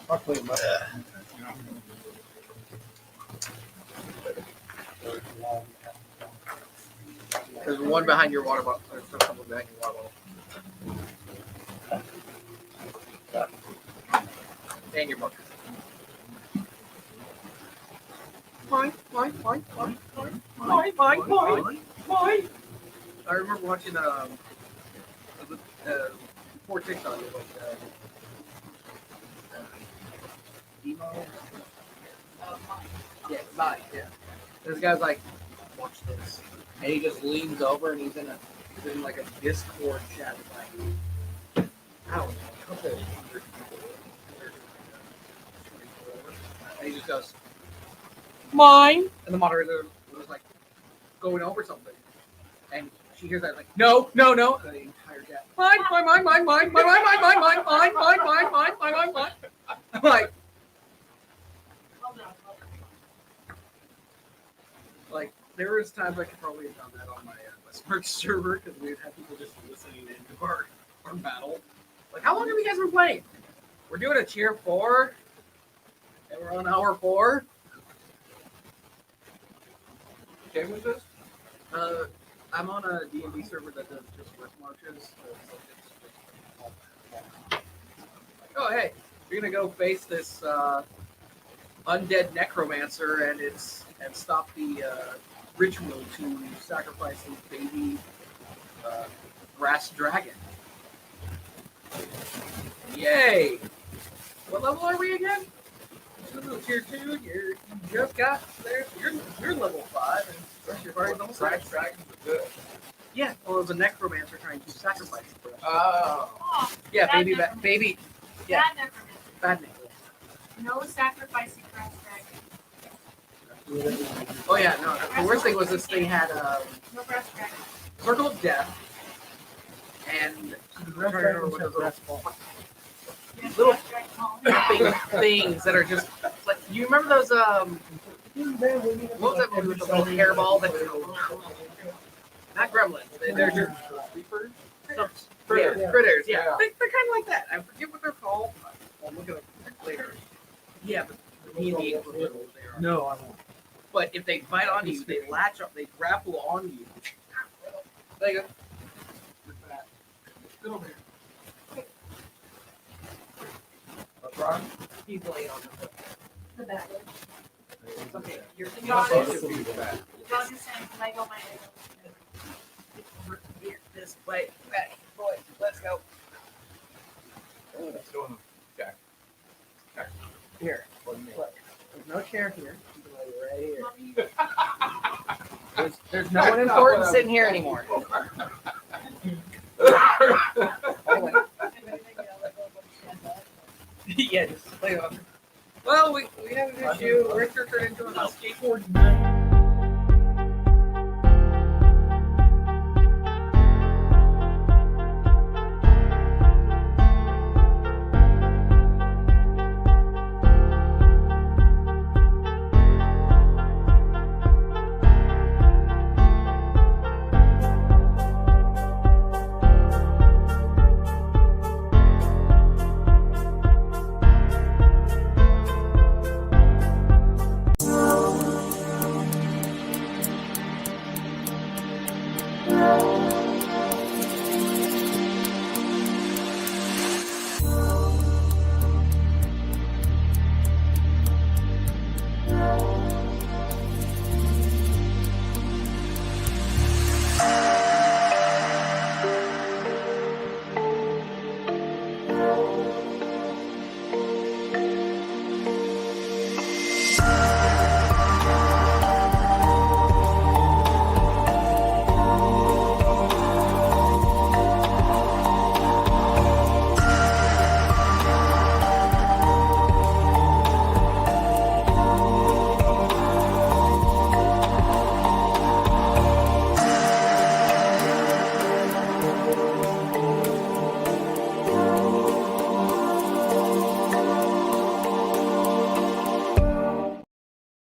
I'll clean them up. There's one behind your water bottle. There's a couple behind your water bottle. And your book. Fine. I remember watching before TikTok, it was emo. Yeah, Vine. Yeah. This guy's like, watch this, and he just leans over and he's in like a Discord chat with like, I don't know, a couple hundred people. And he just goes, mine, and the moderator was like going over something, and she hears that like, no, and the entire chat, mine. I'm like, there was times I could probably have done that on my Smart server because we'd have people just listening into our battle. Like, how long have you guys been playing? We're doing a tier 4, and we're on hour 4. What game was this? I'm on a D&D server that does just riff marches. Oh, hey, you're gonna go face this undead necromancer and stop the ritual to sacrifice his baby brass dragon. Yay! What level are we again? This is tier 2. You just got there. You're level 5, and you've already level 6. Dragons are good. Yeah, well, it was a necromancer trying to sacrifice the brass. Oh. Yeah, baby. Yeah, Bad necromancer. bad necromancer. No sacrificing brass dragon. Oh yeah, no. The worst thing was this thing had No brass dragon. Circle of Death, and Red dragons have brass balls. Yes, Little- brass dragon. things that are just like, you remember those what was that movie with the little hairball that not gremlins, they're just creepers? Critters, yeah. Yeah. They're kind of like that. I forget what they're called. I'll look at them later. Yeah, but me and the Eagles were little, they are. No, I won't. But if they bite onto you, they latch up, they grapple on you. There you go. Sit over here. What's wrong? He's laying on the foot. The bad one. It's okay. You're The thinking dog about is it. the dog is saying, Lego my Here, this way. Back, boy, let's go. Let's go in the back. Here. Look, there's no chair here. You can lay right here. There's no one important sitting here anymore. Yeah, just play off. Well, we have an issue. Richter turned into a skateboard.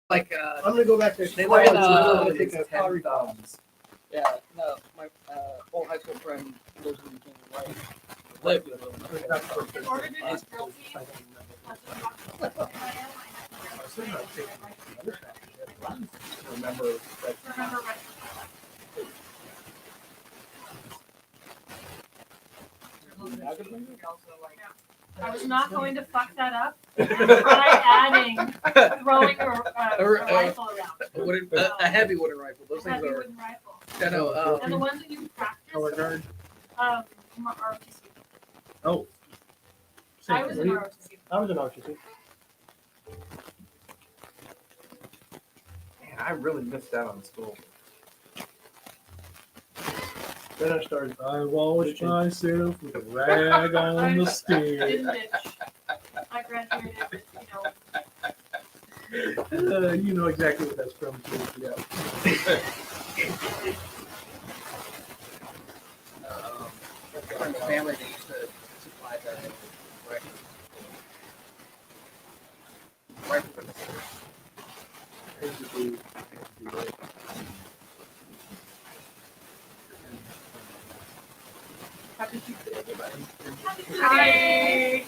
Like, I'm gonna go back there. They live in, I'm it's take a 10 pottery thumbs. yeah, no, my old high school friend lives in King White. Flip. In order to do drill team, that's what I'm talking about. Remember that. Remember right. I was not going to fuck that up. Try adding throwing a rifle around. A heavy wooden rifle. Those things Heavy are. wooden rifle. I know. And the ones that you practice, Color guard. ROTC. Oh. I was in ROTC. I was an RTC. Man, I really missed out on school. Then I started. I washed myself with a rag on the stick. Didn't bitch. I graduated, you know. You know exactly what that's from. Too. Yeah. My family they used to supply that. Right. Happy Tuesday, everybody. Hi.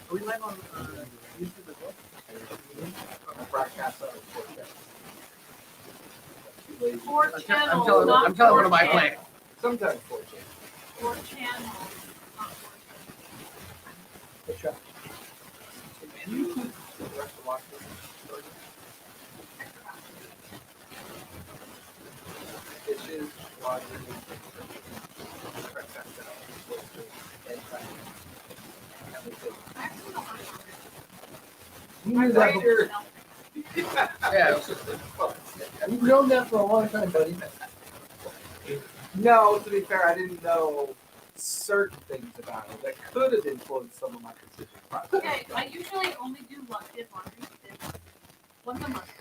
Are we live on YouTube as well? Broadcast on Four I'm channels, telling not one of my four play. Sometimes 4 channels. Four channels, not four Good shot. The rest of Washington. Dishes, laundry, You knew that before. Yeah. You've known that for a long time, buddy. No, to be fair, I didn't know certain things about it that could have influenced some of my decisions. Okay, I usually only do laundry once a month.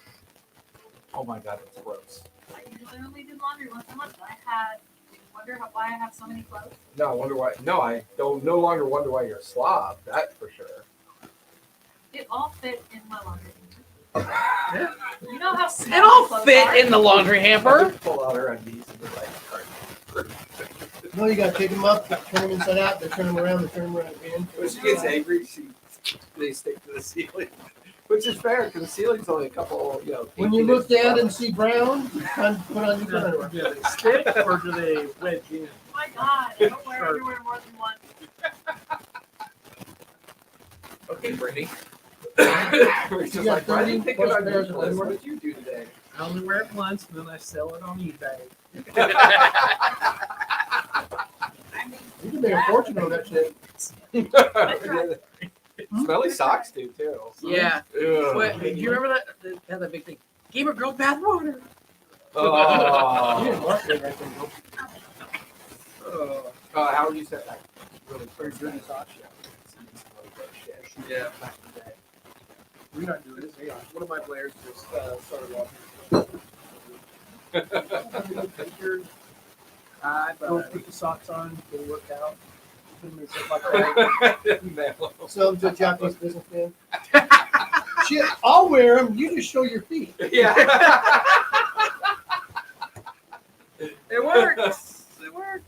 Oh my god, that's gross. I usually only do laundry once a month. Why I have so many clothes. No, I wonder why. No, I don't. No longer wonder why you're a slob. That for sure. It all fit in my laundry. Yeah. You know how It small all clothes fit are? in the laundry hamper. Pull out her undies and be like, No, you gotta take them up, turn them inside out, then turn them around, then turn them around again. when she gets angry, they stick to the ceiling, which is fair because the ceiling's only a couple, When you look down and see brown, time to put on your underwear. Do they stick or do they wedge in? Oh my god, I don't wear underwear more than once. Okay, Brittany. It's You just got like, why didn't 30 think about pairs your of clothes? What underwear? did you do today? I only wear it once, and then I sell it on eBay. You can make a fortune on that shit. Smelly socks do too. Yeah. Ugh. Wait, do you remember that? They had that big thing. Gamer girl bathwater. Oh. You didn't market it right there, bro. How would you say that? Really Pretty dirty socks. Yeah. Back in the day. We're not doing this. They are. One of my players just started walking. Go put the socks on, go work out. Put them in zip lock bag. Sell them to a Japanese businessman. Shit, I'll wear them. You just show your feet. Yeah. It works. It works.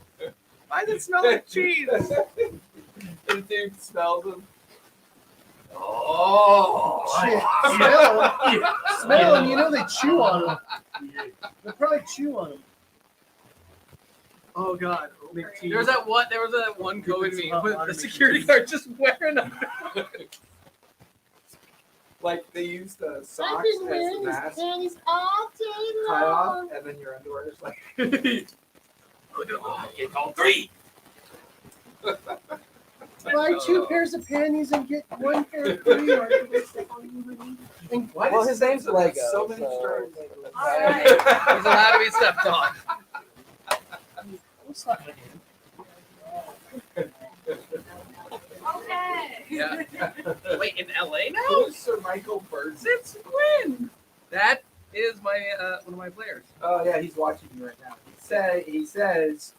Why does it smell like cheese? The dude smells them. Oh. Shit, smell them. Smell them. You know they chew on them. They probably chew on them. Oh god. There was that one COVID meme with the security guard just wearing them. Like they use the socks as the mask, tie off, and then your underwear is like. It's all 3. Buy 2 pairs of panties and get 1 pair free. Well, his name's Lego. So many stories. Alright. He's allowed to be stepped on. What's up, man? Okay. Yeah. Wait, in LA now? Who's Sir Michael Bird? Since when? That is my one of my players. Oh yeah, he's watching you right now. He says,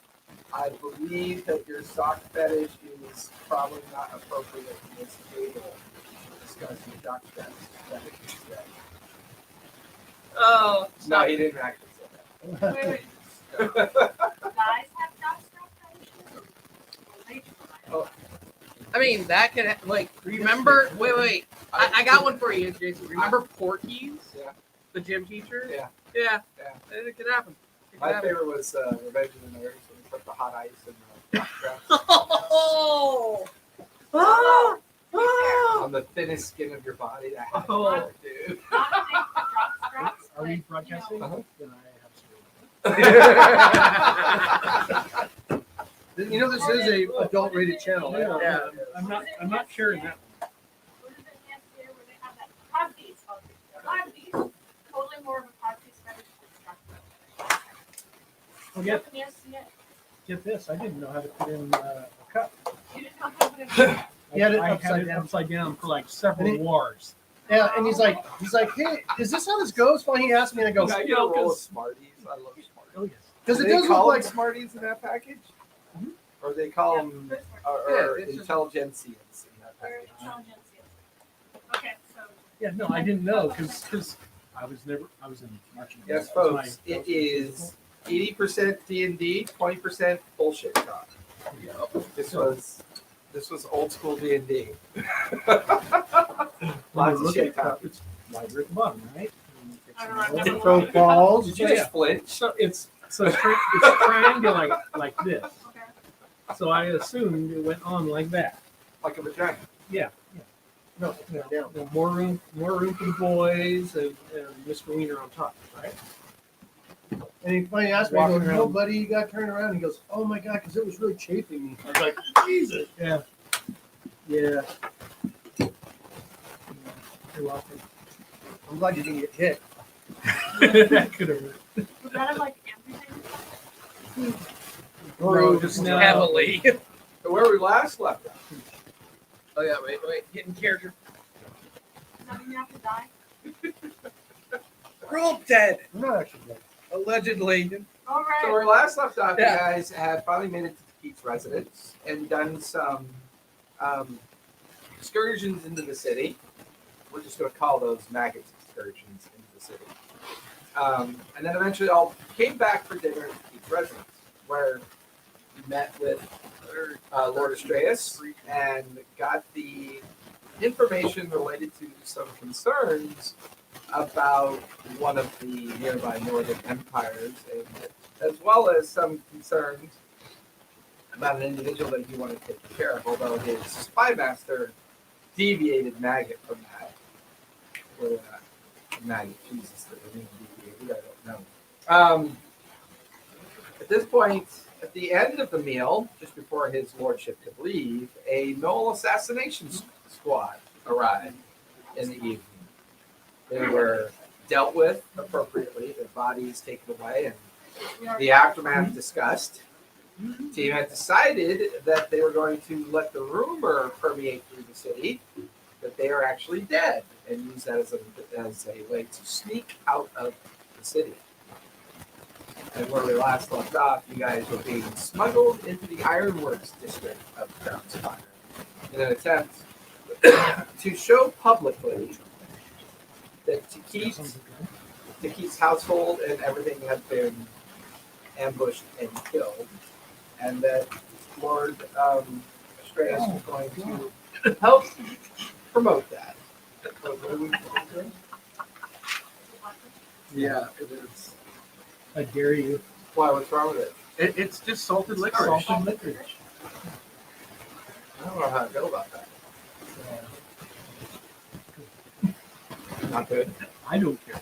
I believe that your sock fetish is probably not appropriate in this table to discuss your sock fetish today. Oh, No, he didn't actually say that. Wait. Guys have jockstrap fetishes? They try. I mean, that could remember. Wait. I got one for you, Jason. Remember Porky's? Yeah. The gym teacher. Yeah. Yeah. Yeah. It could happen. My favorite was Revenge of the Nerds when they put the hot ice in the jockstraps Oh. Ah! Ah! on the thinnest skin of your body. That had Oh. dude. Not big jockstraps, Are we but, broadcasting? you know, Uh-huh. Then I have to. You know, this is a adult rated channel. Right? Yeah. I'm not sharing that. what is it, Nancy, where they have that codpiece? Codpiece. Totally more of a codpiece fetish than jockstrap. Well, get this. I didn't know how to put in a cup. You didn't know how to put it He had it I upside had it down. upside down for like several And it- wars. Yeah, and he's like, hey, is this how this goes? Well, he asked me, and I go, Can I get a roll of Smarties? I love Smarties. Oh yes. because Do it they does look call like. them Smarties in that package? Or they call them or Yeah, it's just- Intelligentsians in that Where package? intelligence is. Okay, so Yeah, no, I didn't know because I was in marching. Yes, That was folks, my- it is 80% D&D, 20% bullshit talk. This was old school D&D. Lots of Look shit at talk. it's lighter at the bottom, right? And it's I don't know, I've small. never Throw balls. Did you just flinch? So it's triangular like this. okay. So I assumed it went on like that. Like a vagina. Yeah. No, Yeah. down. Yeah, more room for the boys and Mr. Wiener on top, right? And he finally asked me, I go, Walking no, around. buddy, you got turned around. He goes, oh my God, because it was really chafing me. I was like, Jesus. Yeah. Yeah. You're welcome. I'm glad you didn't get hit. That could have worked. Was that of like everything? No, just No. now. Heavily. Where we last left off. Oh yeah, wait. Get in character. Does that mean you have to die? We're all dead. I'm not actually dead. Allegedly. All right. So where we last left off, Yeah. you guys have finally made it to Pete's residence and done some excursions into the city. We're just going to call those maggot excursions into the city. And then eventually all came back for dinner at Pete's residence, where you met with Lord Astreus and got the information related to some concerns about one of the nearby northern empires, and as well as some concerns about an individual that he wanted to take care of, although his spy master deviated Maggot from that. Whether or not Maggot chooses to remain deviated, I don't know. At this point, at the end of the meal, just before his lordship could leave, a Knoll assassination squad arrived in the evening. They were dealt with appropriately, their bodies taken away, and the aftermath discussed. The team had decided that they were going to let the rumor permeate through the city that they are actually dead, and use that as a way to sneak out of the city. And where we last left off, you guys were being smuggled into the ironworks district of Crown's Fire in an attempt to show publicly that Takeet's household and everything had been ambushed and killed, and that Lord Astreus was going to help promote that. Yeah, it is. I dare you. Why? What's wrong with it? It's just salted licorice. Salted licorice. I don't know how to feel about that. Not good. I don't care.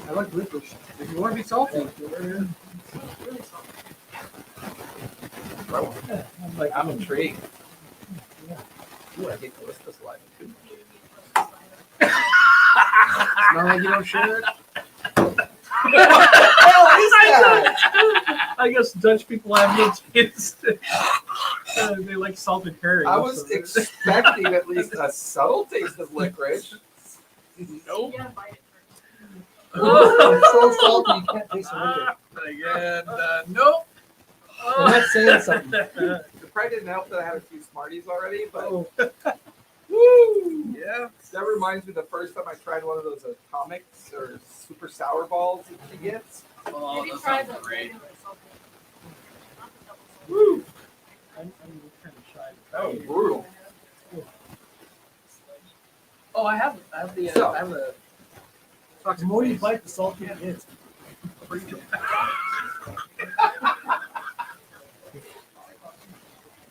I like licorice. If you want to be salty, I'm like, I'm intrigued. Yeah. Ooh, I hate to list this live. not like you don't share it. I guess Dutch people have no taste. They like salted herring. I was so- expecting at least a subtle taste of licorice. Nope. You gotta bite it first. It's so salty, you can't taste the liquor. Again, nope. I'm not saying something. The probably didn't help that I had a few Smarties already, but Oh, Woo! Yeah. That reminds me of the first time I tried one of those atomics or super sour balls that she gets. Oh, Maybe that try sounds the great. regular salted. Not the double salted. Woo! I'm kind of shy. That was brutal. Oh, I have the So- I have the The more you bite, the saltier it is.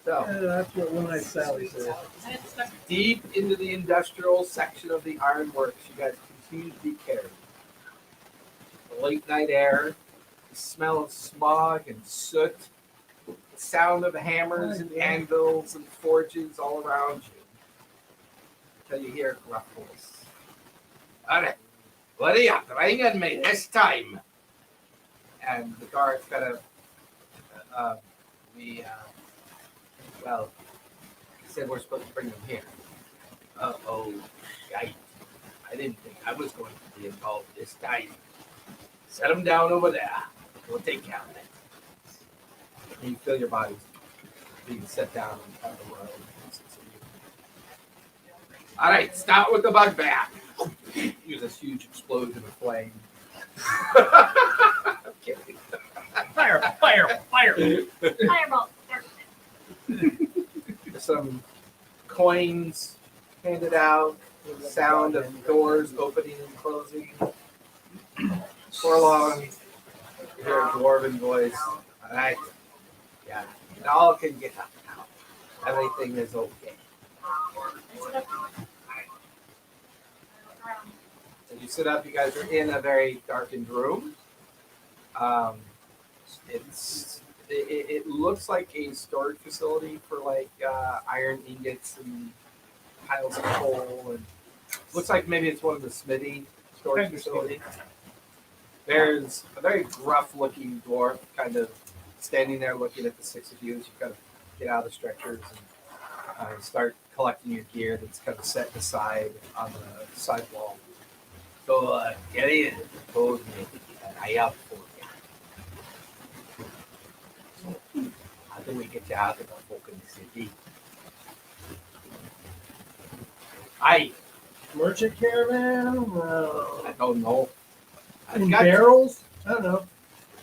So, Yeah, that's what One Eyed Sally said. And it's stuck. deep into the industrial section of the ironworks, you guys continue to be carried. The late night air, the smell of smog and soot, the sound of hammers and anvils and forges all around you. Until you hear a gruff voice. All right, what are you bringing me this time? And the guards kind of, well, he said we're supposed to bring them here. Oh, shite. I didn't think I was going to be involved this time. Set them down over there. We'll take care of it. And you feel your bodies being set down on the road. All right, start with the bugbear. Use this huge explosion of flame. I'm kidding. fire. Fireball. Some coins handed out. The sound of doors opening and closing. For long, you hear a dwarven voice. All right. Yeah. Y'all can get up now. Everything is okay. As you sit up, you guys are in a very darkened room. It looks like a storage facility for like iron ingots and piles of coal, and looks like maybe it's one of the smithy storage facilities. There's a very gruff-looking dwarf, kind of standing there looking at the six of you as you kind of get out of the stretchers and start collecting your gear that's kind of set aside on the side wall. So, Gideon told me that I have for you. How do we get you out of the fucking city? Merchant caravan? I don't know. In barrels? I don't know.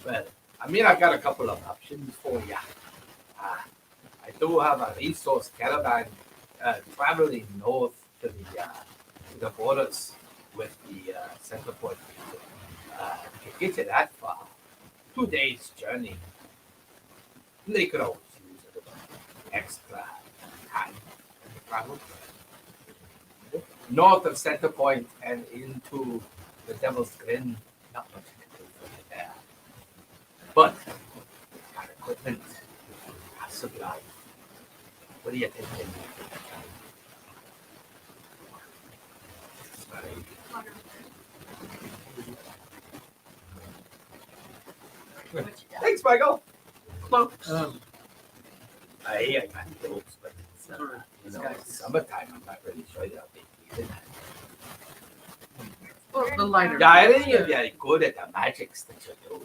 Well, I mean, I've got a couple of options for you. I do have a resource caravan traveling north to the borders with the center point. To get you that far, 2 days journey. They could always use a little extra time to travel. North of center point and into the Devil's Grin, not much to do for you there. But got equipment, got supply. What are you thinking? Thanks, Michael. Cloaks. I got clothes, but it's it's summertime. I'm not really sure you'll be needing that. Well, the lighter. Yeah, I think you're very good at the magics that you do.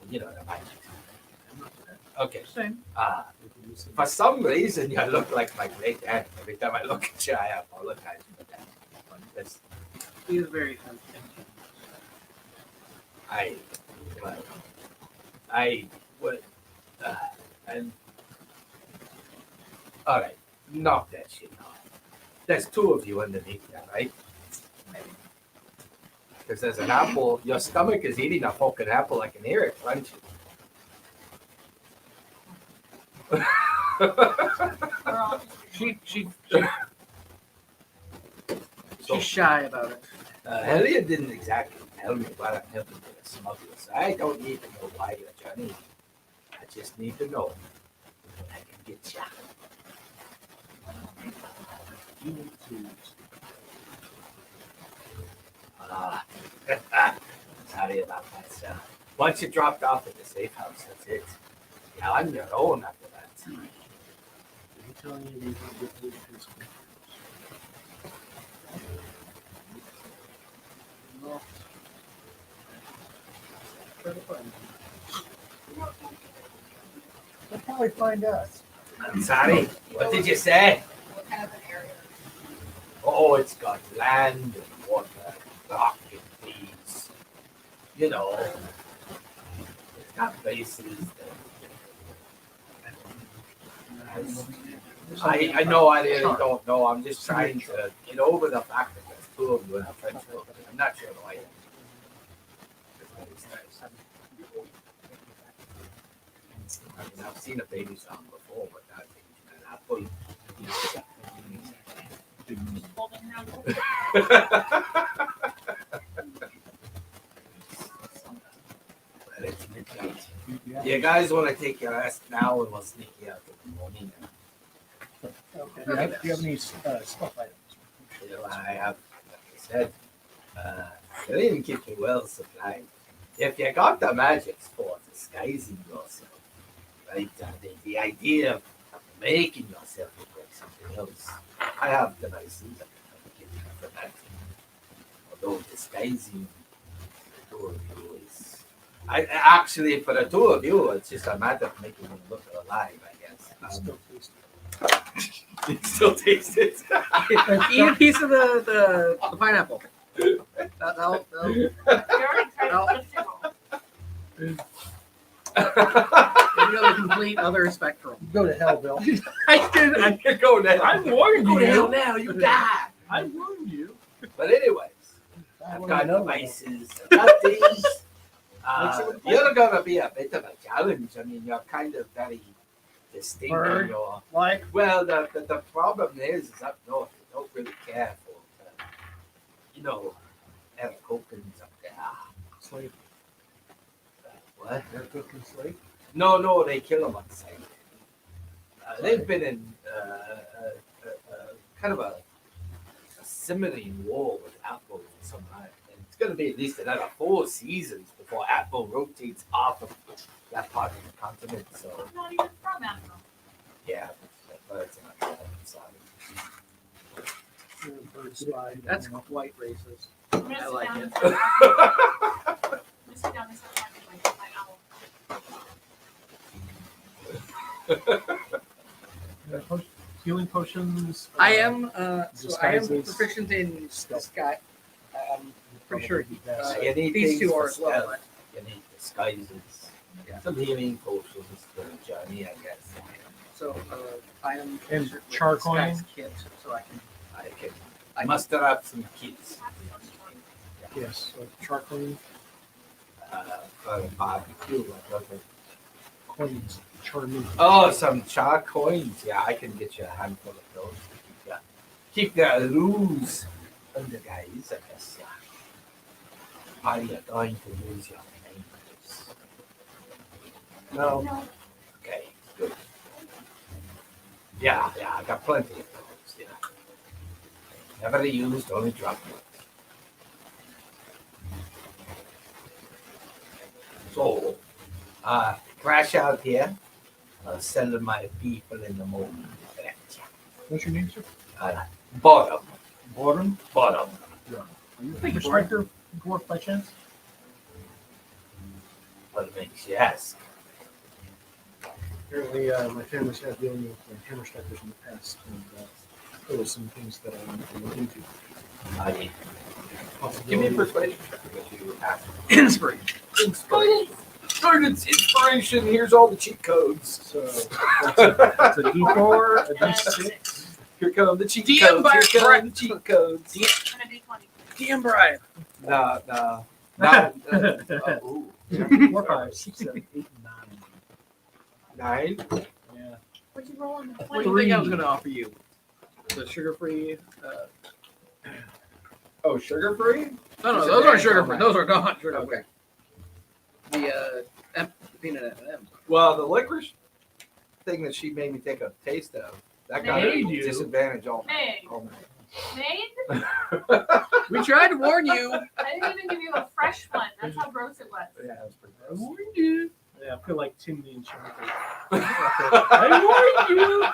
You know the magics. Okay. Same. For some reason, you look like my great aunt. Every time I look at you, I apologize for that. That's, He is very sensitive. I would, and all right, knock that shit off. There's two of you underneath there, right? Because there's an apple. Your stomach is eating a fucking apple. I can hear it crunching. She's So, shy about it. Elliot didn't exactly tell me what I'm helping with the smugglers. I don't need to know why you're journeying. I just need to know that I can get you. You need to. Sorry about that, sir. Once you're dropped off at the safe house, that's it. You're on your own after that. I'm telling you, you can get rid of his No. Try to find him. They'll probably find us. I'm sorry. What did you say? What kind of an area? oh, it's got land and water, rock and trees. You know, it's got places that I know I really don't know. I'm just trying to get over the fact that there's two of you in a French book. I'm not sure why. I mean, I've seen a baby sound before, but that an apple. Holding her apple. Well, it's midnight. You guys want to take your rest now, and we'll sneak you out in the morning. Okay. Do you have any stuff items? You know, I have, like I said, they even keep you well supplied. If you got the magic for disguising yourself, right? The idea of making yourself look like something else, I have devices that can give you for that. Although disguising the two of you is, actually for the two of you, it's just a matter of making them look alive, I guess. You still taste it. Eat a piece of the pineapple. That'll You already tried No. to lift it all. you know the complete other spectrum. Go to hell, Bill. I can go now. I warned Go to hell you. now, you die. I warned you. But anyways, I've got devices, I've got things. You're gonna be a bit of a challenge. I mean, you're kind of very distinct in Bird. your. Like, Well, the problem is up north, they don't really care for, you know, have coconuts up there. slave. What? They're cooking slave. No, they kill them on sight. They've been in kind of a simmering war with Apple for some time. And it's going to be at least another 4 seasons before Apple rotates off of that part of the continent. So, I'm not even from Apple. yeah, but it's not sorry. Bird spy. That's quite racist. I'm gonna I sit like down it. and start talking. I'm gonna sit down and start talking like my owl. Healing potions. I am disguises. proficient in disguise. I'm pretty sure You need these things two are for as well. stealth. You need disguises. Yeah. Some healing potions for the journey, I guess. So I am And proficient with charcoal? disguise kit, so I can. I muster up some kits Yes. So charcoal for barbecue. coins. Charming. Oh, some char coins. Yeah, I can get you a handful of those. Keep the loose under guys, I guess. Are you going to lose your names? No. No. Okay, good. Yeah, I got plenty of those. Yeah. Never used, only dropped it. So, crash out here. I'll send my people in the morning. What's your name, sir? Bottom. Bottom. Bottom. Are you Thank you, Inspector Dwarf by chance? What makes you ask? Apparently, my family's had dealing with hammer strikers in the past, and there were some things that I wanted to look into. Give me a persuasion check that you have. Inspiration. Students, inspiration. Here's all the cheat codes. So that's a D4, a D6. Here come the cheat DM codes. by Here come the cheat codes. And a D20. DM Brian. No. Ooh. 4, 5, 6, 7, 8, 9. 9. Yeah. What'd you roll on the What 20? do you think I was going to offer you? The sugar-free. Oh, sugar free? No, those aren't sugar-free. Those are not sugar-free. Okay. The peanut M&M. Well, the licorice thing that she made me take a taste of, that got Made a you? disadvantage all Made. night. Made? We tried to warn you. I didn't even give you a fresh one. That's how gross it was. Yeah, it was pretty I gross. warned you. Yeah, I feel like Timmy and Chunky. I warned you.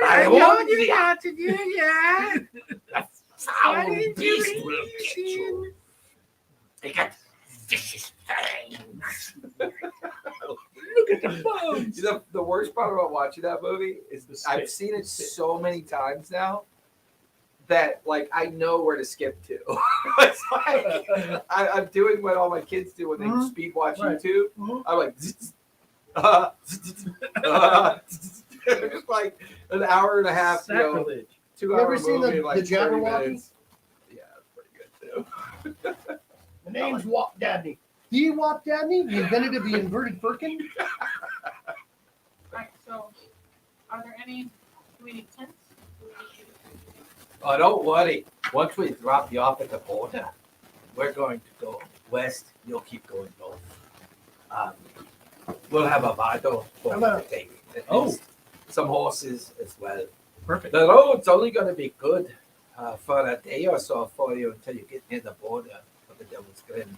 I warned you. not to do that. Foul beast will get you. They got vicious fangs. Look at the bones. The worst part about watching that movie is The I've spit. seen it so many times now that like I know where to skip to. It's like I'm doing what all my kids do when they Mhm. speed watch Right. YouTube. Mhm. I'm like, it's like an hour and a half, 'Sacrilege. 2 You hour ever seen movie, the in like 30 Jabberwocky? minutes. Yeah, it's pretty good too. The name's Walt Dabney. The Walt Dabney, the inventor of the inverted firkin. Alright, so are there any, do we need tents? Do we need- Oh, don't worry. Once we drop you off at the border, we're going to go west. You'll keep going north. We'll have a vado for How about- the day. At Oh. least some horses as well. Perfect. The road's only going to be good for a day or so for you until you get near the border of the Devil's Grin.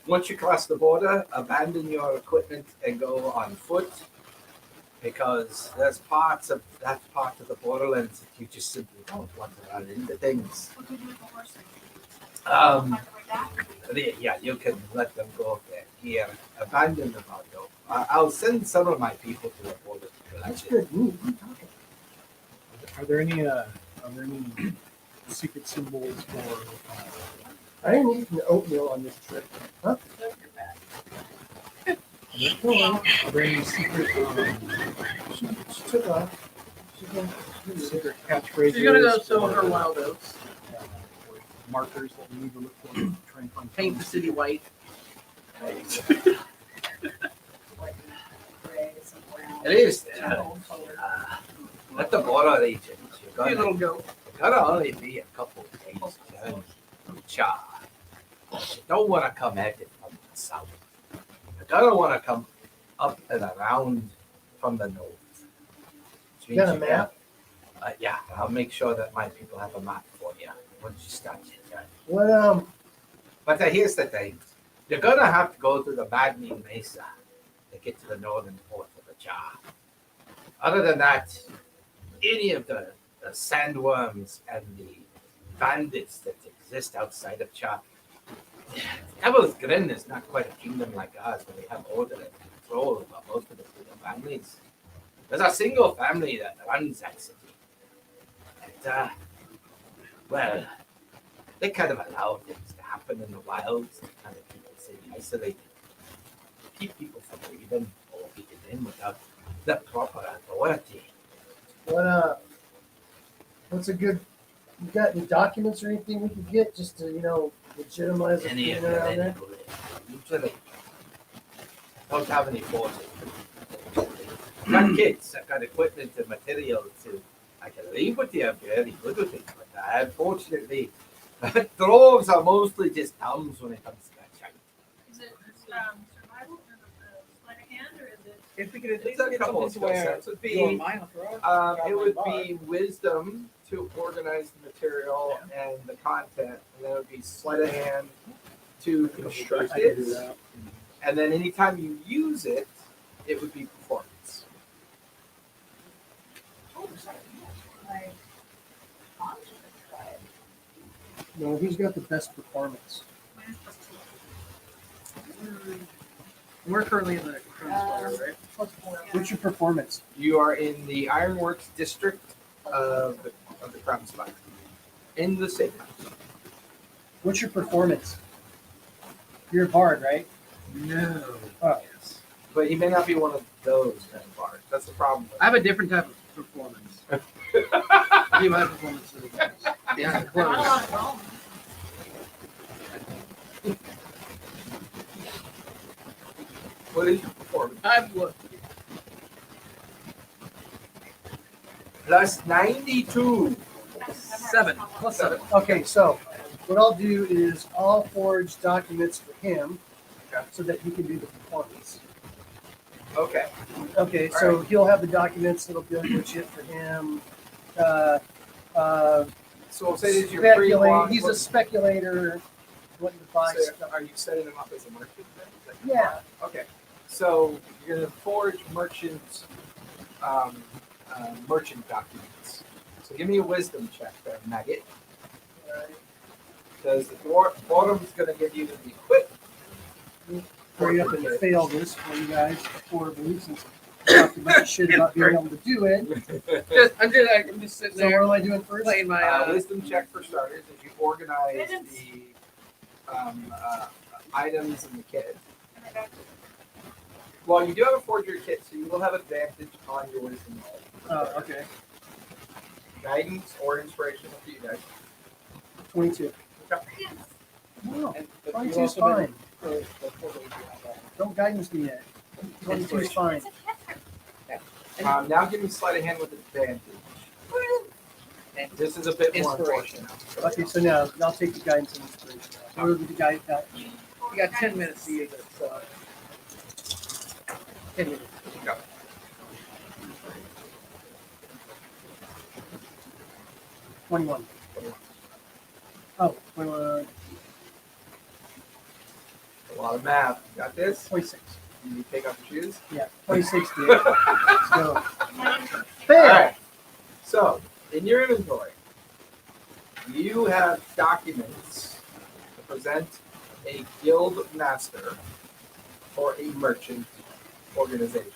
Once you cross the border, abandon your equipment and go on foot, because there's parts of the borderlands that you just simply don't want to run into things. What do we do with the horses? Um, Like that? Yeah, you can let them go there. Here, abandon the vado. I'll send some of my people to the border to collect That's it. good. What are you talking? Are there any secret symbols for? I didn't eat an oatmeal on this trip. Huh? Are there any secret She took off. secret catchphrases? She's gonna go sow or, her wild oats. or markers that we need to look for to try and find Paint the city white. It is at the border regions. You're Hey, gonna, little goat. gotta only be a couple of days journey from Cha. You don't want to come at it from the south. You gotta want to come up and around from the north. Which You got a means map? Yeah, I'll make sure that my people have a map for you once you start your journey. What But here's the thing. You're gonna have to go through the maddening mesa to get to the northern port of the Cha. Other than that, any of the sandworms and the bandits that exist outside of Cha, Devil's Grin is not quite a kingdom like ours where they have order and control over most of the families. There's a single family that runs that city. And, well, they kind of allow things to happen in the wilds to kind of keep the city isolated. Keep people from leaving or getting in without the proper authority. what's a good? You got any documents or anything we could get just to legitimize us Any being of around there? them usually don't have any forces. Got kids, I've got equipment and material to I can leave with you if you're very good with it. But unfortunately, droves are mostly just thumbs when it comes to that shit. Is it survival or sleight of hand, or is it? If we could at It's least a get couple something of to skill where sets. Would you a be mile throw. it would be wisdom to organize the material and the content, and then it would be sleight of hand to construct I can do it, that. and then anytime you use it, it would be performance. No, who's got the best performance? We're currently in the Chrome Square, right? What's your performance? You are in the Ironworks district of the Crown Spire, in the city. What's your performance? You're a bard, right? No. Oh. Yes. But you may not be one of those kind of bards. That's the problem. I have a different type of performance. I do my performance to the guys. Yeah, Not a close. lot of bones. What is your performance? I've looked. Plus 92. 7. Plus 7. Okay, so what I'll do is I'll forge documents for him Okay. so that he can do the performance. Okay. Okay, so he'll have the documents that'll be legit for him. So we'll say that you're Speculate. He's a speculator. Wanting to buy stuff. Are you setting him up as a merchant then? Is that- Yeah. Okay. So you're going to forge merchant documents. So give me a wisdom check there, Maggot. Because the bottom's going to give you the equip. Hurry up and fail this for you guys before the nuisance. talked a bunch of shit about being able to do it. I'm just sitting So what there am I doing first? playing my. Wisdom check for starters as you organize the items in the kit. Well, you do have a forgery kit, so you will have advantage on your wisdom roll. Oh, okay. Guidance or inspiration for you guys. 22. Wow, 22 is fine. Don't guidance me yet. 22 is fine. Now give me sleight of hand with advantage. This is a bit more Inspiration. unfortunate. Okay, so now I'll take the guidance and inspiration. What are the guide? You got 10 minutes to use it, so. 10 minutes. Go. $21. Oh, 21. A lot of math. Got this? 26. You take off your shoes? Yeah, 26 did. Let's go. All Fail. right. So, in your inventory, you have documents to present a guild master or a merchant organization.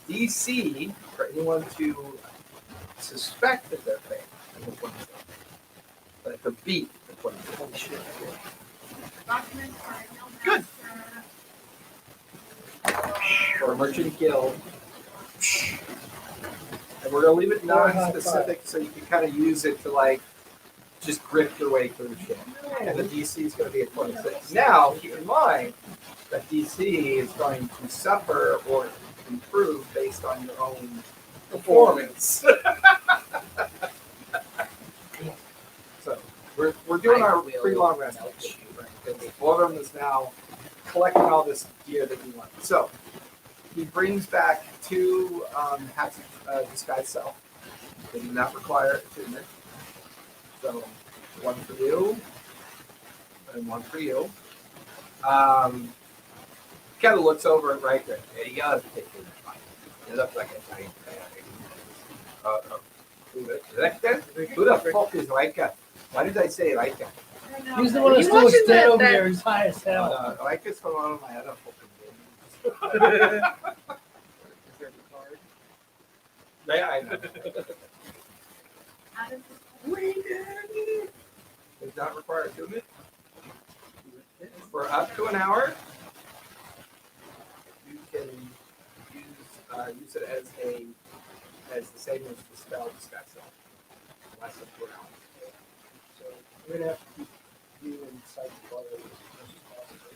The DC for anyone to suspect that they're fake is 27. But it could beat the 27. Holy shit. Good. For a merchant guild. And we're going to leave it non-specific so you can kind of use it to like just grip your way through shit. And the DC is going to be at 26. Now, keep in mind that DC is going to suffer or improve based on your own performance. So we're doing our pre-long rest. Right? Because Autumn is now collecting all this gear that you want. So he brings back 2 hats of disguise self. They do not require attunement. So 1 for you and 1 for you. Kind of looks over at Riker. Yeah, you gotta take it. It looks like a giant Riker? Who the fuck is Riker? Why did I say Riker? He's the one that You still looks watching dead that- over that- there. He's high as hell. Riker's from one of my other fucking games. Yeah, I know. Does not require attunement. For up to an hour, you can use it as the same as the spell disguise self. Less than 2 hours. So we're gonna have to keep you inside the bar as much as possible.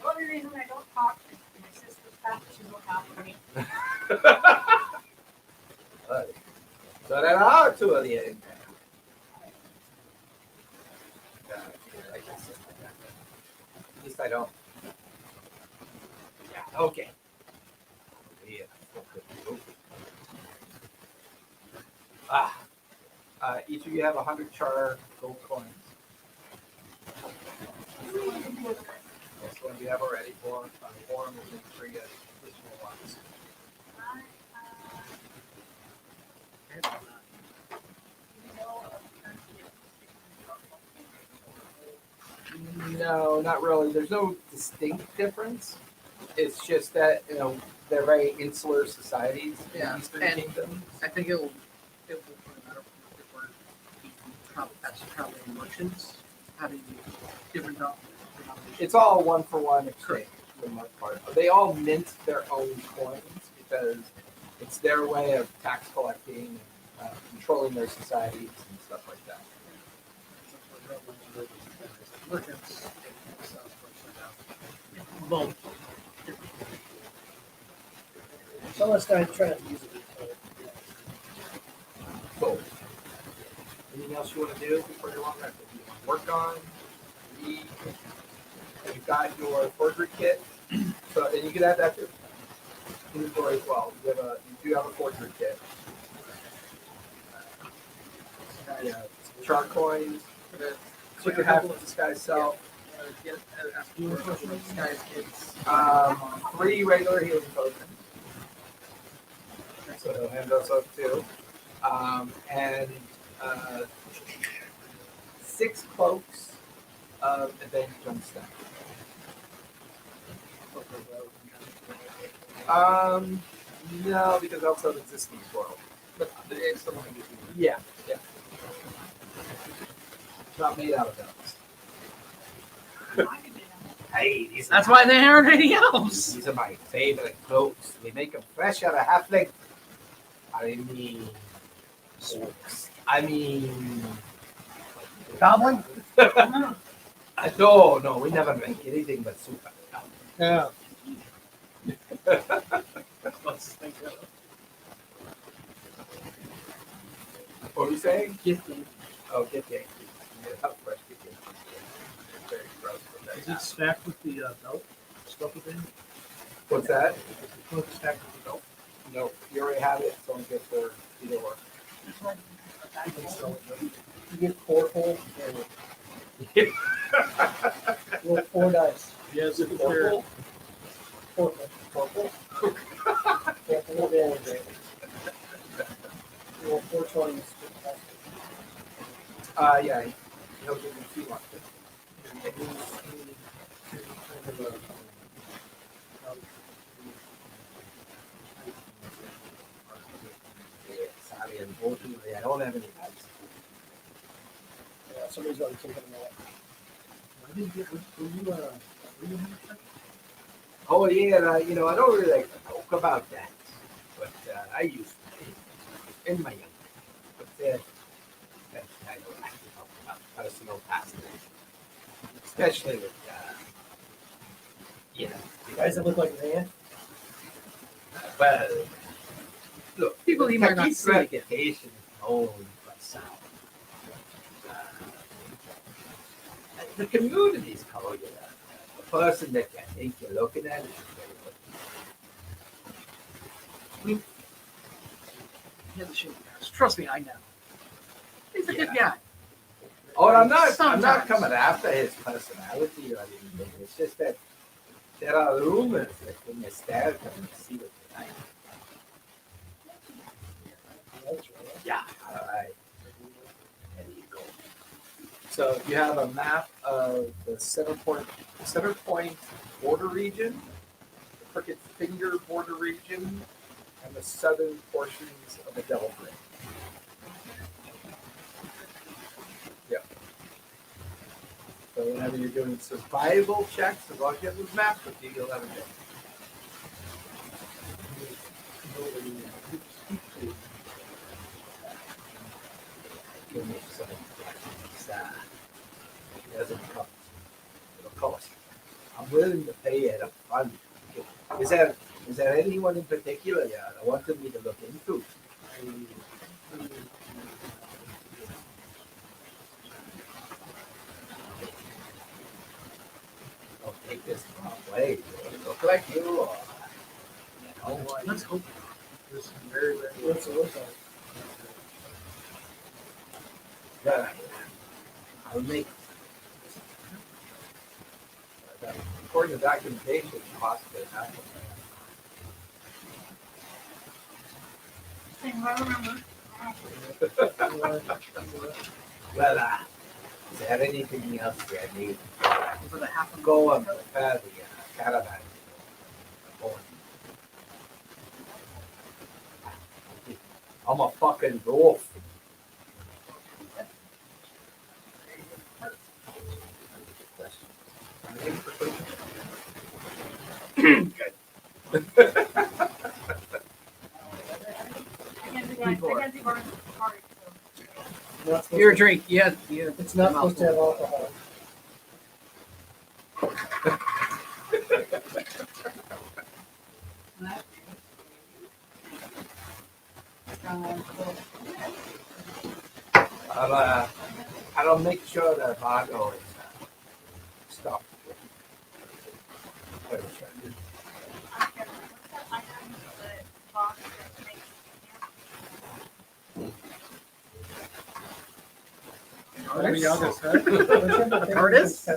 The only reason I don't talk is my sister's fat, she won't talk to me. So there are 2 of you in there. At least I don't. Yeah, okay. Yeah. Each of you have 100 char gold coins. This one you have already. 4 will make 3 additional ones. No, not really. There's no distinct difference. It's just that, they're very insular societies in Yeah, the Eastern and- Kingdom. I think it will put a matter of different traveling merchants, having different denominations. It's all one-for-one exchange for the most part. They all mint their own coins because it's their way of tax collecting and controlling their societies and stuff like that. merchants. Both. So let's try to use it. Cool. Anything else you want to do before your long rest? If you want to work on, read, you've got your forgery kit, so and you can add that to inventory as well. You do have a forgery kit. Yeah, char coins. Put your half of disguise self. Disguise kits. 3 regular healing potions. So he'll hand those up too. and 6 cloaks of event jumpstone. No, because also an existing world. But it's the one. Yeah, yeah. It's not made out of those. Hey, these That's are why they aren't anything else. These are my favorite cloaks. We make them fresh out of halfling. I mean, Goblin? no, we never make anything but super. Yeah. What are we saying? Gifting. Oh, get the fresh get. Very gross. Is it stacked with the belt stuff within? What's that? Is the cloak stacked with the belt? No, you already have it. So get for either or. You get 4 holes and roll 4 dice. Yes, if Four holes. 4 holes. 4 damage. Roll 4 20s. Yeah. He'll give you 2 on it. Sorry, unfortunately, I don't have any dice. Yeah, somebody's already taken them away. Why did you get, were you Oh yeah, I don't really like to talk about that, but I used to in my young days. But that's I don't like to talk about personal past, especially with Guys that look like man. well, look, People you might not Kentucky's see again. reputation is known for sound. The community's called you that. The person that you think you're looking at is very good. He has a shitty guys. Trust me, I know. He's a good guy. Oh, I'm not Sometimes. coming after his personality or anything. It's just that there are rumors that when you stare at them, you see what they like. Yeah, all right. There you go. So you have a map of the center point border region, the Crooked Finger border region, and the southern portions of the Devil Ring. Yeah. So whenever you're doing survival checks, as long as you have this map with you, you'll have a check. Give me some. It doesn't cost. It'll cost. I'm willing to pay it up front. Is there anyone in particular that wanted me to look into? Don't take this the wrong way. Look like you or Let's hope. This is very, very. What's it look like? Yeah. I'll make. According to documentation, it's possible to happen. Thing I remember. Well, is there anything else I need? For the half Go and prepare the caravan. I'm a fucking dwarf. I can't do bars hard, so. Not supposed Your to- drink, yeah. It's not supposed to have alcohol. I'll make sure that Vago is stopped. Artist?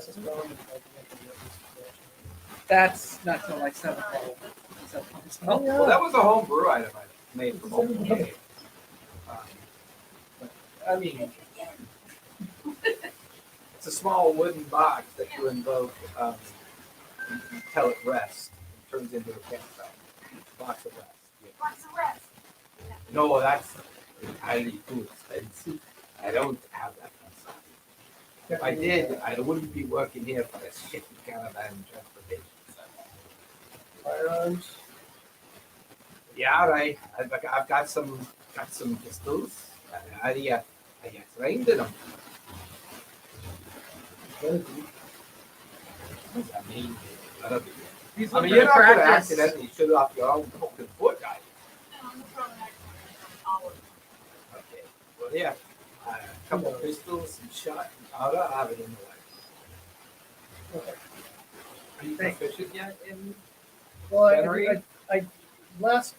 That's not till like 7 o'clock. Well, that was a home brew item I made from home. I mean, it's a small wooden box that you invoke. You tell it rest. It turns into a campfire. Box of rest. Yeah. Lots of rest. No, that's entirely too expensive. I don't have that myself. If I did, I wouldn't be working here for a shitty caravan transportation. Firearms. Yeah, right. I've got some pistols. I trained in them. I mean, He's I mean, looking you're to not going to practice. accidentally shoot off your own fucking foot, guy. No, I'm throwing an olive. Okay. Well, yeah. A couple of pistols, some shot, and powder. I have it in the way. Are you proficient yet in Well, January? I last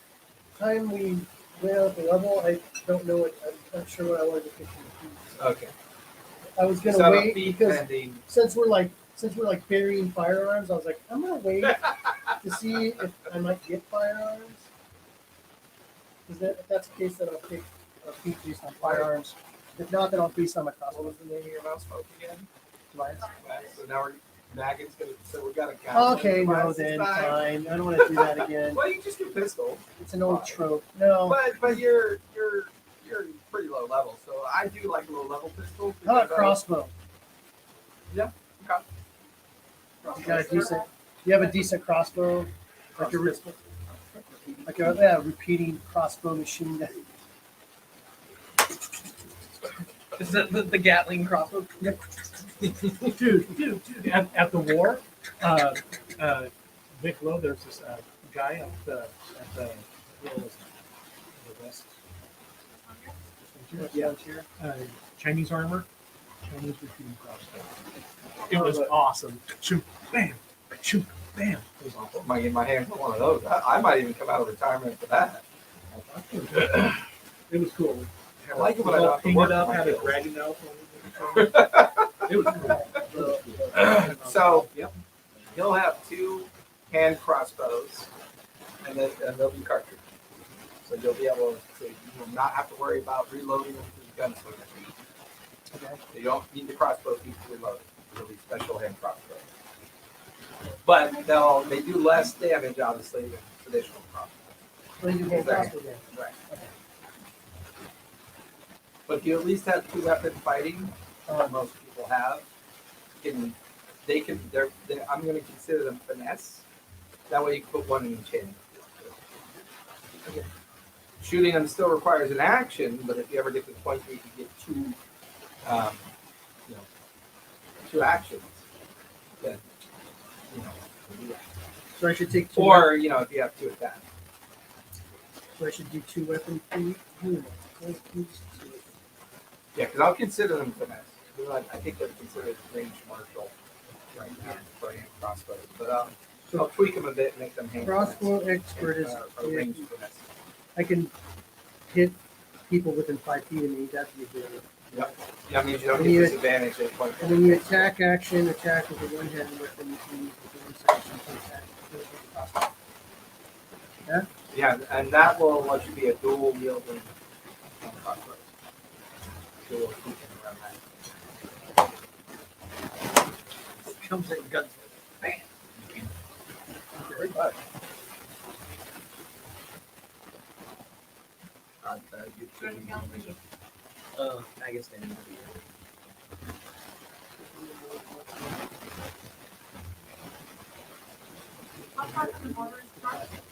time we went up a level, I don't know what. I'm not sure what I wanted to pick. Okay. I was gonna So wait feet because bending. since we're like burying firearms, I was like, I'm gonna wait to see if I might get firearms. If that's the case, then I'll pick a feat based on firearms. If not, then I'll base on my What crossbow. was the name of your mouse folk again? Lance. So now Maggot's gonna. So we got a count. Okay, no, then fine. I don't want to do that again. Well, you just do pistol. It's an old trope. No. But you're pretty low level, so I do like low level pistols. How about crossbow? Yeah. Okay. You got a decent. You have a decent crossbow, like a repeating crossbow machine gun. Is that the Gatling crossbow? Dude, at the war, Vic Lowe, there's this guy at the west. Yeah. Chinese armor, Chinese repeating crossbow. It was awesome. Shoot, bam, shoot, bam. It was awesome. Might get my hands on one of those. I might even come out of retirement for that. It was cool. I like it when I All don't have to painted work up, my had a kills. dragon mouth on it. It was cool. So Yep. you'll have 2 hand crossbows, and they'll be cartridges. So you'll be able to. You will not have to worry about reloading them to the gunslinger. Okay. You don't need the crossbow piece to reload it. It'll be special hand crossbows. But they do less damage, obviously, than traditional crossbows. Well, you can crossbow then. Right. But you at least have 2-weapon fighting. Most people have. I'm going to consider them finesse. That way you can put one in each hand. Okay. Shooting them still requires an action, but if you ever get to the point where you can get 2, 2 actions, then you do that. So I should take 2. Or if you have 2 attacks. So I should do 2 weapon feet. Yeah, because I'll consider them finesse. I think they're considered range martial right now for hand crossbows. But I'll tweak them a bit, make them hand Crossbow finesse. expert is Or range finesse. I can hit people within 5 feet of me. That'd be good. Yep. Yeah, I mean you don't And get you- disadvantage at point. And then you attack attack with a one-handed weapon. You can use the bonus action to attack. Yeah, and that will let you be a dual wielding crossbow. Dual tweaking around that. Comes in guns. Bam. Very much. Maggot's standing over here. How far from the border is it?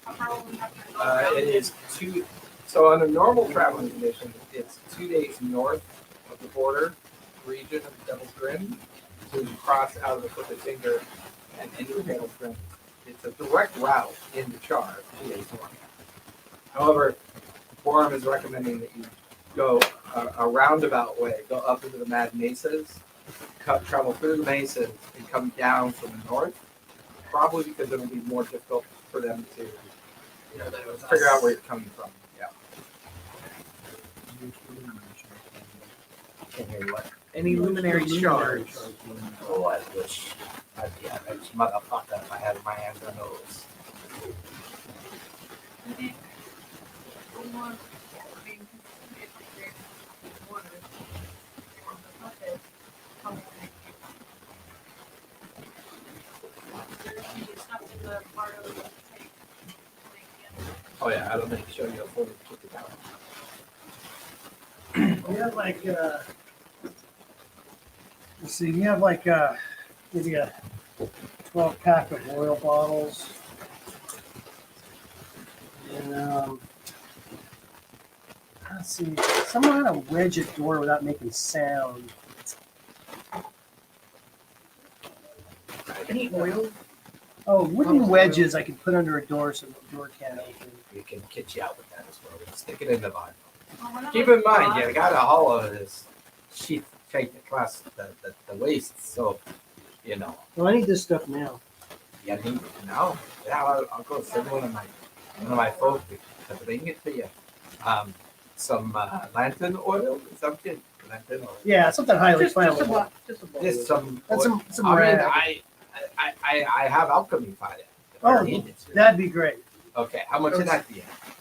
How far will we have to go around? It is 2. So under normal traveling conditions, it's 2 days north of the border region of Devil's Grin to cross out of the Crooked Finger and into Devil's Grin. It's a direct route into Char, 2 days north. However, Forum is recommending that you go a roundabout way, go up into the Mad Mesas, travel through the mesas, and come down from the north. Probably because it will be more difficult for them to figure out where you're coming from. Yeah. Can't hear you what? Any luminary shards? Oh, I wish I'd be a rich motherfucker if I had my hands on those. Oh yeah, I'll make sure you're fully kicked it out. We have like, let's see, we have like maybe a 12 pack of oil bottles. And let's see, someone had to wedge a door without making sound. Any oil? Oh, wooden wedges I could put under a door so the door can't open. We can kit you out with that as well. Stick it in the bottom. Oh, one of Keep those in mind, box- you got to hollow this sheath shape across the waist, so you know. Well, I need this stuff now. You need now. Yeah, I'll go send one of my folk to bring it to you. Some lantern oil, something. Lantern oil. Yeah, something highly Just a flammable. box. Just a box. Just some. That's oil. some I mean, rag. I have alchemy fire. If I Oh, need it. that'd be great. Okay, how much of that do you have?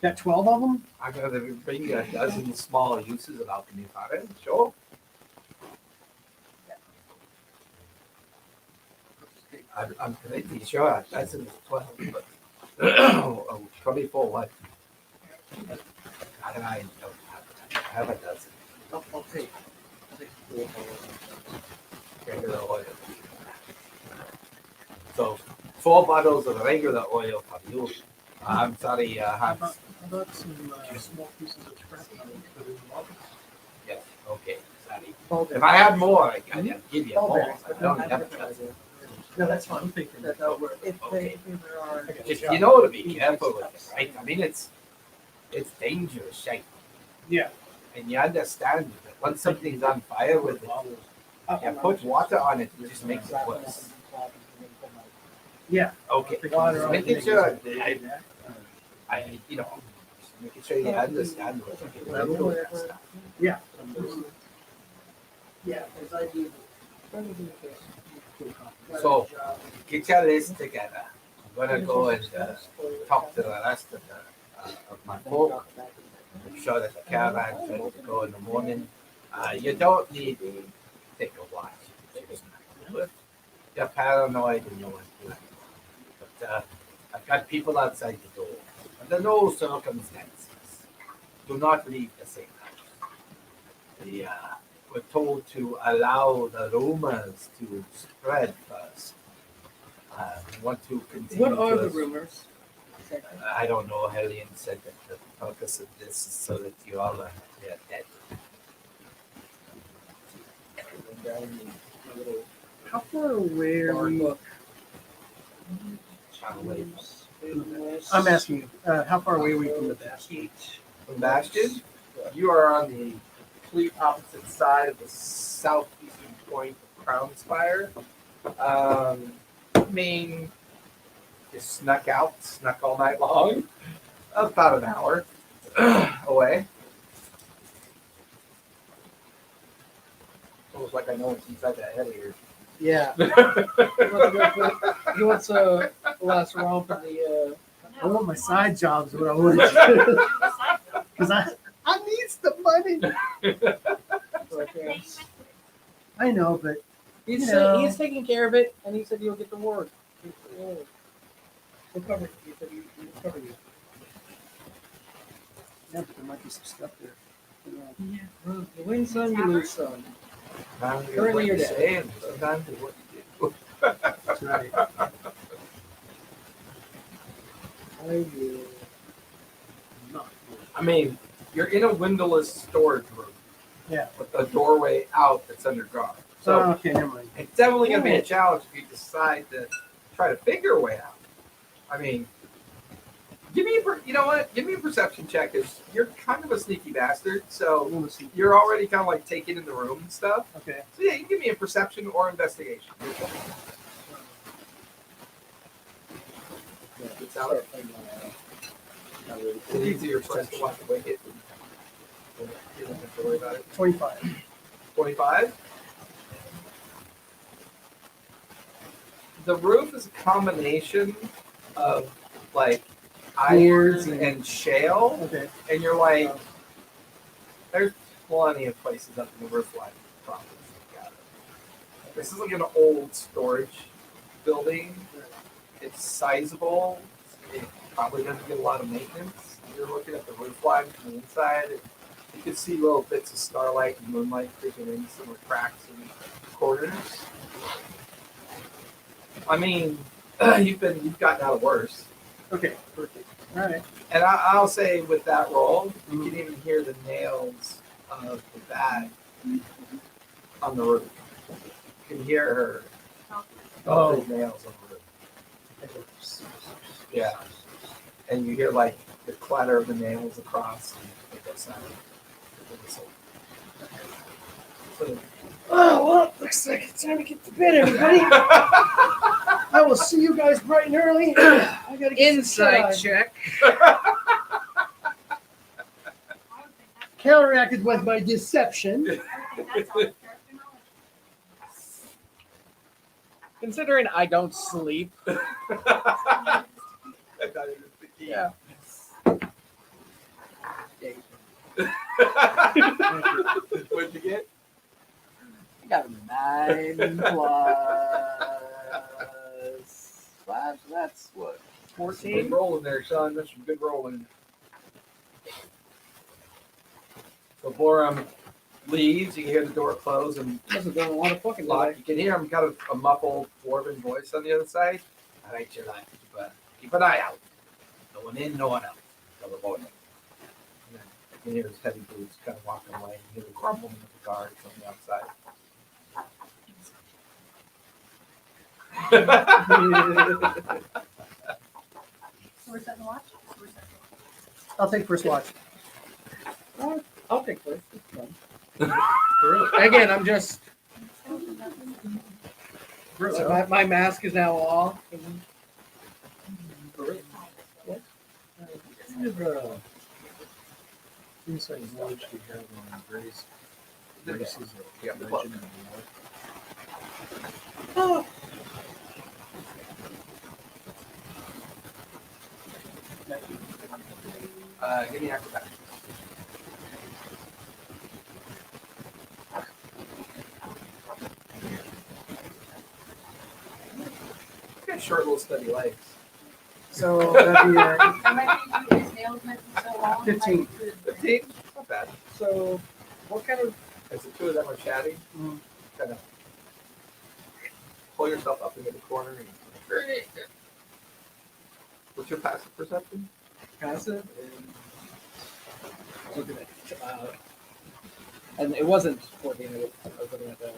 Got 12 of them? I'm gonna bring you a dozen small uses of alchemy fire. Sure. I'm pretty sure a dozen is 12, but 24 what? I don't have a dozen. I'll take 4 Regular oil. So 4 bottles of regular oil from you. I'm sorry, How Hans. about some small pieces of scrap metal to put in the box? Yes, okay, sorry. Ball If I had more, I'd give you Ball more. bearings, I but don't don't have advertise that. it. No, that's fine. I'm thinking. That'll work. If Okay. there are. Just, you know to be careful with it, right? I mean, it's dangerous shape. Yeah. And you understand that once something's on fire with it, you put water on it, it just makes it worse. Yeah. Okay, Water so on making it. sure you know, just making sure you understand what you're doing with that stuff. Yeah. Yeah, because I do. So, get your list together. I'm gonna go and talk to the rest of my folk. Make sure that the caravan's ready to go in the morning. You don't need to take a watch. But you're paranoid and you want to. But I've got people outside the door. Under no circumstances, do not leave the same house. We're told to allow the rumors to spread first. We want to continue. What are to- the rumors? I don't know. Hellion said that the purpose of this is so that you all are dead. How far away are we? I'm asking you, how far away are we from the bastion? From Bastion, you are on the complete opposite side of the southeastern point of Crown Spire. I mean, you snuck all night long. About an hour away. Almost like I know what's inside that head of yours. Yeah. He wants a last round for the. I want my side jobs, what I want. Because I need the money. I know, but He's You know. he's taking care of it, and he said you'll get the word. He'll cover it. He said he'll cover you. yeah, but there might be some stuff there. You know. You win some, you lose some. Sometimes you're Currently what you you're say, and sometimes you're what you do. That's right. I mean, you're in a windowless storage room. Yeah. With a doorway out that's underground. So Oh, okay, never mind. it's definitely going to be a challenge if you decide to try to figure a way out. I mean, give me a perception check. Cause you're kind of a sneaky bastard, so I wanna see. you're already kind of like taking in the room and stuff. Okay. So yeah, you can give me a perception or investigation. It's out. It's easier for us to watch the wicket. You don't have to worry about it. 25. 25. The roof is a combination of like Boards iron and shale, Okay. and you're like, there's plenty of places up in the roof line problems. This is like an old storage building. It's sizable. probably doesn't get a lot of maintenance. You're looking at the roof line from the inside. You can see little bits of starlight and moonlight creeping in some of the cracks and corners. I mean, you've gotten out of worse. Okay, perfect. All right. And I'll say with that roll, you can even hear the nails of the bat on the roof. You can hear her big nails on the roof. Yeah. And you hear like the clatter of the nails across and that sound. So, Oh, well, looks like it's time to get to bed, everybody. I will see you guys bright and early. I gotta get Insight some check. counteracted with my deception. I would think that's all character knowledge. Considering I don't sleep. Yeah. What'd you get? I got a 9 plus 5. So that's what? Good 14? rolling there, son. That's some good rolling. So Borum leaves. You can hear the door close and Must have done a lot of fucking lock. today. You can hear him got a muffled dwarven voice on the other side. All right, your life. Keep an eye out. No one in, no one out. Till the morning. And then you can hear his heavy boots kind of walking away. You hear the grumbling of the guards on the outside. So we're setting the watch? We're setting I'll take first watch. I'll take first. Again, I'm just. the So my mask is now off. Insight knowledge do you have on races of legend and lore? Give me acrobatics. Got short little steady legs. So that'd be I might be his nails might be so long. 15. 15? Not bad. So, what kind of. As the two of them are chatting, kind of pull yourself up into the corner. And, what's your passive perception? Passive? Looking at. And it wasn't 14, I was looking at that.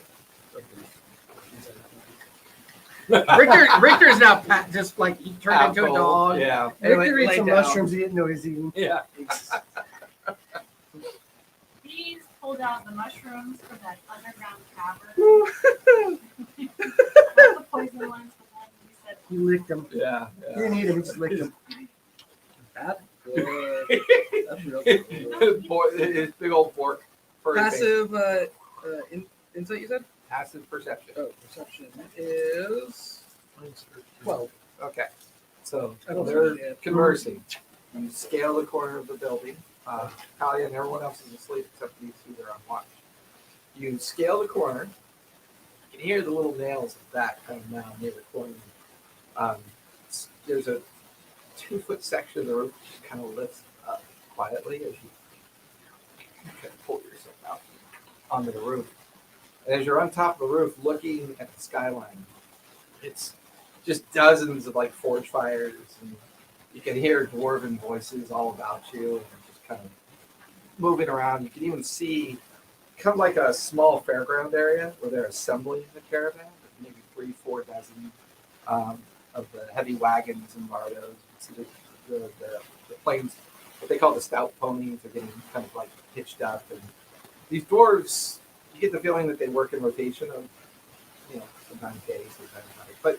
Richter is now just like he turned into a dog. Yeah. And Victor laid ate some down. mushrooms he didn't know he's eating. Yeah. He's pulled out the mushrooms from that underground cavern. Not the poison ones, but then he said, He licked them. Yeah. He didn't eat them, he just licked them. That good. That's real good. Boy, his big old fork. furry face. Passive insight, you said? Passive perception. Oh, perception is 12. Okay. So I don't they're see it. conversing. You scale the corner of the building. Talia and everyone else is asleep except these two that are on watch. You scale the corner. You can hear the little nails of that kind of now near the corner. There's a 2-foot section of the roof that just kind of lifts up quietly as you kind of pull yourself out onto the roof. And as you're on top of the roof looking at the skyline, it's just dozens of like forge fires, and you can hear dwarven voices all about you, and just kind of moving around. You can even see kind of like a small fairground area where they're assembling the caravan, maybe 3-4 dozen of the heavy wagons and bardos. See the planes, what they call the stout ponies, are getting kind of like hitched up, and these dwarves, you get the feeling that they work in rotation of, sometimes days, sometimes night. But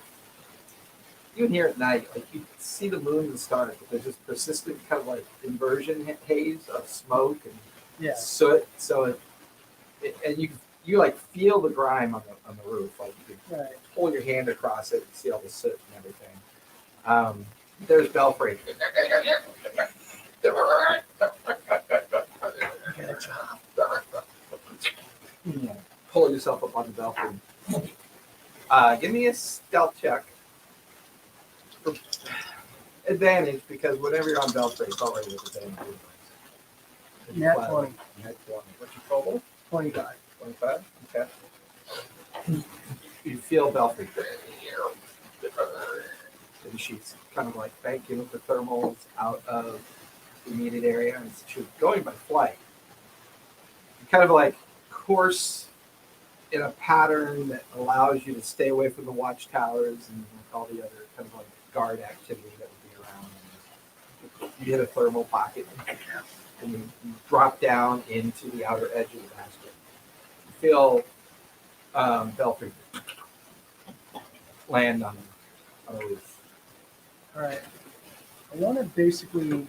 even here at night, like you see the moon and stars, but there's this persistent kind of like inversion haze of smoke and soot. So and you like feel the grime on the roof, like you can pull your hand across it and see all the soot and everything. There's Belfry. Pull yourself up on the belfry. Give me a stealth check. advantage because whenever you're on Belfry, it's already with advantage. Nat 20. Nat 20. What's your total? 25. 25? Okay. You feel Belfry. And she's kind of like banking with the thermals out of the immediate area. And she's going by flight. You kind of like course in a pattern that allows you to stay away from the watchtowers and all the other kind of like guard activity that would be around. You hit a thermal pocket and you drop down into the outer edge of the basket. You feel Belfry land on a roof. All right. I want to basically,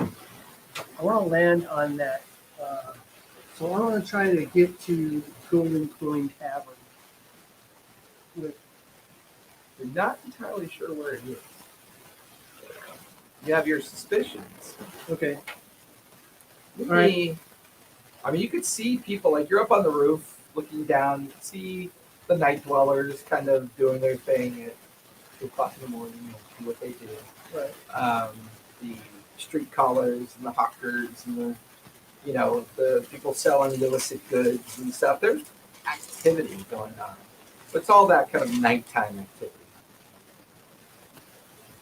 I want to land on that. So I want to try to get to Golden Coin Tavern. With, You're not entirely sure where it is. You have your suspicions. okay. Maybe, Right. I mean, you could see people, like you're up on the roof looking down. You can see the night dwellers kind of doing their thing at 2 o'clock in the morning, do what they do. Right. The street callers and the hawkers and the, the people selling illicit goods and stuff. There's activity going on. But it's all that kind of nighttime activity.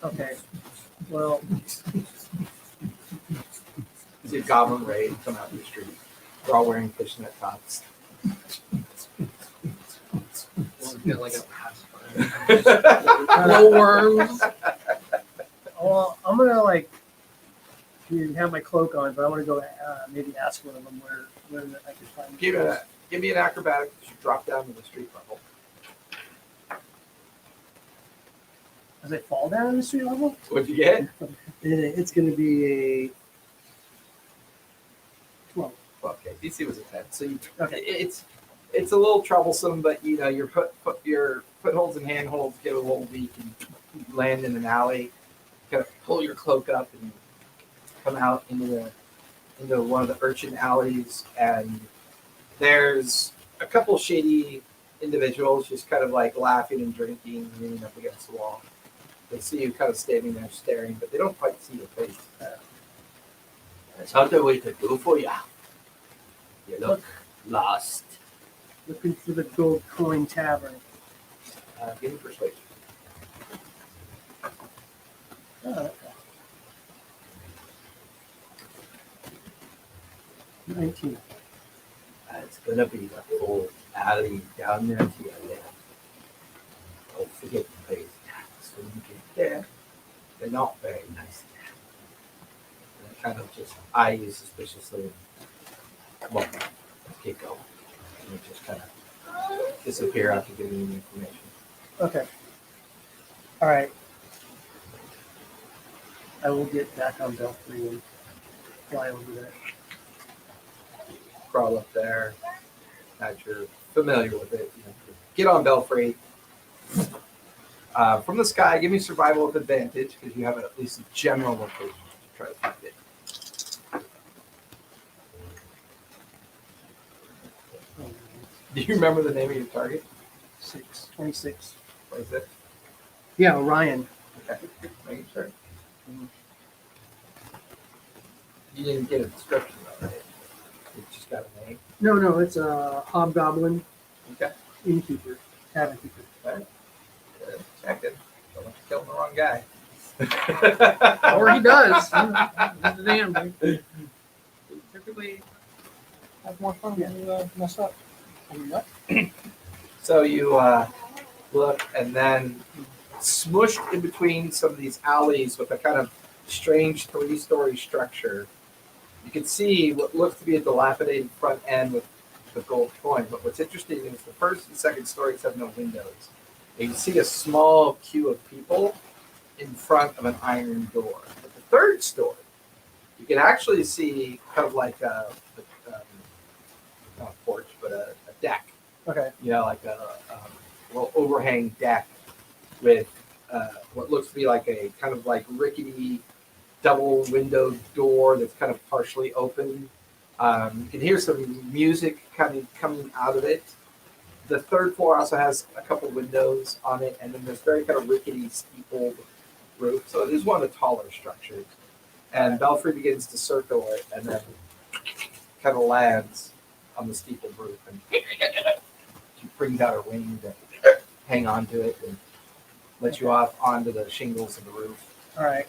Okay. Well, You see a goblin raid come out in the street. They're all wearing fishnet tops. Get like a pacifier. Glowworms. well, I'm gonna like you have my cloak on, but I want to go maybe ask one of them where I can find. Give me an acrobatic. You should drop down to the street level. Does it fall down in the street level? What'd you get? It's going to be a 12. Okay, DC was a 10. So Okay. it's a little troublesome, but your your footholds and handholds get a little weak, and you land in an alley. Kind of pull your cloak up and come out into one of the urchin alleys, and there's a couple shady individuals just kind of like laughing and drinking, leaning up against the wall. They see you kind of standing there staring, but they don't quite see your face. There's other way to do for ya. You look lost. Looking for the Gold Coin Tavern. Give me persuasion. Oh, okay. 19. It's gonna be the whole alley down there to your left. Don't forget the place. So when you get there, they're not very nice. And they kind of just eye you suspiciously. Come on, let's get going. And they just kind of disappear after giving you the information. Okay. All right. I will get back on Belfry and fly over there. Crawl up there. Not you're familiar with it. Get on Belfry. From the sky, give me survival with advantage because you have at least a general location to try to find it. Do you remember the name of your target? 26. What is it? Yeah, Orion. Okay, making sure. You didn't get a description of it. You just got a name. No, it's a hobgoblin Okay. innkeeper, tavern keeper. Check it. Don't want to kill the wrong guy. Or he does. He's the damn dude. Typically have more fun when you mess up. So you look, and then smushed in between some of these alleys with a kind of strange 3-story structure, you can see what looks to be a dilapidated front end with the gold coin. But what's interesting is the first and second stories have no windows. You can see a small queue of people in front of an iron door. At the third story, you can actually see kind of like not a porch, but a deck. Okay. Like a little overhang deck with what looks to be like a kind of like rickety double window door that's kind of partially open. You can hear some music kind of coming out of it. The third floor also has a couple windows on it, and then there's very kind of rickety steepled roof. So it is one of the taller structures. And Belfry begins to circle it and then kind of lands on the steeple roof. And she brings out her wing to hang on to it and let you off onto the shingles of the roof. All right.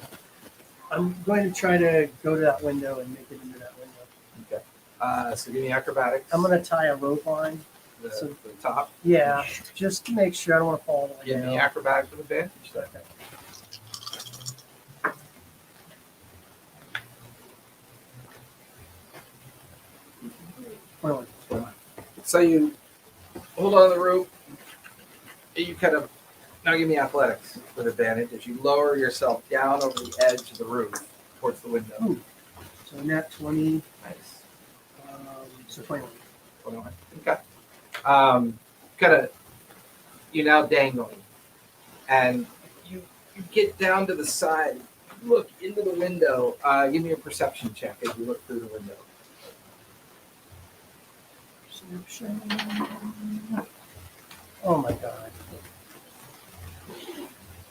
I'm going to try to go to that window and make it into that window. Okay. So give me acrobatics. I'm going to tie a rope on. the, so- the top. Yeah, just to make sure I don't want to fall all the way Give me down. acrobatics with advantage. Okay. Well, So you hold on to the rope. You kind of now give me athletics with advantage as you lower yourself down over the edge of the roof towards the window. Ooh. So net 20, Nice. so 21. 21. Okay. Kind of you're now dangling, and you get down to the side. Look into the window. Give me a perception check as you look through the window. Oh my god.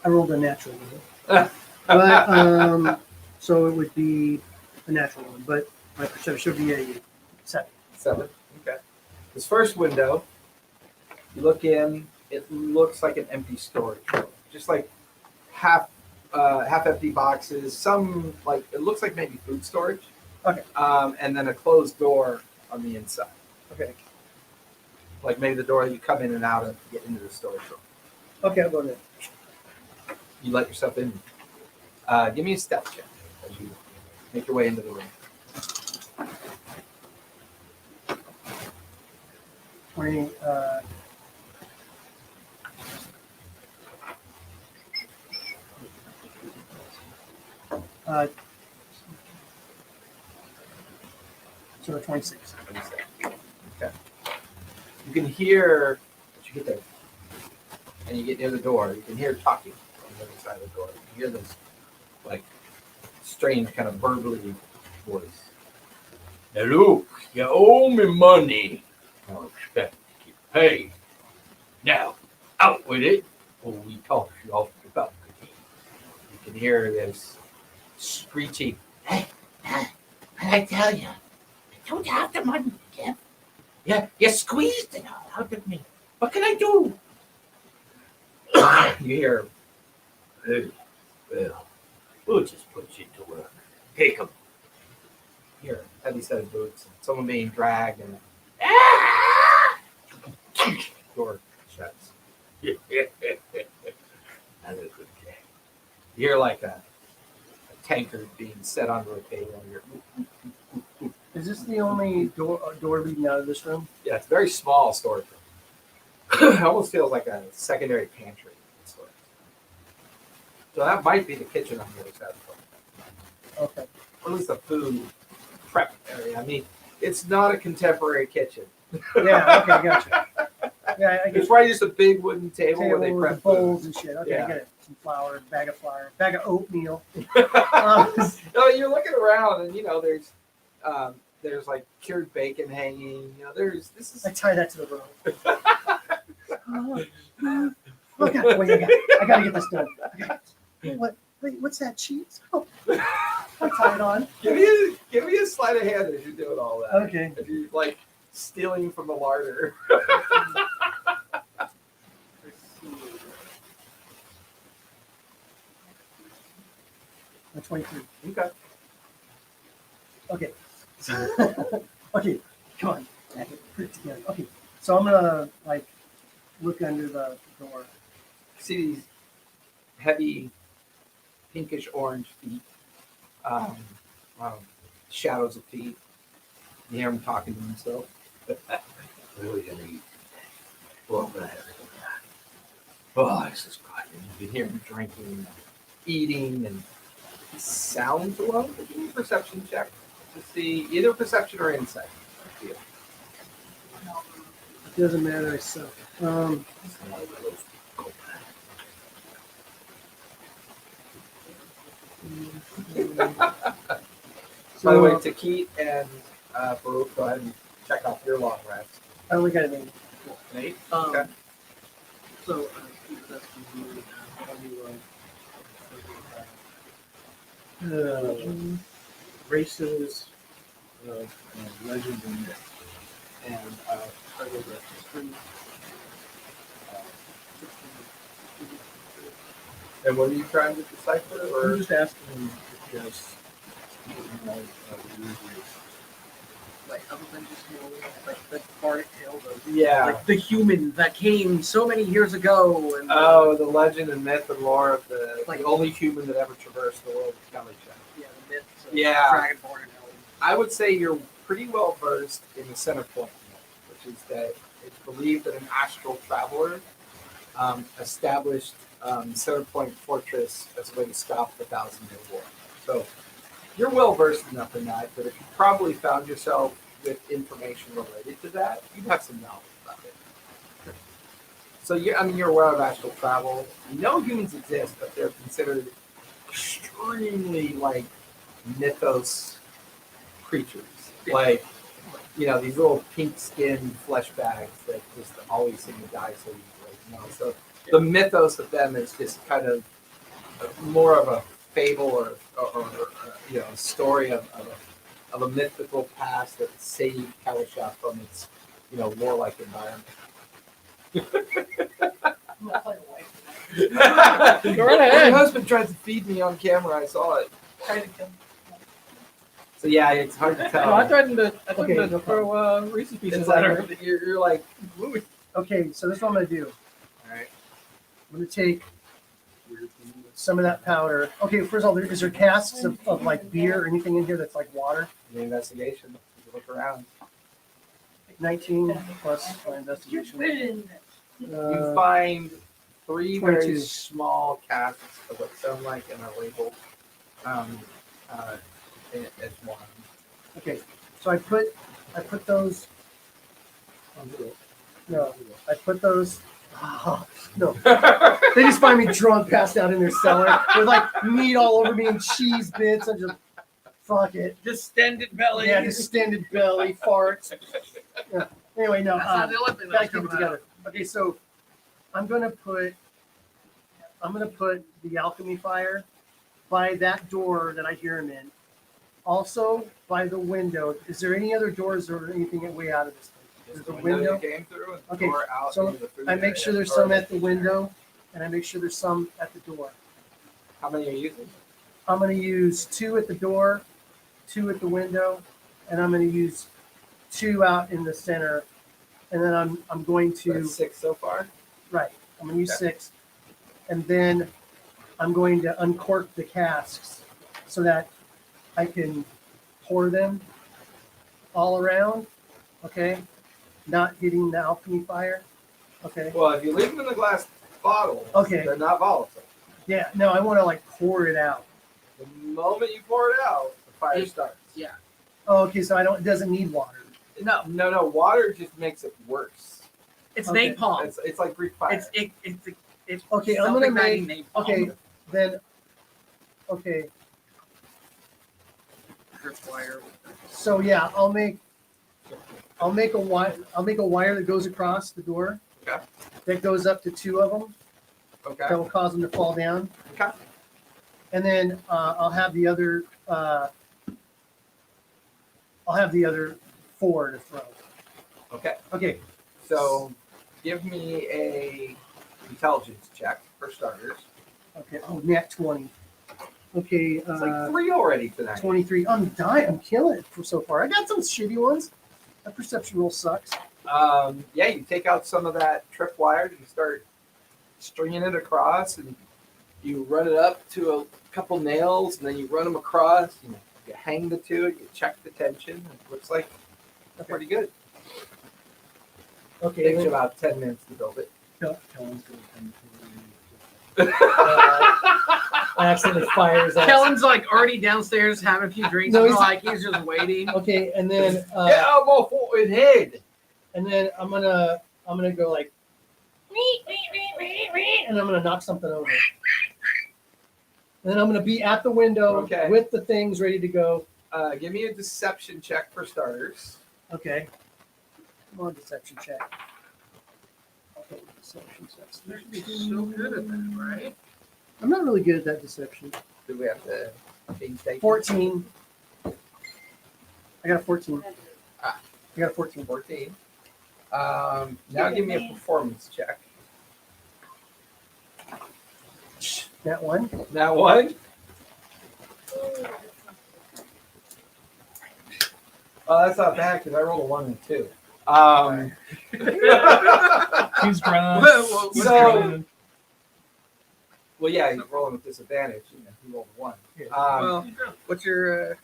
I rolled a natural one. But, so it would be a natural one, but my perception should be a 7. 7. Okay. This first window, you look in. It looks like an empty storage room, just like half empty boxes. Some like it looks like maybe food storage. Okay. And then a closed door on the inside. Okay. Like maybe the door you come in and out of to get into the storage room. Okay, I'll go there. You let yourself in. Give me a stealth check as you make your way into the room. 20, so 26. Okay. You can hear as you get there, and you get near the door. You can hear talking on the other side of the door. You hear this like strange kind of verbally voice. Now look, you owe me money. I expect to get paid. Now, out with it, or we toss you off the balcony. You can hear this screeching. Hey, I tell you, I don't have the money, Jeff. Yeah, you squeezed it all out of me. What can I do? You hear Hey, well, we'll just put you to work. Take 'em. hear a heavy set of boots and someone being dragged and door shuts. Another good day. You hear like a tankard being set onto a table. You're, Is this the only door leading out of this room? yeah, it's a very small storage room. It almost feels like a secondary pantry. Storage. So that might be the kitchen on the other side of the door. Okay. Or at least a food prep area. I mean, it's not a contemporary kitchen. Yeah, okay, gotcha. Yeah, I It's get probably just a big wooden table where they table prep with bowls food. and shit. Okay, Yeah. I get it. Some flour, bag of oatmeal. No, you're looking around and there's like cured bacon hanging. This is I tie that to the rope. Look at wait, I gotta get this done. Wait, what's that cheese? Oh, I tie it on. give me a sleight of hand as you're doing all that. Okay. If you're like stealing from the larder. I'm 23. Okay. Okay. Okay, come on. I can put it together. Okay, so I'm gonna like look under the door. See these heavy pinkish orange feet. Shadows of feet. You hear them talking to themselves. Really gonna eat. Well, oh, this is good. You can hear them drinking, eating, and sounds alone. Give me a perception check to see either perception or insight. It doesn't matter, I suck. By the way, Takit and Baruch, go ahead and check off your long rest. I only got an 8. Nate? Um, Okay. So, that's how do you Races of legend and myth, and paragraph 3. And what are you trying to decipher? I'm Or just asking if you guys know weird race. Like other than just like the bardic tale of yeah. like the human that came so many years ago. And Oh, the legend and myth and lore of the Like- only human that ever traversed the world of Calisha. yeah, the myths of Yeah. Dragonborn and Elven. I would say you're pretty well versed in the center point, which is that it's believed that an astral traveler established Center Point Fortress as a way to stop the 1,000-Year War. So you're well versed enough in that if you probably found yourself with information related to that, you'd have some knowledge about it. So you're aware of astral travel. You know humans exist, but they're considered extremely like mythos creatures. Yeah. Like, these little pink-skinned flesh bags that just always seem to die so easily. So the mythos of them is just kind of more of a fable or a story of a mythical past that saved Calisha from its warlike environment. Go right ahead. My husband tried to feed me on camera. I saw it. So yeah, it's hard to tell. No, I threatened to Okay, no throw Reese's pieces It's at like her. you're like, ooh. Okay, so this is what I'm gonna do. All right. I'm gonna take some of that powder. Okay, first of all, is there casks of like beer or anything in here that's like water? The investigation. You look around. 19 plus my investigation. You find 3 very 22. small casks of what sound like and are labeled as wine. Okay, so I put those. No, I put those. No, they just find me drunk, passed out in their cellar with like meat all over me and cheese bits. I'm just fuck it. Distended belly. Yeah, distended belly, farts. Yeah. Anyway, no. That's not the only thing Gotta that's keep it coming together. Okay, so I'm gonna put the alchemy fire by that door that I hear him in. Also by the window. Is there any other doors or anything way out of this thing? There's a window. You came through and Okay, door out so into the food I make sure area. there's some at the window, and I make sure there's some at the door. How many are you using? I'm gonna use 2 at the door, 2 at the window, and I'm gonna use 2 out in the center. And then I'm going to That's 6 so far. right. I'm gonna use Okay. 6, and then I'm going to uncork the casks so that I can pour them all around. Okay, not hitting the alchemy fire. Okay. Well, if you leave them in the glass bottle, Okay. they're not volatile. Yeah. No, I want to like pour it out. The moment you pour it out, the fire starts. Yeah. Oh, okay. So it doesn't need water. No, No, water just makes it worse. it's Okay. napalm. It's like Greek fire. It's Okay, I'm gonna self-igniting make. napalm. Okay, then. Okay, Tripwire. so yeah, I'll make a wire. I'll make a wire that goes across the door. Okay. That goes up to 2 of them. Okay. That will cause them to fall down. Okay. And then I'll have the other. I'll have the other 4 to throw. Okay. Okay. So, give me a intelligence check for starters. Okay. Oh, nat 20. Okay. It's like 3 already tonight. 23. I'm dying. I'm killing it for so far. I got some shitty ones. That perception roll sucks. Yeah, you take out some of that tripwire and you start stringing it across, and you run it up to a couple nails, and then you run them across. You hang the 2. You check the tension. It looks like they're pretty good. Okay. Takes you about 10 minutes to build it. Kellen's gonna come to I accidentally fires out. Kellen's like already downstairs having a few drinks. No, No, he's- like he's just waiting. Okay, and then Get elbow forward and head. and then I'm gonna go like and I'm gonna knock something over. And then I'm gonna be at the window Okay. with the things ready to go. Give me a deception check for starters. Okay. Come on, deception check. Okay, deception check. You should be so good at that, right? I'm not really good at that deception. Do we have to Change taken. 14. I got a 14. Ah. I got a 14. 14. Now give me a performance check. That one. That one. Oh, that's not bad because I rolled a 1 and a 2. He's drunk. Well, He's so- drunk. Well, yeah, he's rolling with disadvantage. You know, he rolled a 1. well, what's your?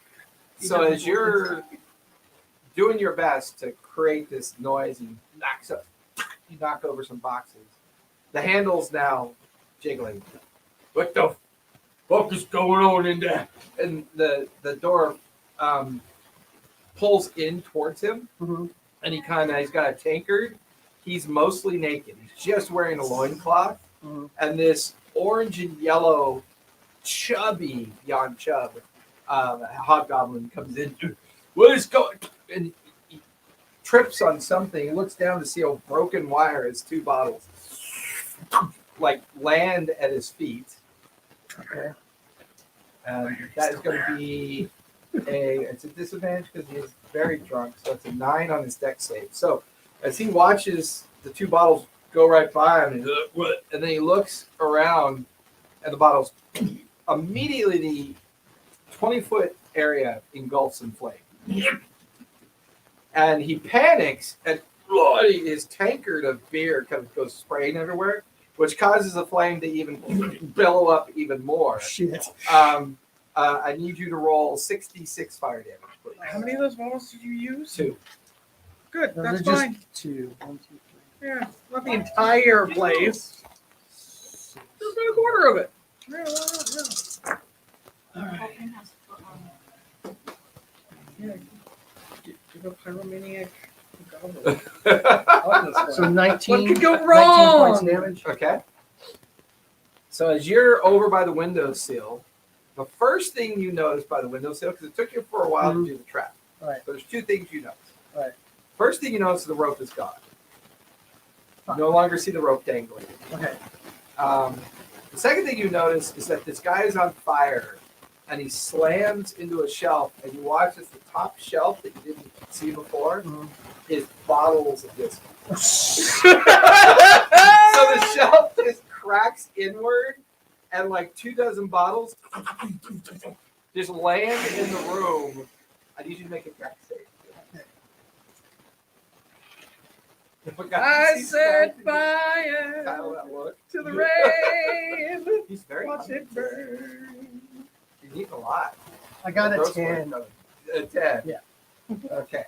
So as you're doing your best to create this noise, you knock over some boxes. The handle's now jiggling, What the fuck is going on in there? and the door pulls in towards him, Mhm. and he's got a tankard. He's mostly naked. He's just wearing a loincloth, Mhm. and this orange and yellow, chubby beyond chub hobgoblin comes in. What is going? And he trips on something. He looks down to see a broken wire as 2 bottles like land at his feet. Okay. And that is going to be it's a disadvantage because he is very drunk. So it's a 9 on his dex save. So as he watches the 2 bottles go right by him, and then he looks around, and the bottles immediately the 20-foot area engulfs in flame. And he panics, and his tankard of beer kind of goes spraying everywhere, which causes the flame to even billow up even more. Shit. I need you to roll 66 fire damage, please. How many of those bottles did you use? 2. Good, Those that's are just fine. 2. 1, 2, 3. Yeah, not the entire place. Just about a quarter of it. Yeah, All right. Vulcan has put on yeah. Give a pyromaniac a goblet. So 19. What could go 19 wrong? points damage. Okay. So as you're over by the windowsill, the first thing you notice by the windowsill, because it took you for a while to do the trap. Right. So there's 2 things you notice. Right. First thing you notice is the rope is gone. You no longer see the rope dangling. Okay. The second thing you notice is that this guy is on fire, and he slams into a shelf, and you watch as the top shelf that you didn't see before Mhm. is bottles of whiskey. So the shelf just cracks inward, and like 24 bottles just land in the room. I need you to make a dex save. If a guy I sees set that, kind fire of that look. to the rain. He's very Watch hungry. it burn. He's eating a lot. I got a Gross 10. word. A 10. Yeah. Okay.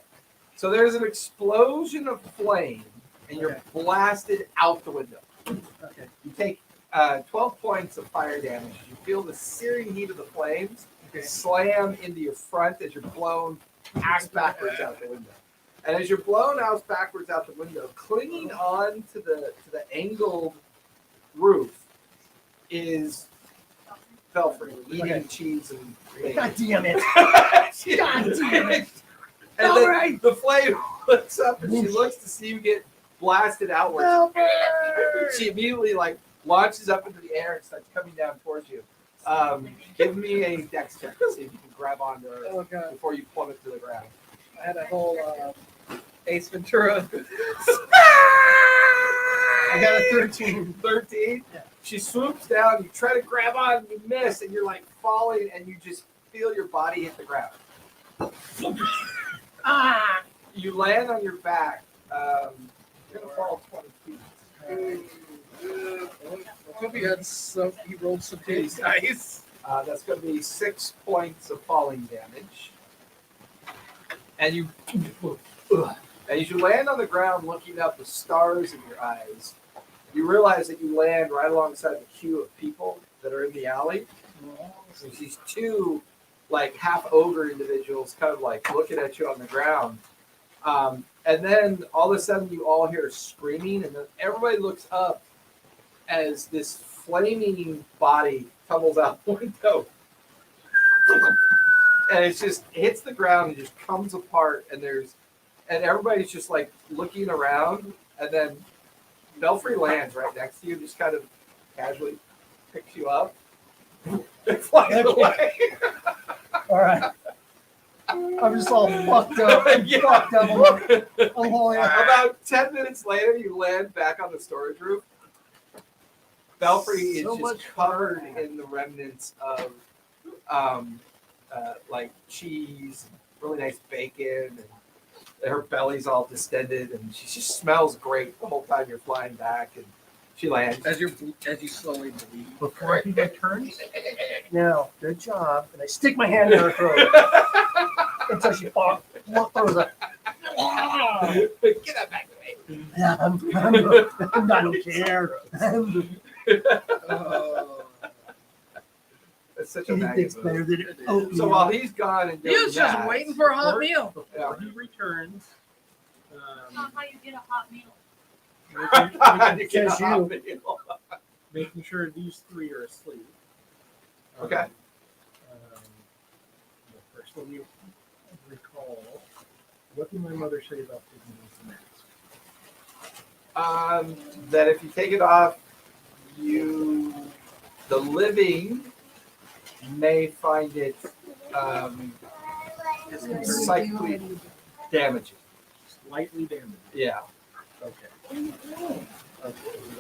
So there's an explosion of flame, and you're Okay. blasted out the window. Okay. You take 12 points of fire damage. You feel the searing heat of the flames slam into your front as you're blown ass backwards out the window. And as you're blown ass backwards out the window, clinging on to the angled roof is Belfry eating Okay. cheese and bacon. God damn it. God damn it. And All then right. the flame looks up and she looks to see you get blasted outwards. She immediately like launches up into the air and starts coming down towards you. Give me a dex check to see if you can grab onto her Oh god, before you plummet to the ground. I had a whole Ace Ventura. I got a 13. 13. Yeah. She swoops down. You try to grab on, and you miss, and you're like falling, and you just feel your body hit the ground. Ah! You land on your back. You're gonna fall 20 feet. I hope he rolled some days dice. That's going to be 6 points of falling damage. And you, as you land on the ground, looking up with stars in your eyes, you realize that you land right alongside the queue of people that are in the alley. There's these 2, like half ogre individuals, kind of like looking at you on the ground. And then all of a sudden, you all hear screaming, and then everybody looks up as this flaming body tumbles out the window. And it just hits the ground and just comes apart, and everybody's just like looking around, and then Belfry lands right next to you, just kind of casually picks you up, It flies Okay. away. All right. I'm just all fucked up. Yeah. Fucked up. I'm holding it. About 10 minutes later, you land back on the storage roof. Belfry So is much just covered in the remnants of like cheese, really nice bacon, and her belly's all distended, and she just smells great the whole time you're flying back. And she lands. As you slowly bleed. Before I do my turns, Now, good job. And I stick my hand in her throat until she throws it. Get that back to me. Yeah, I don't care. Oh. That's such a Anything's maggot better move. than oatmeal. So while he's gone and He doing was just that, waiting for a hot meal. before he returns, That's not how you get a hot meal. you get a Says hot you. meal. making sure these three are asleep. Okay. First, let me recall. What did my mother say about taking off the mask? That if you take it off, the living may find it psychically damaging. Slightly damaged. Yeah, Okay.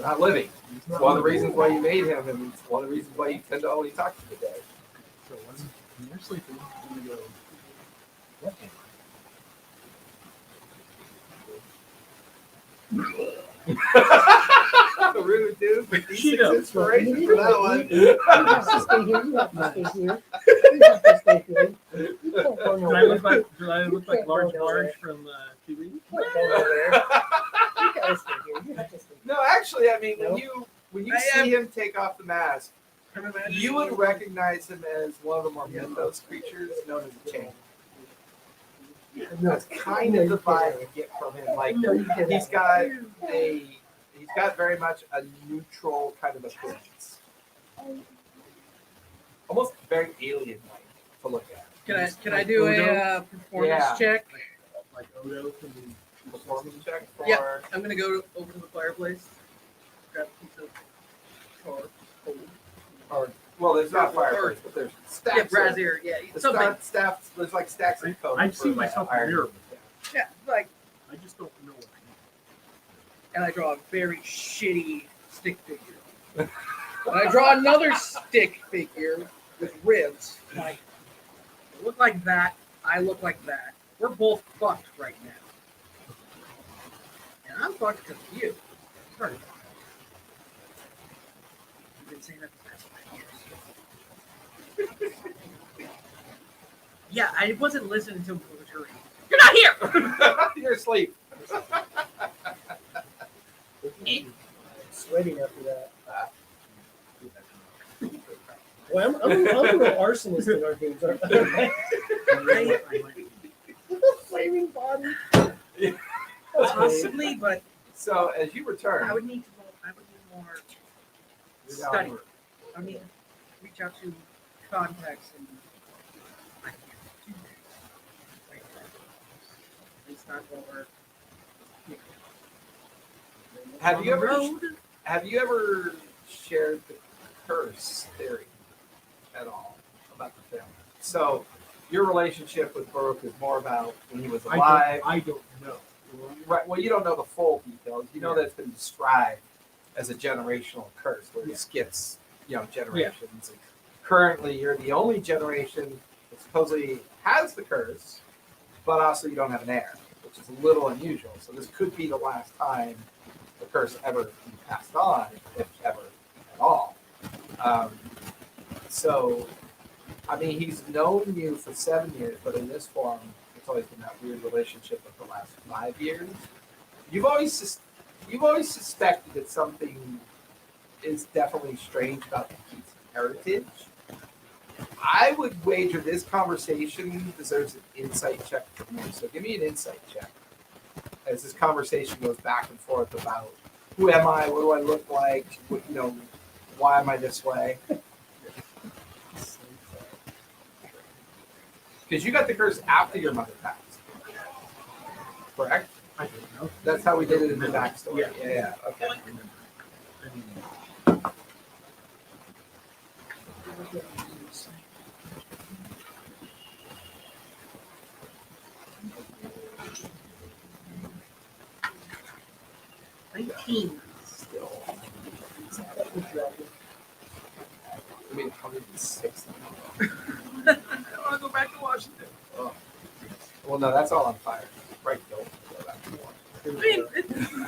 not living. It's one of the reasons why you made him, and it's one of the reasons why you tend to only talk to the dead. So when you're sleeping, you go, what am The rude dude with She D6 knows. inspiration for that one. You have to stay here. You have to stay here. You have to stay here. You can't go I? nowhere. Do I look like can't go Large nowhere. Marge from TV? You can't go nowhere. You gotta stay here. You have to stay No, actually, I mean, No? when you I see him take off the mask, I'm imagining you would recognize him as one of the more mythos creatures known as a chain. here. That's kind of the vibe you get from him. Like No, you can't. he's got very much a neutral kind of appearance, almost very alien-like to look at. Can I do a performance Yeah. check? Like Odo from Performance check for Yeah. I'm gonna go over to the fireplace, grab a piece of tar, coal. well, there's not fireplace, but there's stacks. Yeah, of- brazier. Yeah, the something. stacks. There's like stacks of code. I've seen for, myself in the iron. mirror. Yeah, like, I just don't know what and I draw a very shitty stick figure. And I draw another stick figure with ribs. Like, you look like that. I look like that. We're both fucked right now. And I'm fucked because of you. Sorry. You've been saying that the past 5 years. Yeah, I wasn't listening to Missouri. You're not here! You're asleep. Sweating after that. Well, I'm a little arsonist in our games, aren't I? Flaming body. Possibly, but So as you return, I would need more study. I need to reach out to contacts and I can't do that right now. At least not while we're Have on you the ever- road. have you ever shared the curse theory at all about the film? So your relationship with Baruch is more about when he was alive. I don't know. Right. Well, you don't know the full details. You know that it's been described as a generational curse where it skips, generations. And currently, you're the only generation that supposedly has the curse, but also you don't have an heir, which is a little unusual. So this could be the last time the curse ever be passed on, if ever at all. So, I mean, he's known you for 7 years, but in this form, it's always been that weird relationship of the last 5 years. You've always suspected that something is definitely strange about the Keith's heritage. I would wager this conversation deserves an insight check from you. So give me an insight check as this conversation goes back and forth about who am I, what do I look like, why am I this way? Because you got the curse after your mother passed, correct? I don't know. That's how we did it in the backstory. Yeah. Yeah. Okay. I remember. I mean, $19. Still. I mean, 106. I want to go back to Washington. Oh. Well, no, that's all on fire. Right, don't go back to war. I mean,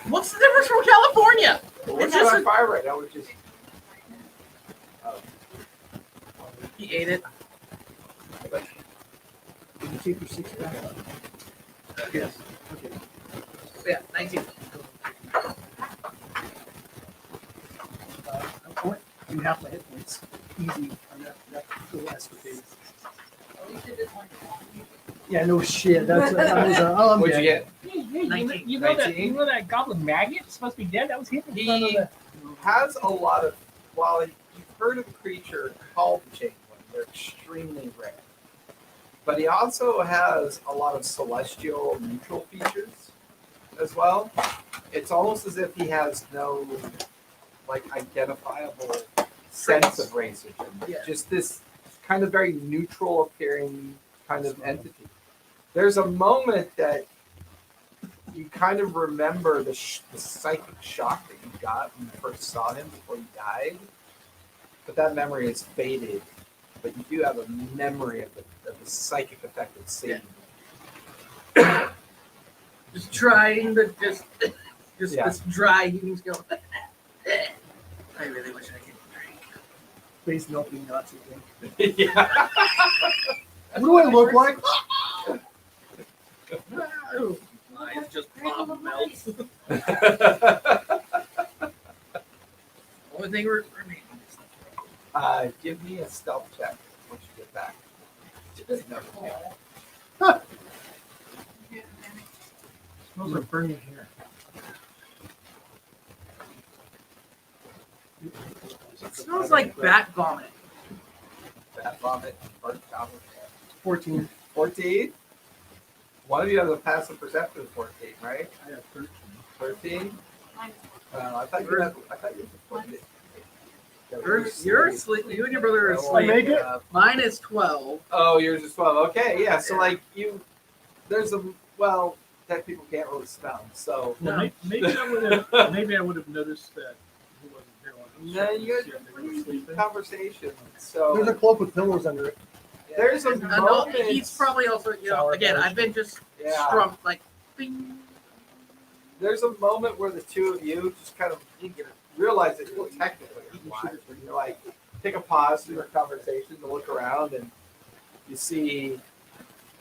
what's the difference from California? Well, we're It's not just on fire right now. We're just. He ate it. Did you keep your 6 back up? Yes. Okay. Yeah, 19. I went through half my hit points. Easy on that little escapade. Yeah, no shit. That's I'm What'd dead. you get? Hey, you 19. you know that 19? you know that goblin maggot is supposed to be dead? That was him in front of He the has a lot of. While you've heard of a creature called the Changeling, they're extremely rare. But he also has a lot of celestial neutral features as well. It's almost as if he has no like identifiable sense of race or something. Yeah. Just this kind of very neutral appearing kind of entity. There's a moment that you kind of remember the psychic shock that you got when you first saw him before he died, but that memory is faded. But you do have a memory of the psychic effect of seeing. Just trying to just Yeah. this dry heavings going. I really wish I could drink. Face melting Nazi thing. Yeah. What do I look like? No, eyes just pop and melt. Only thing remaining is Give me a stealth check once you get back. smells like burning hair. it smells like bat vomit. That vomit, burnt goblin. 14. 14? One of you has a passive perception of 14, right? I have 13. 13? Mine I thought you had 14. You're asleep. You and your brother are I make asleep. it? Mine is 12. Oh, yours is 12. Okay, yeah. So, like, there's that people can't really smell. So, Well, maybe I would have noticed that he wasn't here when I was no, checking you to see had if they were pretty sleeping. conversation. There's So, a cloak with pillows under it. there's a No, moment. he's probably also, Shower again, bars. I've been just Yeah. strumped, like, bing. There's a moment where the two of you just kind of realize that you're technically alive. You're like, take a pause in your conversation to look around, and you see,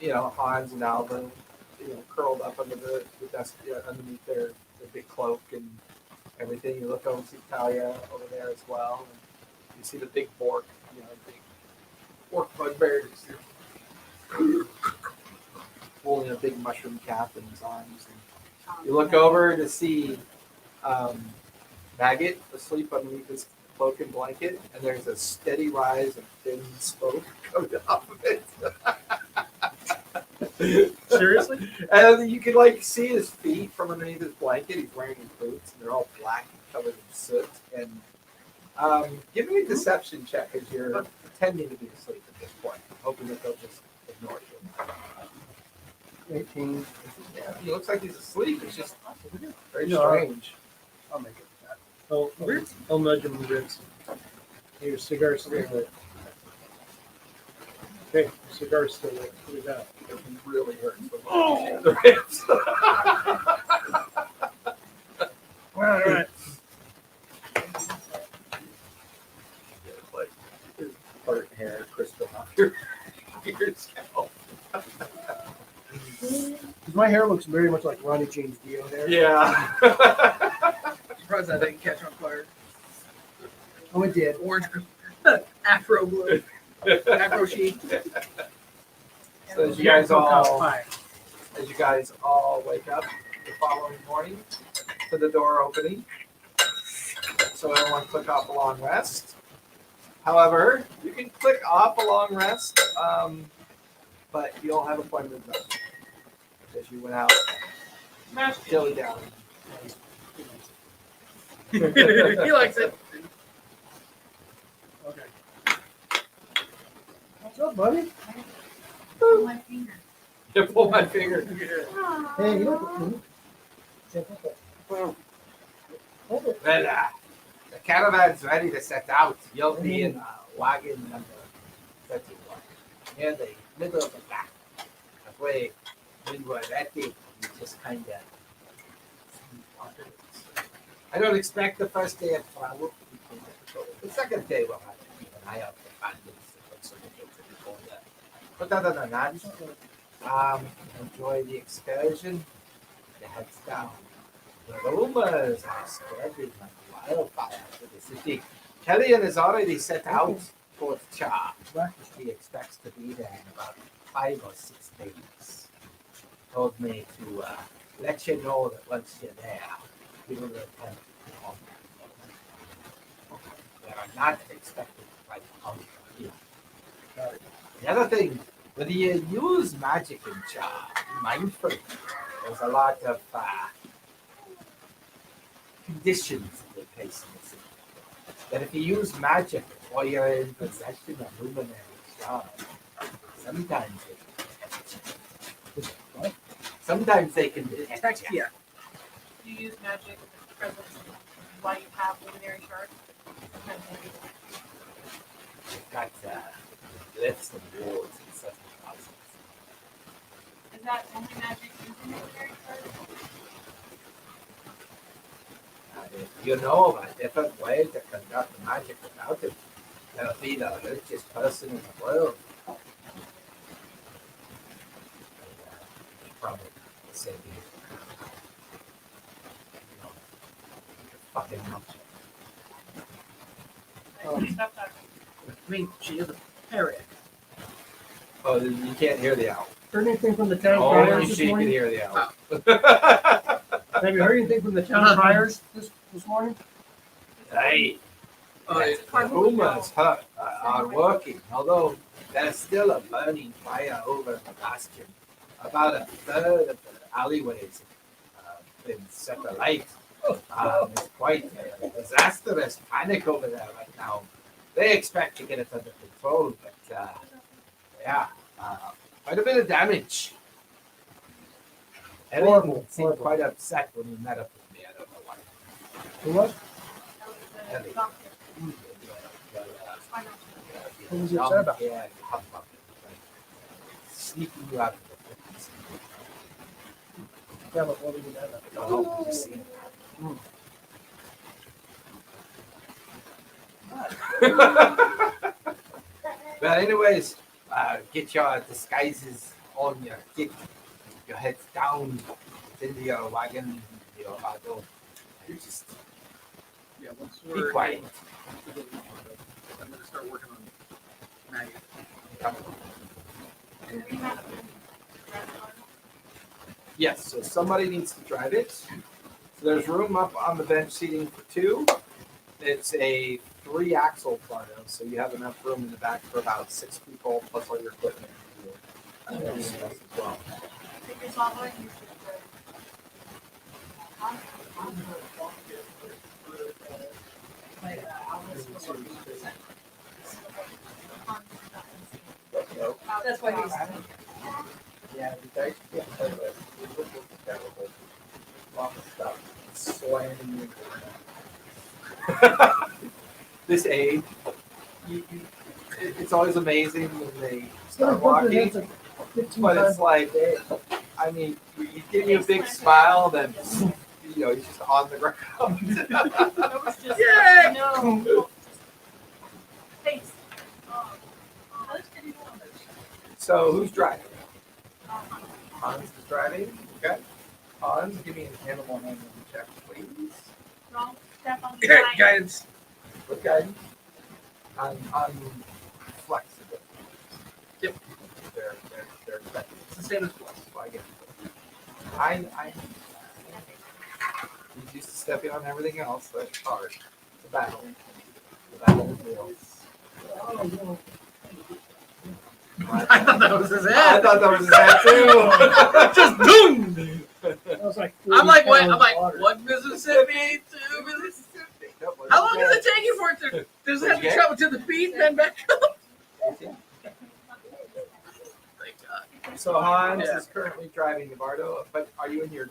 Hans and Alvin, curled up under the desk, underneath their big cloak and everything. You look over and see Talia over there as well, and you see the big Bork, big Bork bugbear, holding a big mushroom cap in his arms. And you look over to see Maggot asleep underneath his cloak and blanket, and there's a steady rise of thin smoke coming off of it. Seriously? And you can see his feet from underneath his blanket. He's wearing his boots, and they're all black and covered in soot. And give me a deception check as you're pretending to be asleep at this point, hoping that they'll just ignore you. 18. Yeah, he looks like he's asleep. It's just very No. strange. I'll make it. I'll nudge him in the ribs. Hey, your cigar's still lit. Okay, cigar's still lit. Look at that. It really hurts the ribs. All right. Like his burnt hair crisping off your scalp. My hair looks very much like Ronnie James Dio there. Yeah. Surprised that didn't catch on fire. Oh, it did. Orange, afro blue, afro chic. So as you guys all wake up the following morning to the door opening, so everyone click off a long rest. However, you can click off a long rest, but you'll have appointment done because you went out dilly down. He likes it. Okay. What's up, buddy? My finger. To pull my finger. Hey, you know, Well, the caravan's ready to set out. You'll be in wagon number 31, near the middle of the pack. That way, when we're ready, we just kind of. I don't expect the first day of travel. The second day we'll have to keep an eye out for bandits and look sort of things before that. But other than that, enjoy the excursion. The heads down. The rumors are spreading like wildfire to the city. Kellyan has already set out for the charge. He expects to be there in about 5 or 6 days. Told me to let you know that once you're there, he will return. They are not expected to fight out here. The other thing, when you use magic in charge, mindfully, there's a lot of conditions in place in the city. That if you use magic while you're in possession of luminary charge, sometimes they can detect Text you. you. Do you use magic presence while you have luminary charge? Sometimes maybe. They've got lifts and wards and such houses. Is that only magic using luminary charge? If you know of a different way to conduct magic without it, they'll be the richest person in the world. Probably the same thing. Fucking nuts. Stop talking. I mean, she is a parrot. Oh, you can't hear the owl. heard anything from the town Only criers this she can morning? hear the owl. Have you heard anything from the town criers this morning? Hey, Oh, the rumors are working, although there's still a burning fire over the bastion. About a third of the alleyways have been set alight. It's quite a disastrous panic over there right now. They expect to get it under control, but quite a bit of damage. Everyone seemed quite upset when he met up with me. I don't know why. Who was? That was the doctor. Why not? What was he upset about? Yeah, sneaking you out of the business. Yeah, but what did he do? Oh, just see. Well, anyways, get your disguises on, your heads down, into your wagon, your auto. Just Yeah, once be we're quiet. I'm gonna start working on Maggie. Do we have Yes, so somebody needs to drive it. So there's room up on the bench seating for 2. It's a 3-axle Plano, so you have enough room in the back for about 6 people plus all your equipment. And everything else as well. figures all the way? You should That's why he's. Yeah, you guys can't play with it. Lots of stuff slamming you. This age, it's always amazing when they Start start walking, 15 but times it's like, I mean, you give you a big smile, then he's just on the ground. That was just Yay! no. Face. So who's driving? Hans is driving. Okay. Hans, give me an animal handling check, please. Wrong step on the Guidance. What guidance? I'm flexible. Yep. They're expecting. It's the same as plus. So I get I'm he's used to stepping on everything else, but it's hard. It's a battle. The battle is real. I thought that was his I head. thought that was his hat too. Just boom. That was like I'm like, 40 wait. I'm pounds like, of water. 1 Mississippi, 2 Mississippi. How long does it take you for it to? Does it have to travel to the beat and then back up? Thank God. So Hans Yeah. is currently driving the Bardo, but are you in your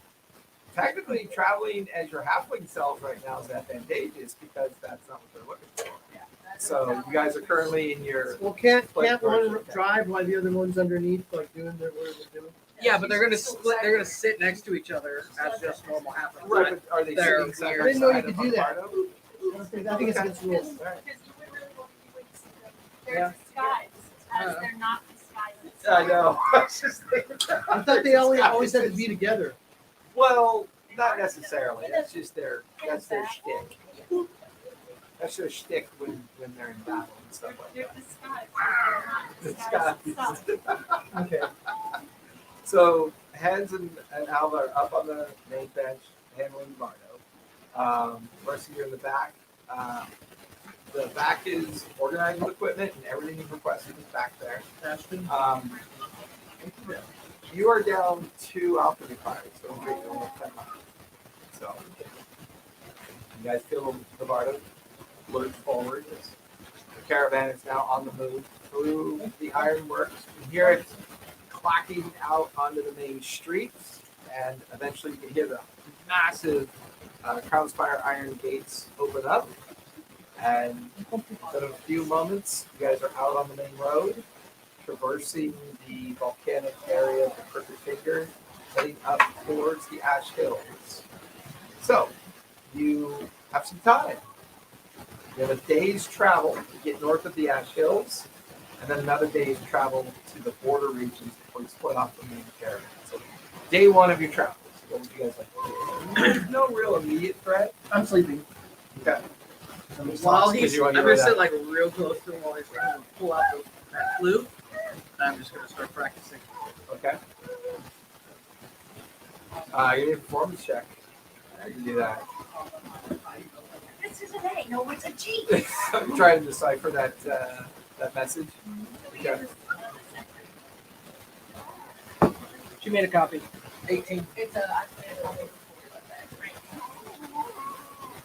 technically traveling as your halfling self right now is advantageous because that's not what they're looking for. So you guys are currently in your Well, can't Like one version. drive while the other one's underneath, like doing their whatever they're doing? Yeah, but they're gonna split. They're gonna sit next to each other as just normal happens. right, but are they They're sitting side weird. by I didn't know you side could up on do that. Bardo? I think it's against the rules. Alright. Because you would really want to see them. They're Yeah. disguised as they're not disguised. I know. I was just thinking. I thought they always had to be together. Well, not necessarily. That's just that's their shtick. That's their shtick when they're in battle and stuff like They're that. disguised. They're not disguised. themselves. Okay. So Hans and Alva are up on the main bench handling Bardo. Mercy, you're in the back. The back is organized with equipment and everything you've requested is back there. Ashton. You are down 2 alchemy fires, so you're only 10 miles. So you guys feel the Bardo lurch forward. The caravan is now on the move through the ironworks. You hear it clacking out onto the main streets, and eventually you can hear the massive Crown Spire iron gates open up. And in a few moments, you guys are out on the main road, traversing the volcanic area of the Crooked Finger, heading up towards the Ash Hills. So, you have some time. You have a day's travel to get north of the Ash Hills, and then another day's travel to the border regions before you split off the main caravan. So, day 1 of your travels. What would you guys like to do? There's no real immediate threat. I'm sleeping. Okay. While Because he's, you I'm want gonna to sit like real close to him while he's trying to pull out that flute. And I'm just gonna start practicing. Okay. You need a performance check. I can do that. This is an A. No, it's a G. I'm trying to decipher that message. Okay. She made a copy. 18. It's a, I played it on the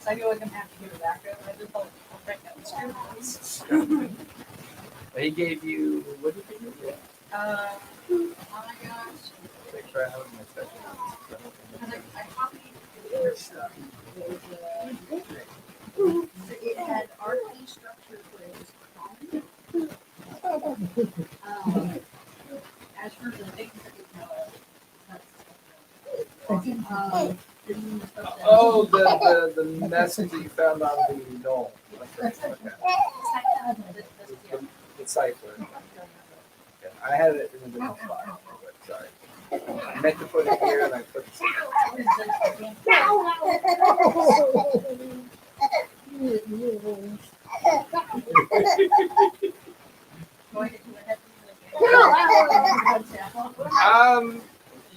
so I feel like I'm gonna have to give it back. I just thought I'll break that one. He gave you, what did he give you? Oh my gosh. Make sure I have my special notes. Because I copied your stuff. It had RP structure quiz. As for the things that we know, Oh, the message that you found on the knoll. Okay. The cipher. Okay. I had it in a different spot. But sorry. I meant to put it here and I put it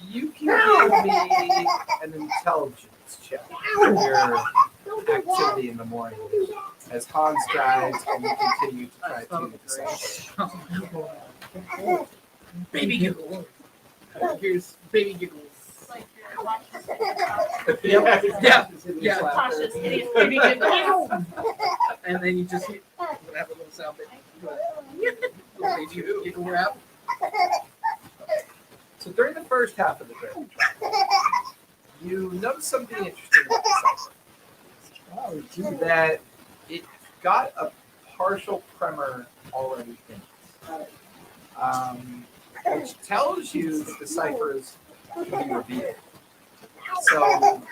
You can give me an intelligence check for your activity in the morning as Hans drives and you continue to try to decipher. Baby giggles. Here's baby giggles. Like you're watching Yeah. Yeah. cautious idiot. Baby giggles. And then you just have a little sound bit. Little baby giggle rap. So during the first half of the trip, you notice something interesting about the cipher. That it got a partial tremor already in it. Which tells you that the cipher is to be revealed. So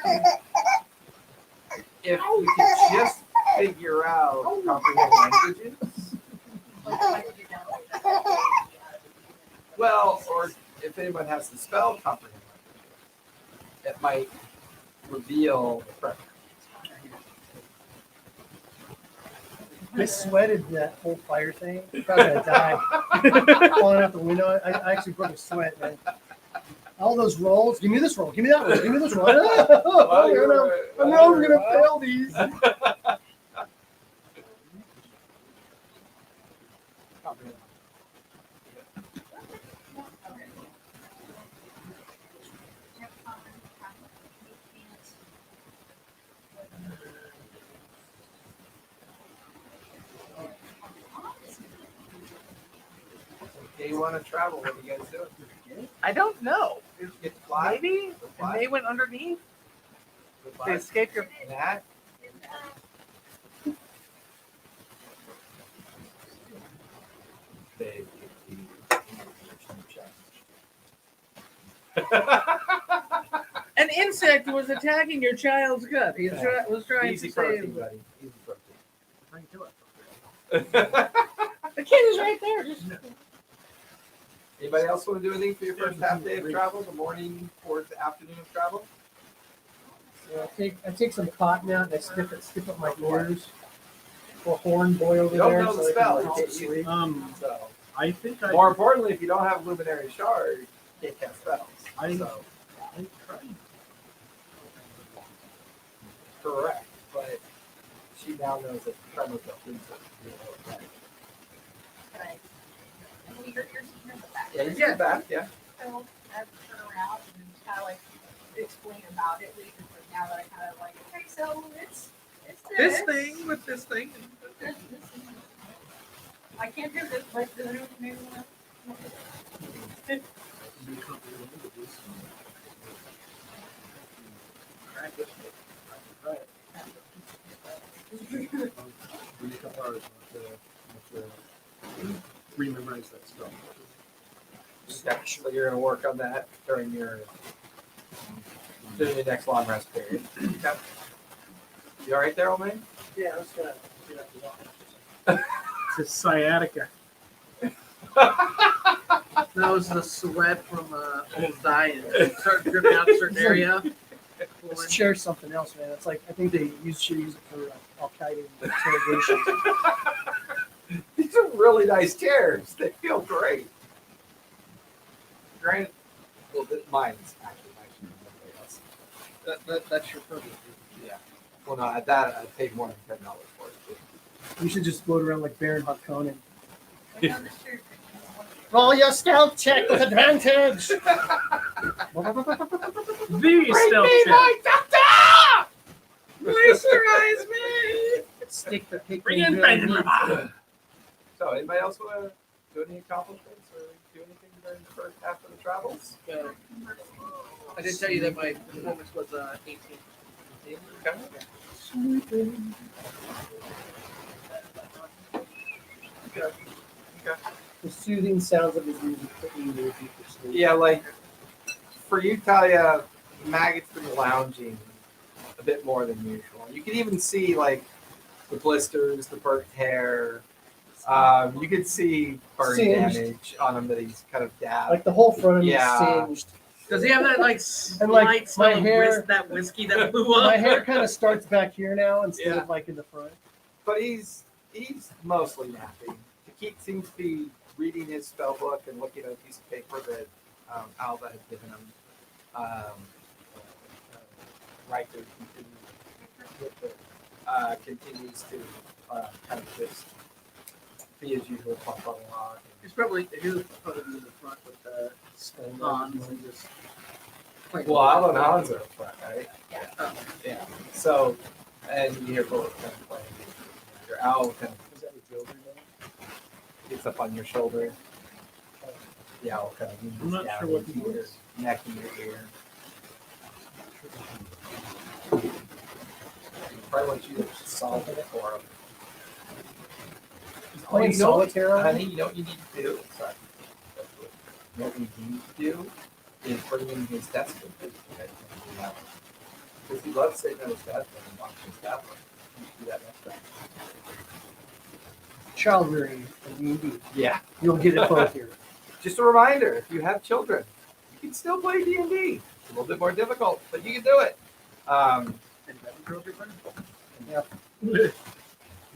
if you could just figure out comprehend languages, well, or if anyone has the spell comprehend languages, it might reveal the tremor. I sweated that whole fire thing. I probably gonna die. Falling out the window. I actually broke a sweat, man. All those rolls. Give me this roll. Give me that one. Give me this roll. I'm never gonna fail these. Day 1 of travel, what are you guys doing? I don't know. Get to fly. Maybe? And Fly. they went underneath? Good They fly. escaped your. Nat. They An insect was attacking your child's gut. He was trying Easy to protein, save. buddy. Easy protein. Trying to kill it. The kid is right there. Just Anybody else want to do anything for your first half day of travel? The morning towards the afternoon of travel? Yeah, I take some cotton out and I stiff up my ears. A horn boy over You don't there. know the so I can spell. like, You get can't use sleep. So, I think I. more importantly, if you don't have luminary shard, you can't cast spells. I- So, I tried. correct. But she now knows that tremors don't lose it. Right. And we heard your senior back. Yeah, you get that. Yeah. So I turn around and kind of like explain about it. But now that I kind of like, okay, so it's this thing with this thing. This is- I can't do this, but the new maybe Rememorize that stuff. Yeah, so you're going to work on that during your next long rest period. Okay. You all right there, old man? Yeah, I was gonna get up the wall. It's a sciatica. That was the sweat from old dying. It started dripping out a certain area. This chair's something else, man. It's like I think they should use it for Al Qaeda interrogations. These are really nice chairs. They feel great. Granted, well, mine's actually nicer than everybody else. That's your purpose. Yeah. Well, no, at that, I'd pay more than $10 for it. You should just float around like Baron Harkonnen. we understood. Roll your stealth check with advantage. The Bring stealth me check. my doctor! Moisturize me! Stick the pick. Bring in Benjamin. So, anybody else want to do any accomplishments or do anything during the first half of the travels? I did tell you that my performance was 18. Okay. Okay. The soothing sounds of his music putting you to deeper sleep. Yeah, like for you, Talia, Maggot's been lounging a bit more than usual. You can even see like the blisters, the burnt hair. You could see burn Singed. damage on him that he's kind of dabbed. Like the whole front of him Yeah. is singed. Does he have that like And, like, slight smell my of hair- that whiskey that blew up? My hair kind of starts back here now instead Yeah. of like in the front. But he's mostly napping. Takit seems to be reading his spell book and looking at a piece of paper that Alva had given him. Riker continues to kind of just be as usual, pump on along. He's probably he was probably in the front with the Hans and just. Well, Alva and Hans are up front, right? Oh. Yeah. So, and you hear both kind of playing. Your owl kind of Is that what Joker does? gets up on your shoulder. The owl kind of leans I'm not down sure what into he your is. neck and your ear. Probably want you to solve it for him. He's playing you know what- solitaire on Honey, me? you know what you need to do? Sorry. What you need to do is bring in his desk with you. Because he loves sitting at his desk and watching his tablet. You should do that next time. Child rearing and D&D. Yeah. You'll get it both here. Just a reminder, if you have children, you can still play D&D. It's a little bit more difficult, but you can do it.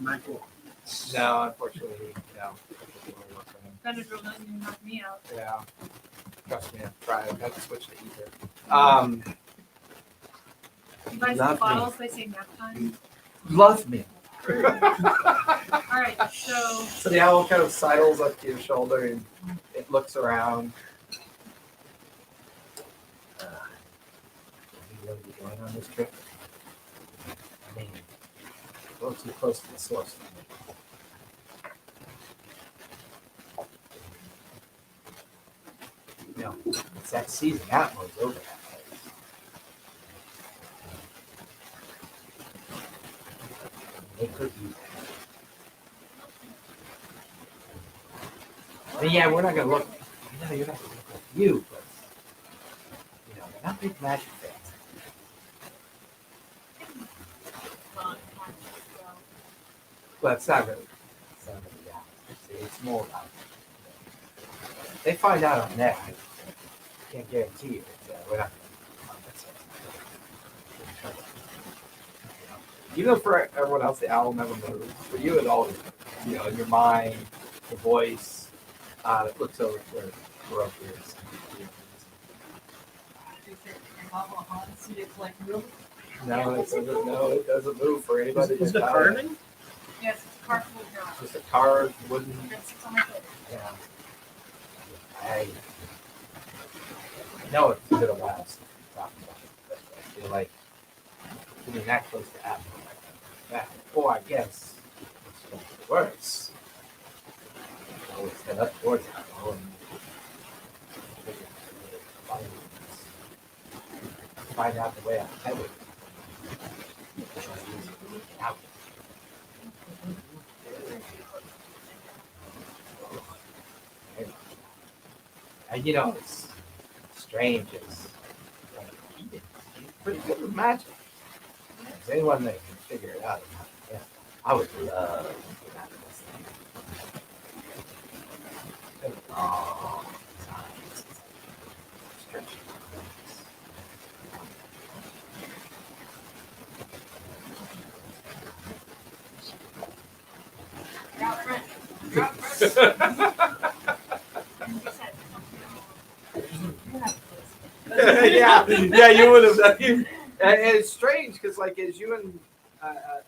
Michael. No, unfortunately, no. Benadryl doesn't even knock me out. Yeah. Trust me, I've tried. I have to switch to ether. You buy some Love me. bottles, they say nap time. Love me. All right, so So the owl kind of sidles up to your shoulder and it looks around. You really be going on this trip? I mean, a little too close to the source. No, it's It's that season atmo's over that place. They could use that. I mean, yeah, we're not gonna look. I know you're not gonna look like you, but they're not big magic fans. Well, it's not really. It's not really that. It's more about. They find out on that. I can't guarantee you. We're not. Even for everyone else, the owl never moves. For you, it always, in your mind, the voice, it looks over where Baroque is. No, it doesn't move for anybody. Is the carving? Yes, it's a cartoon girl. Just a carved wooden. That's on my foot. Yeah. I know it's been a while since we talked about it, but I feel like getting that close to Apple like that. Or I guess it's going to be worse. I always head up towards Apple and find out the way I'm headed. Out. And it's strange. It's he's pretty good with magic. There's anyone that can figure it out. Yeah, I would love to get out of this thing. Oh, times. Stretching You're out front. You're out front. yeah, you would have done it. And it's strange because, as you and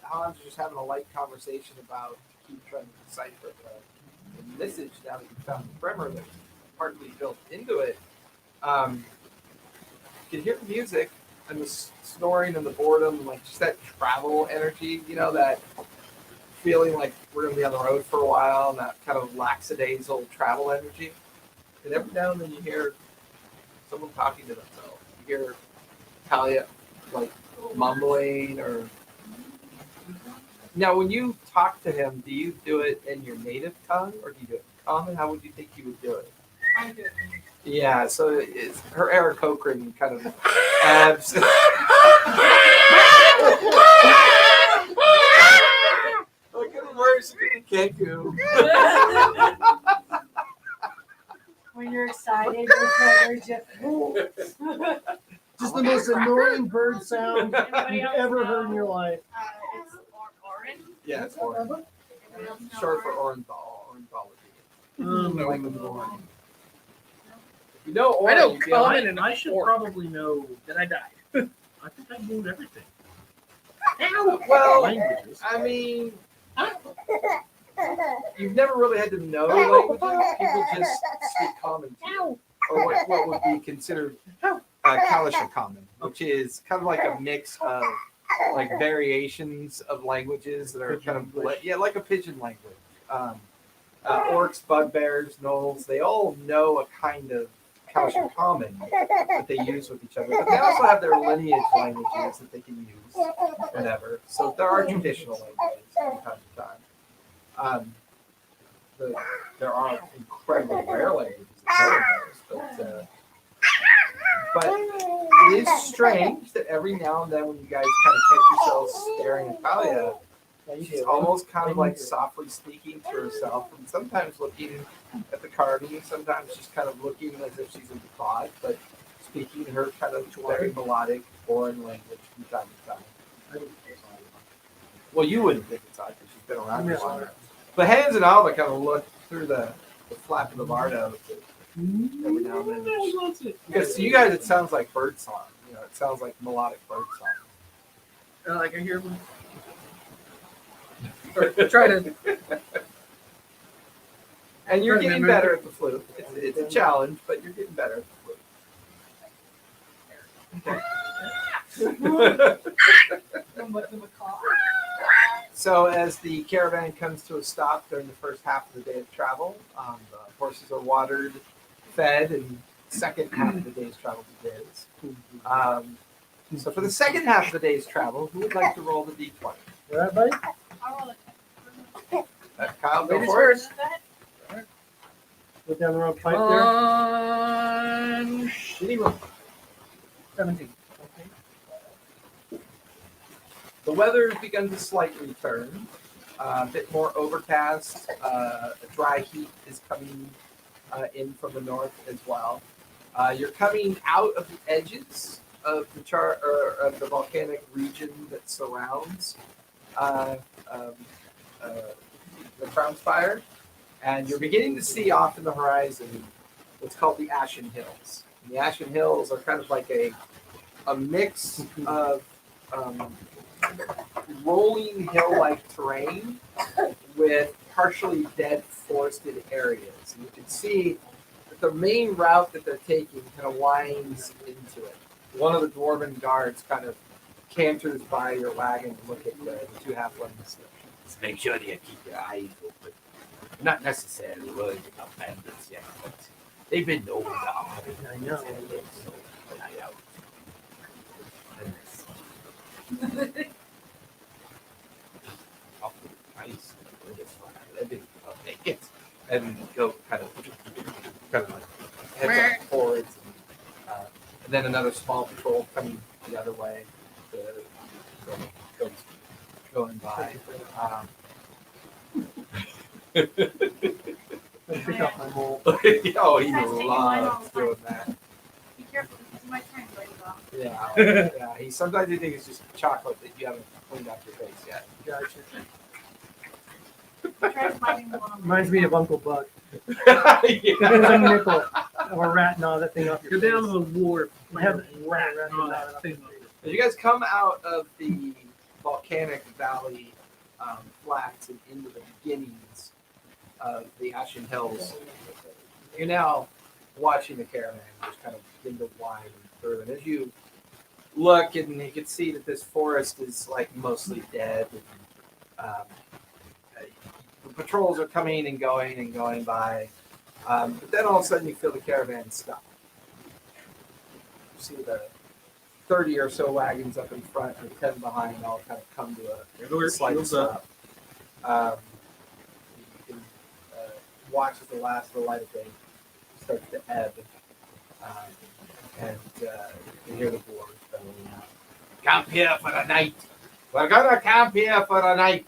Hans are just having a light conversation about keep trying to decipher the message now that you found the primer that's partly built into it, you can hear the music and the snoring and the boredom, just that travel energy, that feeling like we're going to be on the road for a while, and that kind of lackadaisical travel energy. And every now and then you hear someone talking to themselves. You hear Talia mumbling or. Now, when you talk to him, do you do it in your native tongue or do you do it in common? How would you think you would do it? I do it. Yeah, so it's her Eric Cochran kind of abs. Look at the words you can't do. When you're excited, there's just. Just the most annoying bird sound Anybody you've else ever know? heard in your life. It's orange. Yeah, it's orange. Everybody else know Short for orange? ornithology. Language of orange. You know I orange. know you feel common and I should orc. probably know. Then I died. I think I knew everything. Well, Languages. I mean, you've never really had to know languages. People just speak common to you, or what would be considered Calisha common, which is kind of like a mix of variations of languages that are kind of like a pigeon language. Orcs, bugbears, gnolls, they all know a kind of Calisha common that they use with each other, but they also have their lineage languages that they can use whenever. So there are traditional languages from time to time. There are incredibly rare languages that no one knows, but it is strange that every now and then when you guys kind of catch yourselves staring at Talia, she's almost kind of like softly speaking to herself and sometimes looking at the carving, sometimes just kind of looking as if she's in thought, but speaking her kind of very melodic foreign language from time to time. Well, you wouldn't think it's odd because she's been around for a while. But Hans and Alba kind of look through the flap of the bardo every now and then. Because to you guys, it sounds like bird song. It sounds like melodic bird song. I hear them. Or try to. And you're getting better at the flute. It's a challenge, but you're getting better at the flute. So as the caravan comes to a stop during the first half of the day of travel, the horses are watered, fed, and second half of the day's travel begins. So for the second half of the day's travel, who would like to roll the d20? All right, buddy? I'll roll it. Kyle, go Ladies for it. first. Go ahead. Look down the wrong pipe there. Shitty roll. 17. The weather has begun to slightly turn. A bit more overcast. A dry heat is coming in from the north as well. You're coming out of the edges of the volcanic region that surrounds the Crown Spire, and you're beginning to see off in the horizon what's called the Ashen Hills. And the Ashen Hills are kind of like a mix of rolling hill-like terrain with partially dead forested areas. And you can see that the main route that they're taking kind of winds into it. One of the dwarven guards kind of canters by your wagon to look at the two halflings. Just make sure that you keep your eyes open. We're not necessarily worried about bandits yet, but they've been known to operate. I know. So, eye out. Nice. And go kind of like heads up forwards. And then another small patrol coming the other way going by. Pick up my bowl. Oh, he You guys take mine all loves the time. doing that. Be careful, this is my translator off. Yeah, yeah. He sometimes he thinks it's just chocolate that you haven't cleaned off your face yet. Gotcha. Try biting the one on the Reminds me of Uncle Buck. Yeah. There's a nickel or rat gnaw that thing off your You're face. down to the wharf. I have rat. rat No, gnaw that off thing. your face. As you guys come out of the volcanic valley flats and into the beginnings of the Ashen Hills, you're now watching the caravan just kind of begin to wind through. And as you look, and you can see that this forest is like mostly dead. The patrols are coming and going by. But then all of a sudden you feel the caravan stop. You see the 30 or so wagons up in front and 10 behind all kind of come to a slight Shields stop. You can watch as the last of the light of day starts to ebb. And you hear the board bellowing out. Camp here for the night. We're gonna camp here for the night.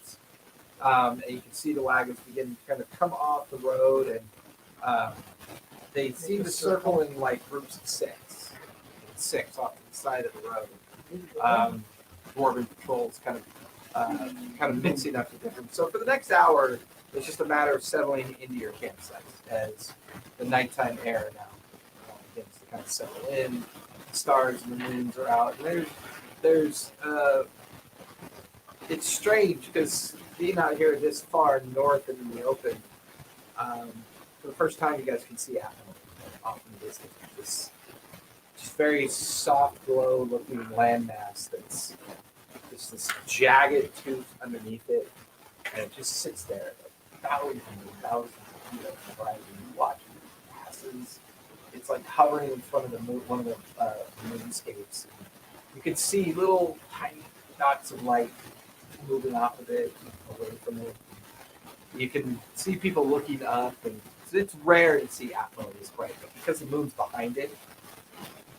And you can see the wagons begin to kind of come off the road, and they seem to circle in like groups of six off to the side of the road. Dwarven patrols kind of mixing up the different. So for the next hour, it's just a matter of settling into your campsites as the nighttime air now begins to kind of settle in. The stars and the moons are out. And there's it's strange because being out here this far north and in the open, for the first time you guys can see Athens off in the distance. This just very soft glow looking landmass that's just this jagged tooth underneath it, and it just sits there like thousands and thousands of feet up the horizon. You watch it passes. It's like hovering in front of the moon, one of the moonscapes. You can see little tiny dots of light moving off of it, away from it. You can see people looking up, and it's rare to see Atmo this bright, but because the moon's behind it,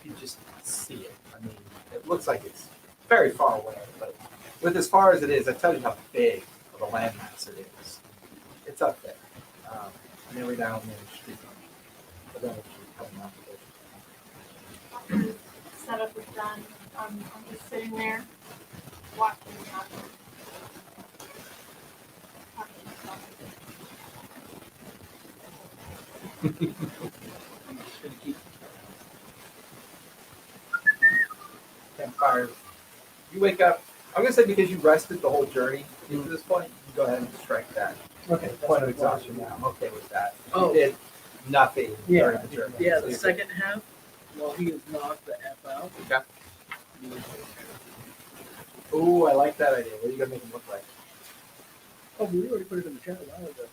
you can just see it. I mean, it looks like it's very far away, but with as far as it is, that tells you how big of a landmass it is. It's up there. And every now and then it's street coming out of it. After the setup is done, I'm just sitting there watching it happen. Campfire. You wake up. I'm gonna say because you rested the whole journey to this point, you go ahead and strike that Okay. point of exhaustion now. I'm okay with that. Oh. You did nothing Yeah. during the journey. Yeah, So the you're second half, while he is knocked the F out. good. Okay. Ooh, I like that idea. What are you gonna make him look like? Oh, we already put it in the chat a while ago.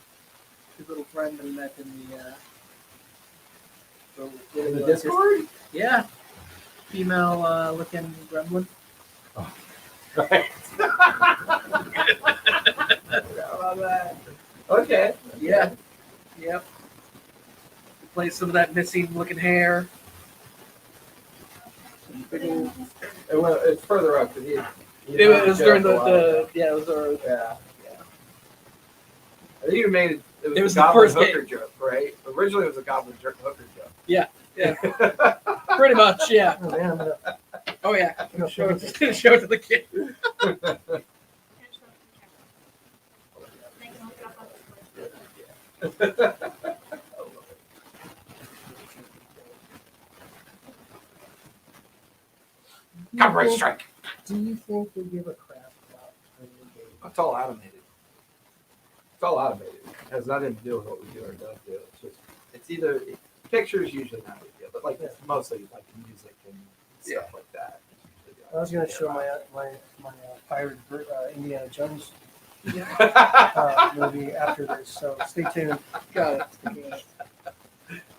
His little friend that he met in the In the Discord? Yeah. Female looking gremlin. Right. Okay. Yeah. Yep. Replace some of that missing looking hair. It's further up. 'Cause It was during joke a lot about- it was our Yeah. I think you made it. It was a the goblin first hooker joke, right? Originally, it was a goblin hooker joke. Yeah. pretty much, yeah. Oh, man, I'm gonna- Oh yeah. Show it to the kid. Copyright strike. Do you think they give a crap about playing the game? It's all automated. It's all automated. It has nothing to do with what we do or don't do. It's either pictures usually not a big deal, but like it's mostly like music and stuff like that. I was going to show my pirate Indiana Jones movie after this, so stay tuned. Got it.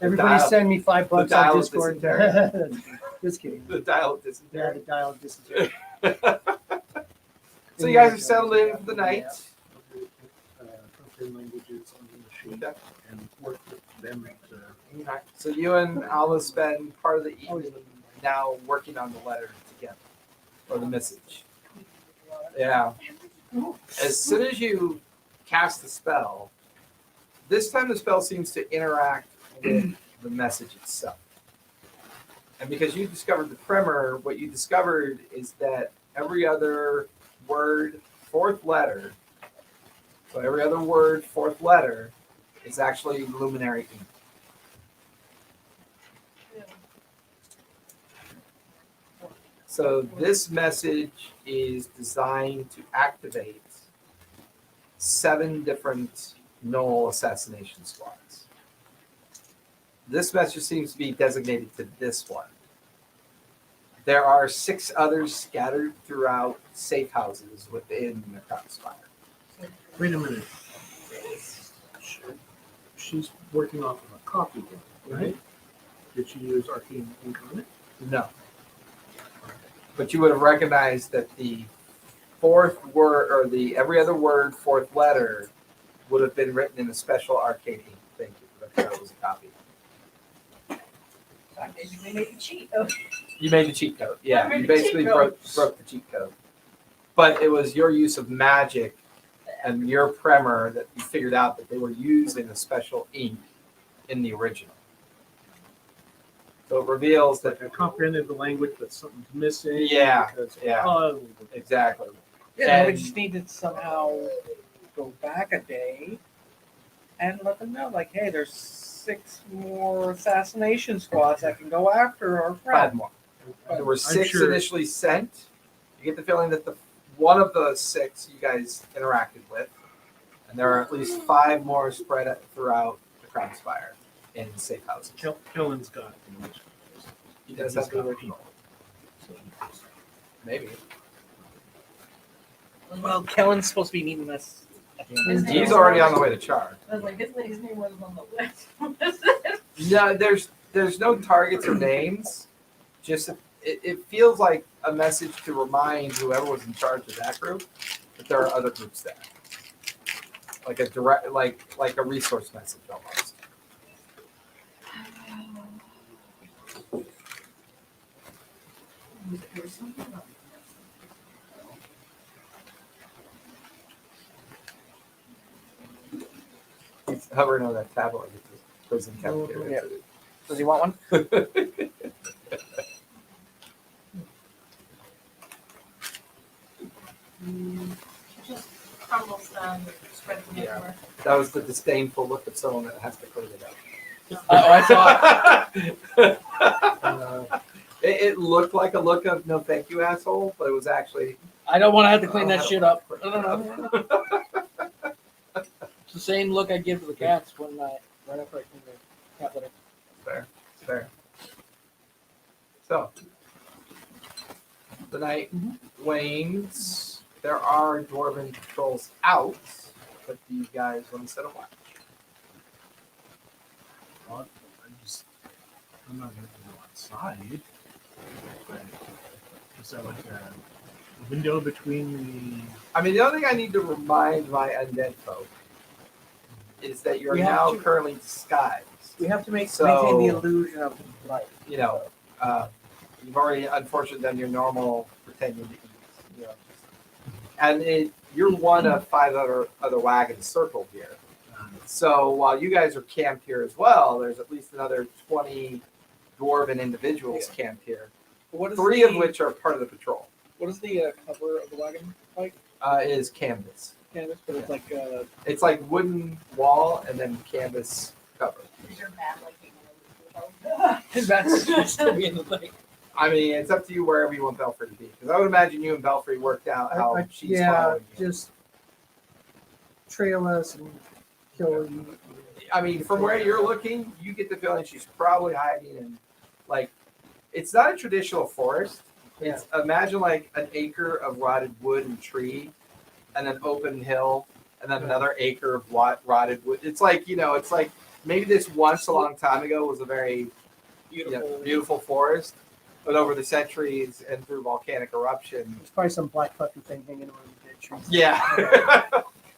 Everybody dial- send me $5 the dial on of Discord. Just kidding. The dial of Yeah, dysentery. the dial of dysentery. So you guys are settled in for the night. Appropriate languages on the machine Okay. and work with them to So you and Alma spend part of the evening now working on the letter together, or the message. Yeah. As soon as you cast the spell, this time the spell seems to interact with the message itself. And because you discovered the primer, what you discovered is that every other word, fourth letter, so every other word, fourth letter, is actually luminary ink. So this message is designed to activate 7 different Knoll assassination squads. This message seems to be designated to this one. There are 6 others scattered throughout safe houses within the Crownspire. Wait a minute. She's working off of a copy, right? Did she use arcane ink on it? No. But you would have recognized that the fourth word, or the every other word, fourth letter, would have been written in a special arcane ink. Thank you. That was a copy. Basically made a cheat. You made the cheat code. Yeah, I made you the cheat basically code. broke the cheat code. But it was your use of magic and your primer that you figured out that they were using a special ink in the original. So it reveals that I comprehended the language, but something's missing. Yeah, because- yeah. Oh, exactly. Yeah, we And- just need to somehow go back a day and let them know, like, hey, there's 6 more assassination squads that can go after our 5 friend. more. There were I'm 6 sure- initially sent. You get the feeling that the one of the 6 you guys interacted with, and there are at least 5 more spread out throughout the Crownspire in safe houses. Kellen's got the original. He does have the original. Maybe. Well, Kellen's supposed to be meeting us. at the end of the He's day. already on the way to Char. I was like, his name wasn't on the list. No, there's no targets or names. Just it feels like a message to remind whoever was in charge of that group that there are other groups there. Like a direct, like a resource message almost. He's hovering on that tablet like it's a prison cafeteria. Does he want one? Just crumbles them, spreads them Yeah. everywhere. That was the disdainful look of someone that has to clean it up. I saw it. It looked like a look of no thank you asshole, but it was actually I don't want to have to clean Oh, that I shit don't up. It's the same look I give to the cats when right after I clean the cat litter. Fair, fair. So the night wanes. There are dwarven patrols out, but you guys want to set a watch. I just I'm not going to go outside. But is that like a window between I mean, the only thing I need to remind my undead folk is that you're We have now to- currently disguised. We have to So- maintain the illusion of life. You know, you've already unfortunately done your normal pretending to eat. You know, and you're one of 5 other wagons circled here. So while you guys are camped here as well, there's at least another 20 dwarven individuals camped here. What is 3 the, of which are part of the patrol. What is the cover of the wagon like? Is canvas. Canvas, but it's like It's like wooden wall and then canvas cover. Is your bad like that's still be in the thing. I mean, it's up to you wherever you want Belfry to be. Because I would imagine you and Belfry worked out how she's following you. just trail us and kill you. I mean, from where you're looking, you get the feeling she's probably hiding in, like, it's not a traditional forest. It's imagine like an acre of rotted wood and tree, and an open hill, and then another acre of rotted wood. It's like, you know, it's like maybe this once a long time ago was a very beautiful forest, but over the centuries and through volcanic eruption, There's probably some black puppy thing hanging around the dead trees. yeah.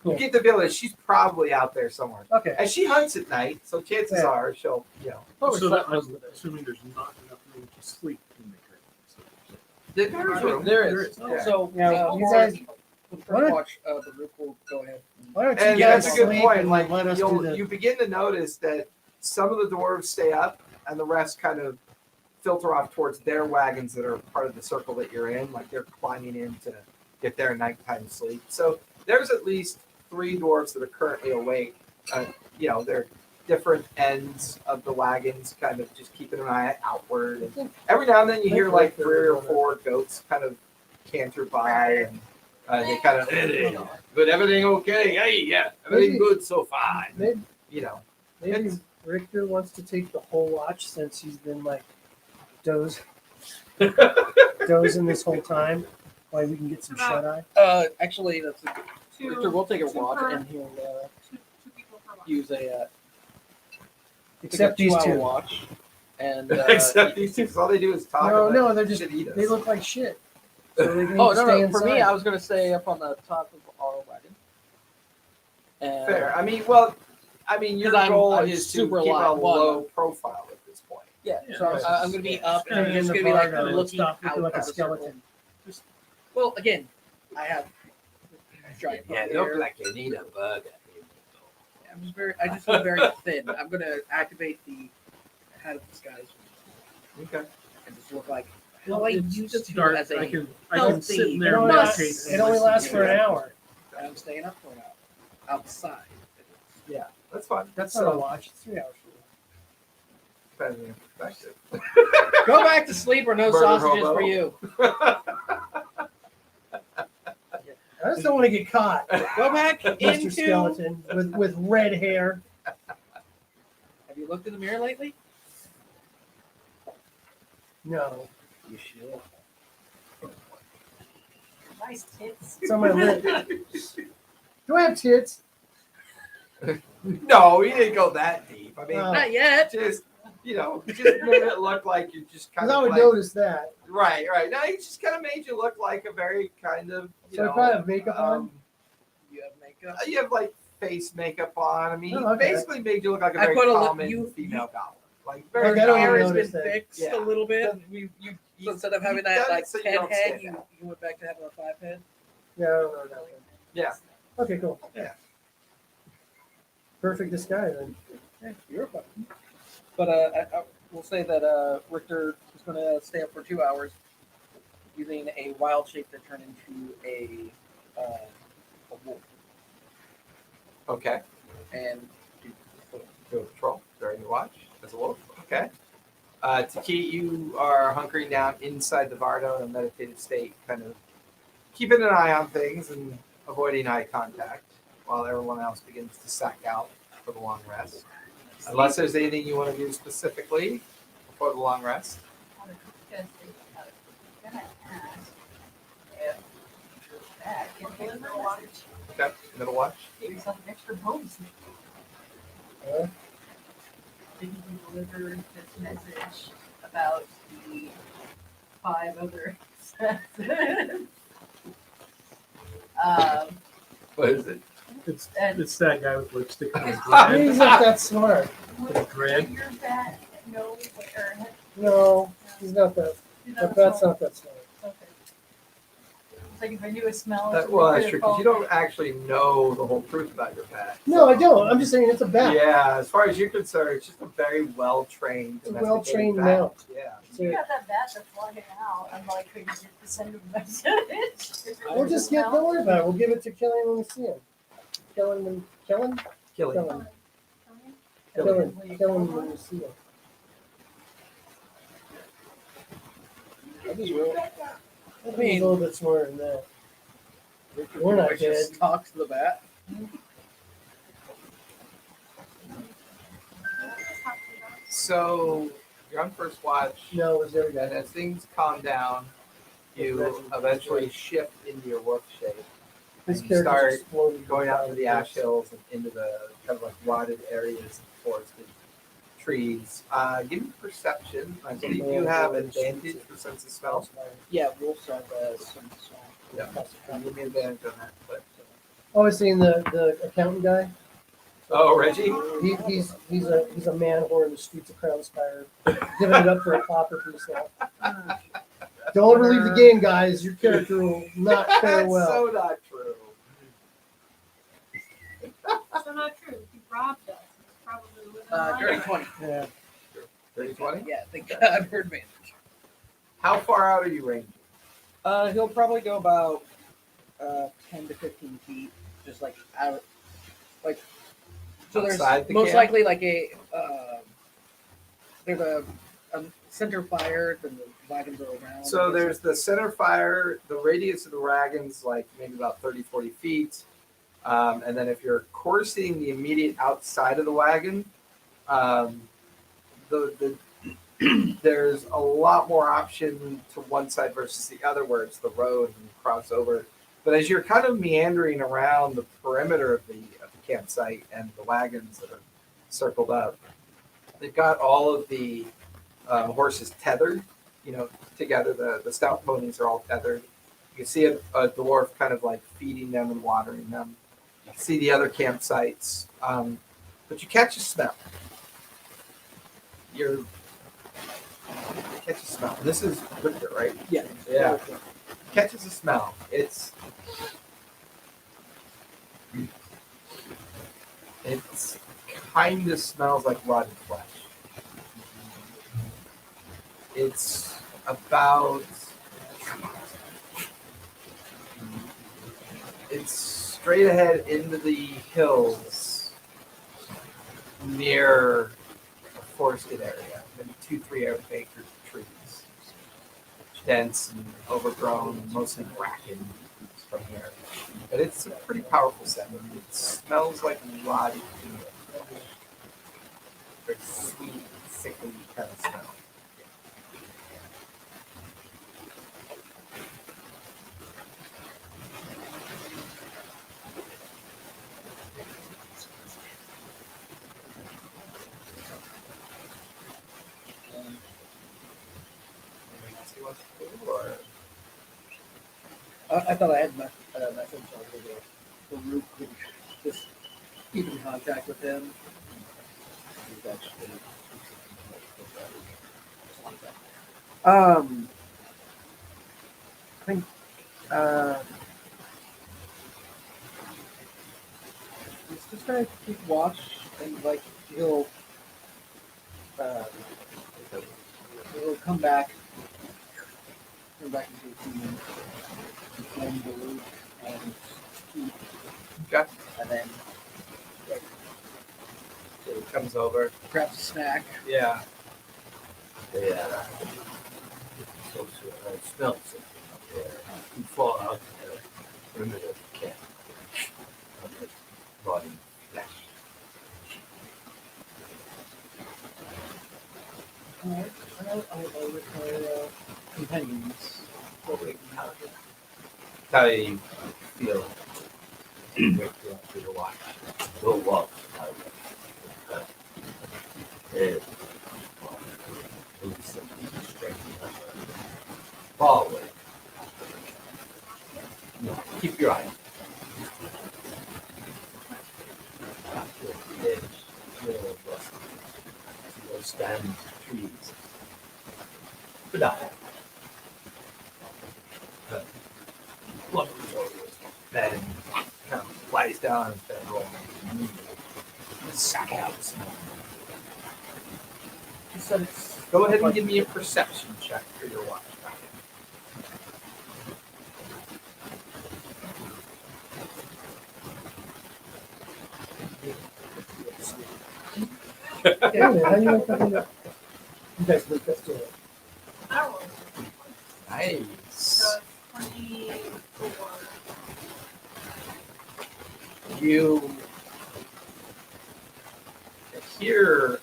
Cool. You get the feeling she's probably out there somewhere. Okay. And she hunts at night, so chances Yeah. are she'll, you know. So that, I'm assuming there's not enough room to sleep in the crate. There's room. There is. Okay. So Now, you guys, with What? watch, the group will go ahead. why don't you And guys that's a good sleep point. and Like let us do the you begin to notice that some of the dwarves stay up, and the rest kind of filter off towards their wagons that are part of the circle that you're in. Like they're climbing in to get their nighttime sleep. So there's at least 3 dwarves that are currently awake. You know, they're different ends of the wagons, kind of just keeping an eye outward. And every now and then you hear like 3 or 4 goats kind of canter by, and they kind of, But everything okay? Hey, yeah, everything good so far. Maybe, you know. maybe Richter wants to take the whole watch since he's been like dozing this whole time. Why we can get some shut eye. Actually, that's a good. Victor will take a watch and he'll Two people per watch. use a Except these 2-hour 2. watch. And Except these two, 'cause all they do is talk. No, about no, they're just shit eat us. they look like shit. So they can oh stay no, inside. for me, I was gonna say up on the top of our wagon. And Fair. I mean, your 'Cause I'm goal I'm is to super keep a light. low profile at this point. Yeah, Yeah, so right. I'm gonna be up and Stay I'm in just the gonna be like bar and looking stop out looking like a of the circle. skeleton. Well, again, I have giant Yeah, puppy look hair. like you need a burger. I just feel very thin. I'm gonna activate the head of disguise Okay. and just look like Well, how I it's used to dark. as a I can healthy sit in It there and only, Must. meditate. it only lasts for an hour. I'm staying up for an hour outside. Yeah, That's fine. that's not a watch. It's 3 hours. Depends on your perspective. Go back to sleep or no Murder sausages hobo. for you. I just don't want to get caught, Go back Mr. into. Skeleton, with red hair. Have you looked in the mirror lately? No, You should. nice tits? it's on my lip. Do I have tits? No, you didn't go that deep. I mean, Not yet. just made it look like you just kind Because I of would like, notice that. right. No, he just kind of made you look like a very kind of So I probably have makeup on. You have makeup. You have like face makeup on. I mean, Oh, he okay. basically made you look like a I very put a li- common you- female goblin. Like Like, very I don't Hair even has been notice that. fixed Yeah. a little bit. You So instead of having you've that done it like so you 10 don't head, stand you out. went back to having a 5 head. Yeah, I don't know that. Yeah. Okay, cool. Yeah. Perfect disguise then. Yeah, you're fine. But I will say that Richter is going to stay up for 2 hours using a wild shape that turned into a wolf Okay. and Do a patrol during your watch as a wolf. Okay. Taki, you are hunkering down inside the Vardo in a meditative state, kind of keeping an eye on things and avoiding eye contact while everyone else begins to sack out for the long rest. Unless there's anything you want to do specifically before the long rest. I was gonna ask if that can take a little watch, Okay. Middle watch. give yourself an extra bonus. he delivered this message about the 5 other assassins. What is it? It's that guy with lipstick on his He's bread. not that smart. Would Dread? your vet know or No, he's not that. That's not that smart. Okay. It's like if I knew a smell. or That, something, well, I that's could've true because you called don't actually know the whole truth about your pet. No, I don't. I'm just saying it's a bat. Yeah, as far as you're concerned, it's just a very well trained. It's a well-trained mount. Yeah. If you got that bat that's logging out, I'm like, could you just send him a message? We'll just get. Don't worry about it. We'll give it to Killian when we see him. Killian when Killing. Killian when we see him. I just will. I think he's a little bit smarter than that. We're not Which dead. just talks to the bat. So you're on first watch, No, it was every and guy. as things calm down, you eventually shift into your wolf shape. His and you character start just floated going out to the down. ash hills and into the kind of like rotted areas and forested trees. Give me perception. I believe you have advantage for sense of smell. Yeah, wolves have some smell. Yeah, give me advantage on that. But Oh, I seen the accountant guy. oh, Reggie. He's a man whore in the streets of Crown Spire, giving it up for a copper for himself. Don't ever leave the game, guys. Your character will not fare That's well. so not true. So not true. He robbed us. He's probably living Dirty life. 20. Yeah. 30-20? Yeah, thank God for advantage. How far out are you ranging? He'll probably go about 10 to 15 feet, just like out, like. So there's Outside the most camp? likely like there's a center fire, then the wagons are around. So there's the center fire, the radius of the wagons, like maybe about 30, 40 feet. And then if you're coursing the immediate outside of the wagon, there's a lot more option to one side versus the other where it's the road and you cross over. But as you're kind of meandering around the perimeter of the campsite and the wagons that are circled up, they've got all of the horses tethered, together. The stout ponies are all tethered. You can see a dwarf kind of like feeding them and watering them. You can see the other campsites, but you catch a smell. You catch a smell. This is Victor, right? Yeah. Yeah. Catches a smell. It's kind of smells like rotten flesh. It's about. It's straight ahead into the hills near a forested area, maybe 2-3 acres of trees. Dense and overgrown, and mostly bracken from here. But it's a pretty powerful scent. It smells like rotting meat. Very sweet, sickly kind of smell. I thought I had my message over the roof. Could just keep in contact with him. He's actually. I think he's just gonna keep watch and like he'll come back into the team, defend the roof and keep, Okay. and then So he comes over. grabs a snack. Yeah. Yeah. So, I smell something up there. You fall out there, perimeter of the camp. Of the rotting flesh. Alright, I'll with my companions. How do you feel? Wait till after the watch. Go walk. It is something strange. Fall away. No, keep your eye on it. After the edge, little rusty. See those standing trees. But not. Look, then kind of lies down and then rolling. Suck out some more. Go ahead and give me a perception check for your watch. Yeah, man, how you like that? You guys look, let's do it. I rolled Nice. so 24. You hear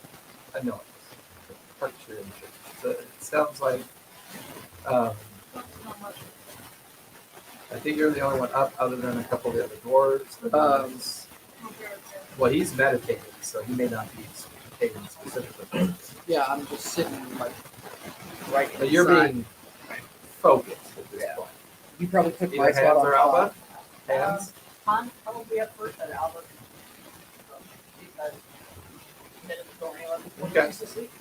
a noise. Perks your interest. So it sounds like Not much. I think you're the only one up, other than a couple of the other dwarves. Well, he's meditating, so he may not be taking specifically. Yeah, I'm just sitting like right. But you're inside. being focused at this Yeah. point. You probably took my Either spot hands on or top. Alba. Hands. I'm probably up first at Albert. Because minutes don't anywhere before Okay. he goes to sleep.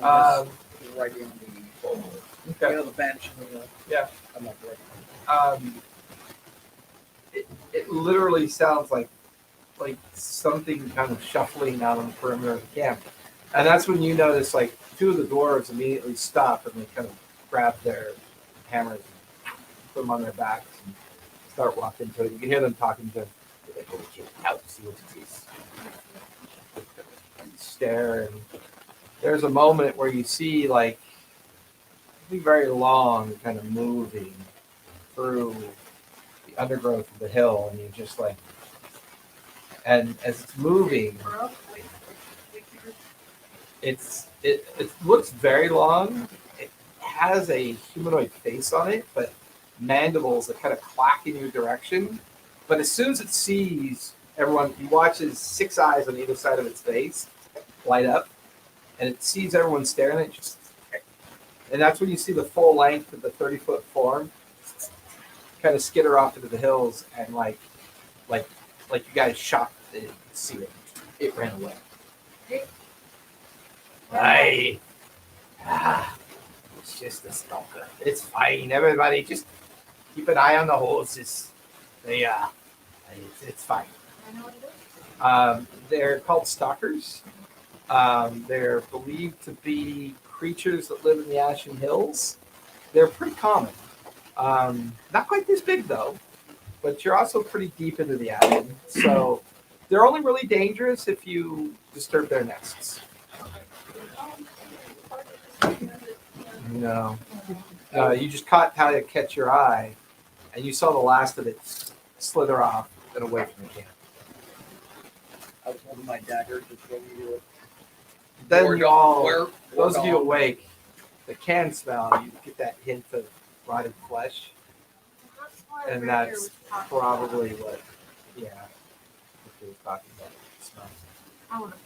I'm just right in the Okay. the bench. And Yeah. I'm like right. It literally sounds like something kind of shuffling out on the perimeter of the camp, and that's when you notice like two of the dwarves immediately stop and they kind of grab their hammers and put them on their backs and start walking to it. You can hear them talking to out to see what it is. And stare, and there's a moment where you see like something very long kind of moving through the undergrowth of the hill, and you're just like, and as it's moving, Bro, wait, it looks very long. It has a humanoid face on it, but mandibles that kind of clack in your direction. But as soon as it sees everyone, he watches 6 eyes on either side of its face light up, and it sees everyone staring at it. Just, and that's when you see the full length of the 30-foot form kind of skitter off into the hills, and like you guys shocked that it see it. It ran away. It's just a stalker. It's fine. Everybody just keep an eye on the horses. It's fine. I know what it is. They're called stalkers. They're believed to be creatures that live in the Ashen Hills. They're pretty common. Not quite this big though, but you're also pretty deep into the Ashen. So they're only really dangerous if you disturb their nests. No. You just caught how it catch your eye, and you saw the last of it slither off and away from the camp. I was holding my dagger just when you do it. Then you all, Where- those of you dog. awake, the can smell, you get that hint of rotted flesh, That's why and Ricker that's was talking probably about it. what, yeah, what they were talking about. It smells. I wanna-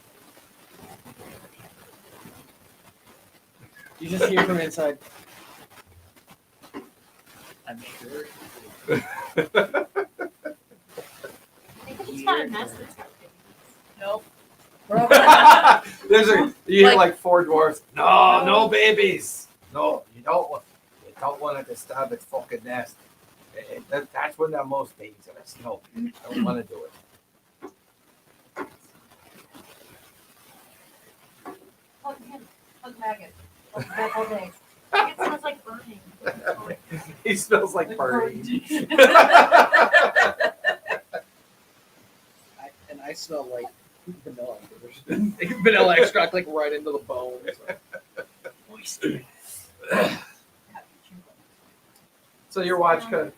You just hear from inside. I'm sure. I think it's got a nest that's got babies. Nope. You hear like 4 dwarves. No babies. No, you don't want to disturb its fucking nest. That's when they're most dangerous. No, you don't want to do it. Plug him. Plug maggot. Plug that all day. It smells like burning. He smells like burning. I smell like vanilla. Vanilla extract like right into the bones. So your watch comes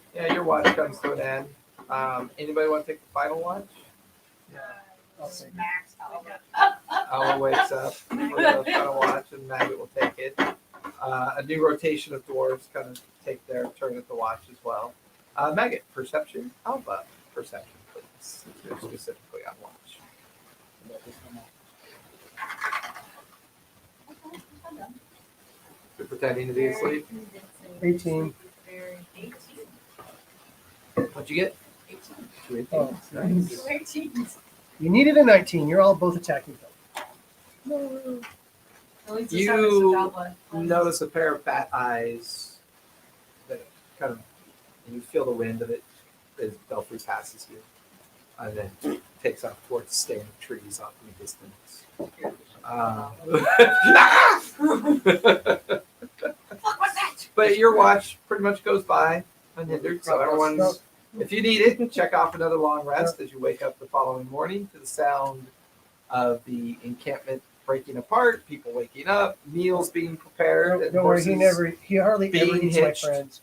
to an end. Anybody want to take the final watch? I'll take it. Max Albert. Alan wakes up for the final watch, and Maggot will take it. A new rotation of dwarves kind of take their turn at the watch as well. Maggot, perception. Alpha, perception, please. You're specifically on watch. pretending to be Very asleep. convincing. 18. Very 18. What'd you get? 18. 2 18. Oh, Nice. 18. You needed a 19. You're all both attacking them. At least You it's having some goblet. notice a pair of bat eyes that kind of, you feel the wind of it as Ghelfi passes you, and then takes off towards standing trees off in the distance. But your watch pretty much goes by unhindered, so everyone's. If you need it, check off another long rest as you wake up the following morning to the sound of the encampment breaking apart, people waking up, meals being prepared, and Don't worry, horses he hardly ever being eats my hitched. friends.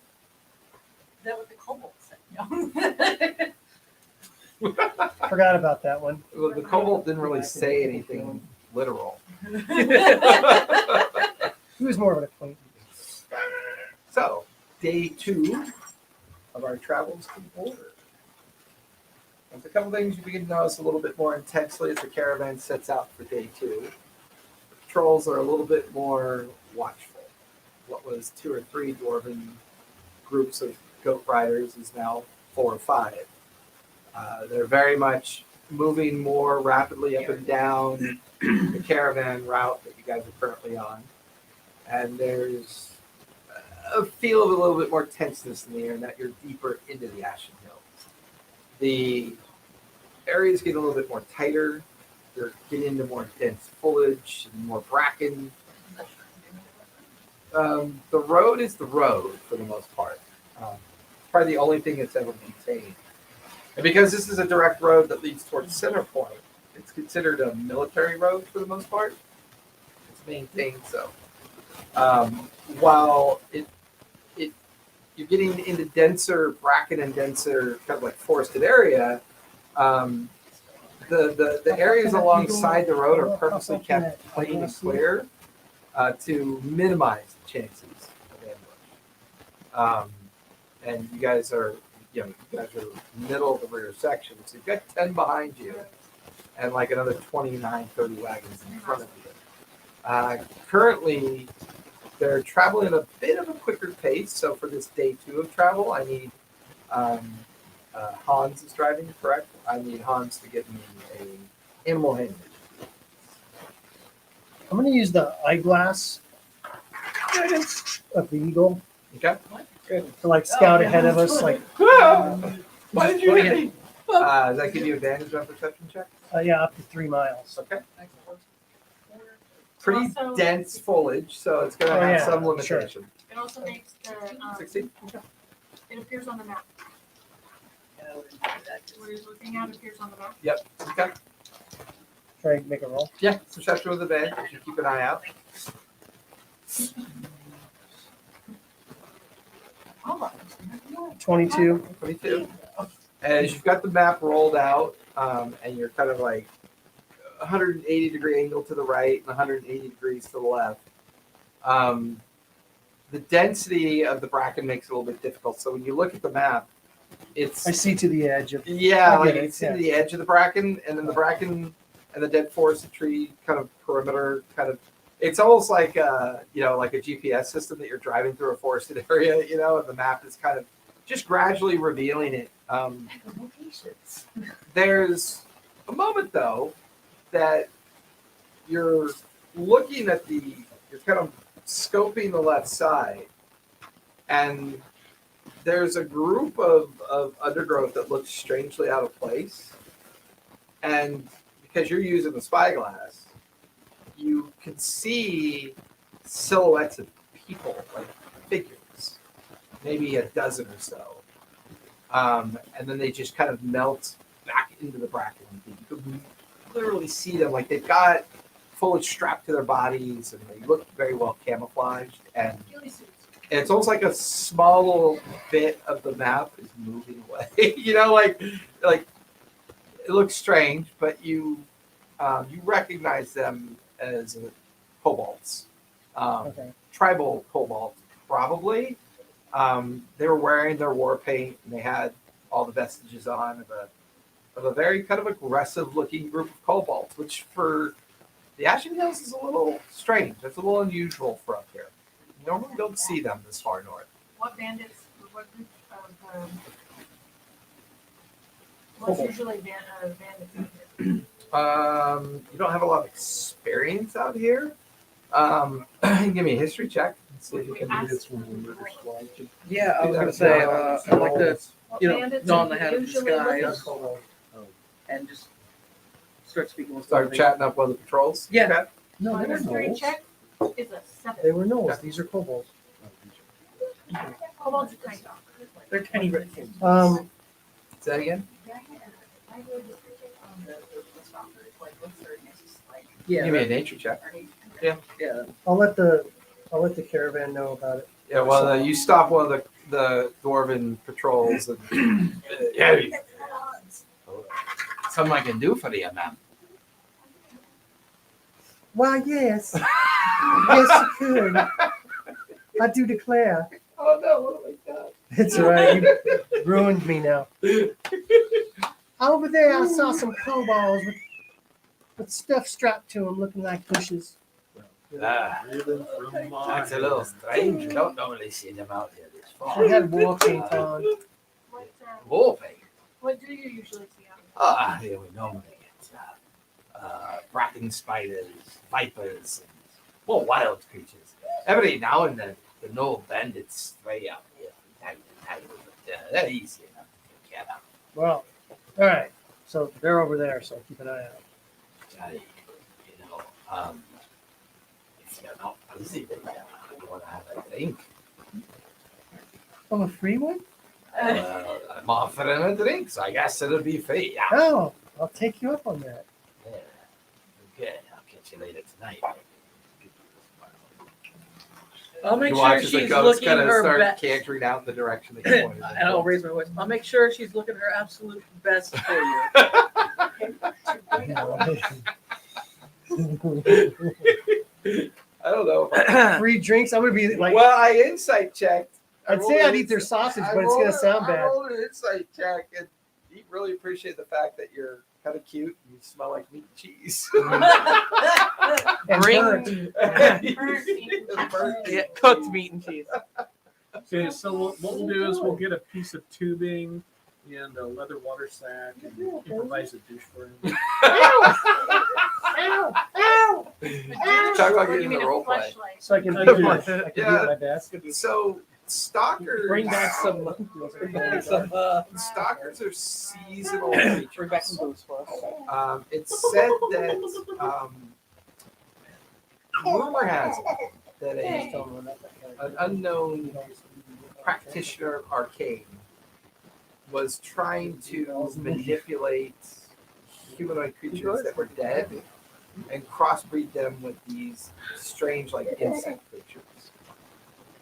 Is that what the kobold said? No. Forgot about that one. Well, the kobold didn't really say anything literal. He was more of an acquaintance. So, day 2 of our travels to the border. There's a couple things you begin to notice a little bit more intensely as the caravan sets out for day 2. The patrols are a little bit more watchful. What was 2 or 3 dwarven groups of goat riders is now 4 or 5. They're very much moving more rapidly up and down the caravan route that you guys are currently on. And there's a feel of a little bit more tenseness in the air, and that you're deeper into the Ashen Hills. The areas get a little bit more tighter. You're getting into more dense foliage and more bracken. The road is the road for the most part. It's probably the only thing that's ever maintained. And because this is a direct road that leads towards Center Point, it's considered a military road for the most part. It's maintained so. While you're getting into denser bracken and denser kind of like forested area, the areas alongside the road are purposely kept plain and clear to minimize the chances of ambush. And you guys are, middle of the rear section, so you've got 10 behind you and like another 29, 30 wagons in front of you. Currently, they're traveling at a bit of a quicker pace. So for this day 2 of travel, I need Hans is driving, correct? I need Hans to give me a animal handling. I'm going to use the eyeglass of the eagle Okay. to like scout ahead of us. Like, Why did you hit me? Does that give you advantage on perception check? yeah, up to 3 miles. Okay. Pretty Also- dense foliage, so it's going to Oh, have yeah, some sure. limitation. It also makes the 16? it appears on the map. What he's looking at appears on the map. Yep. Okay. Try and make a roll. Yeah, perception with advantage. You keep an eye out. 22. 22. As you've got the map rolled out, and you're kind of like 180 degree angle to the right and 180 degrees to the left, the density of the bracken makes it a little bit difficult. So when you look at the map, it's I see to the edge of. yeah, I like get it, it's in the edge of the bracken, and then the bracken and the dead forest tree kind of perimeter kind of. It's almost like like a GPS system that you're driving through a forested area, and the map is kind of just gradually revealing it. There's a moment though that you're looking at you're kind of scoping the left side, and there's a group of undergrowth that looks strangely out of place. And because you're using the spyglass, you can see silhouettes of people, like figures, maybe a dozen or so. And then they just kind of melt back into the bracken. You can literally see them, like they've got foliage strapped to their bodies, and they look very well camouflaged. And it's almost like a small little bit of the map is moving away. like it looks strange, but you recognize them as kobolds, Okay. tribal kobolds, probably. They were wearing their war paint, and they had all the vestiges on of a very kind of aggressive looking group of kobolds, which for the Ashen Hills is a little strange. It's a little unusual for up here. normally don't see them this far north. What bandits? What group of? What's usually bandits out here? You don't have a lot of experience out here. Give me a history check. See if you can do this one when we're flying. Yeah, I was gonna say I like to What you know bandits don are the hat of usually looking disguise for? and just start speaking with Start somebody. chatting up one of the patrols. Yeah. Okay. No, My they were history gnolls. check is a 7. They were gnolls. These are kobolds. Kobolds are tiny. They're tiny red kids. Say that again. Yeah. Give me a nature check. Yeah. I'll let the caravan know about it. Yeah. Well, you stop one of the dwarven patrols and yeah. Something I can do for you, man. Why, yes. Yes, you could. I do declare. Oh no! What have I done? It's all right. You ruined me now. Over there, I saw some kobolds with stuff strapped to them, looking like bushes. Ah, that's a little strange. We don't normally see them out here this They far. had war paint on. Wolfing. What do you usually see out Ah, here we normally get bracken spiders, vipers, and more wild creatures. Every now and then, the no bandits stray out here from time to time, but they're easy enough to take care of. Well, all right. So they're over there, so keep an eye out. If you're not busy, then you want to have a drink. Oh, a free one? I'm offering a drink, so I guess it'll be free. Yeah. Oh, I'll take you up on that. Yeah. Okay, I'll catch you later tonight. I'll make You sure watch as the she's goats looking kind of her start best. cantering out in the direction that you pointed. And I'll raise my voice. I'll make sure she's looking her absolute best for you. I don't know. Free drinks? I'm gonna be like, Well, I insight checked. I'd say I'd eat their sausage, but it's gonna sound I bad. rolled an insight check, and he really appreciate the fact that you're kind of cute and you smell like meat and cheese. And burnt. Yeah, cooked meat and cheese. Okay, so what we'll do is we'll get a piece of tubing and a leather water sack and improvise a douche for him. Ow! Ow! Talk about You getting mean the a role play. fleshlight? So I can I do can- it. I can do yeah. it my best. So stalkers, Bring back some stalkers are seasonal bring creatures. back some booze for us. It's said that rumor has it that an unknown practitioner of arcane was trying to manipulate humanoid creatures that were dead and crossbreed them with these strange like insect creatures.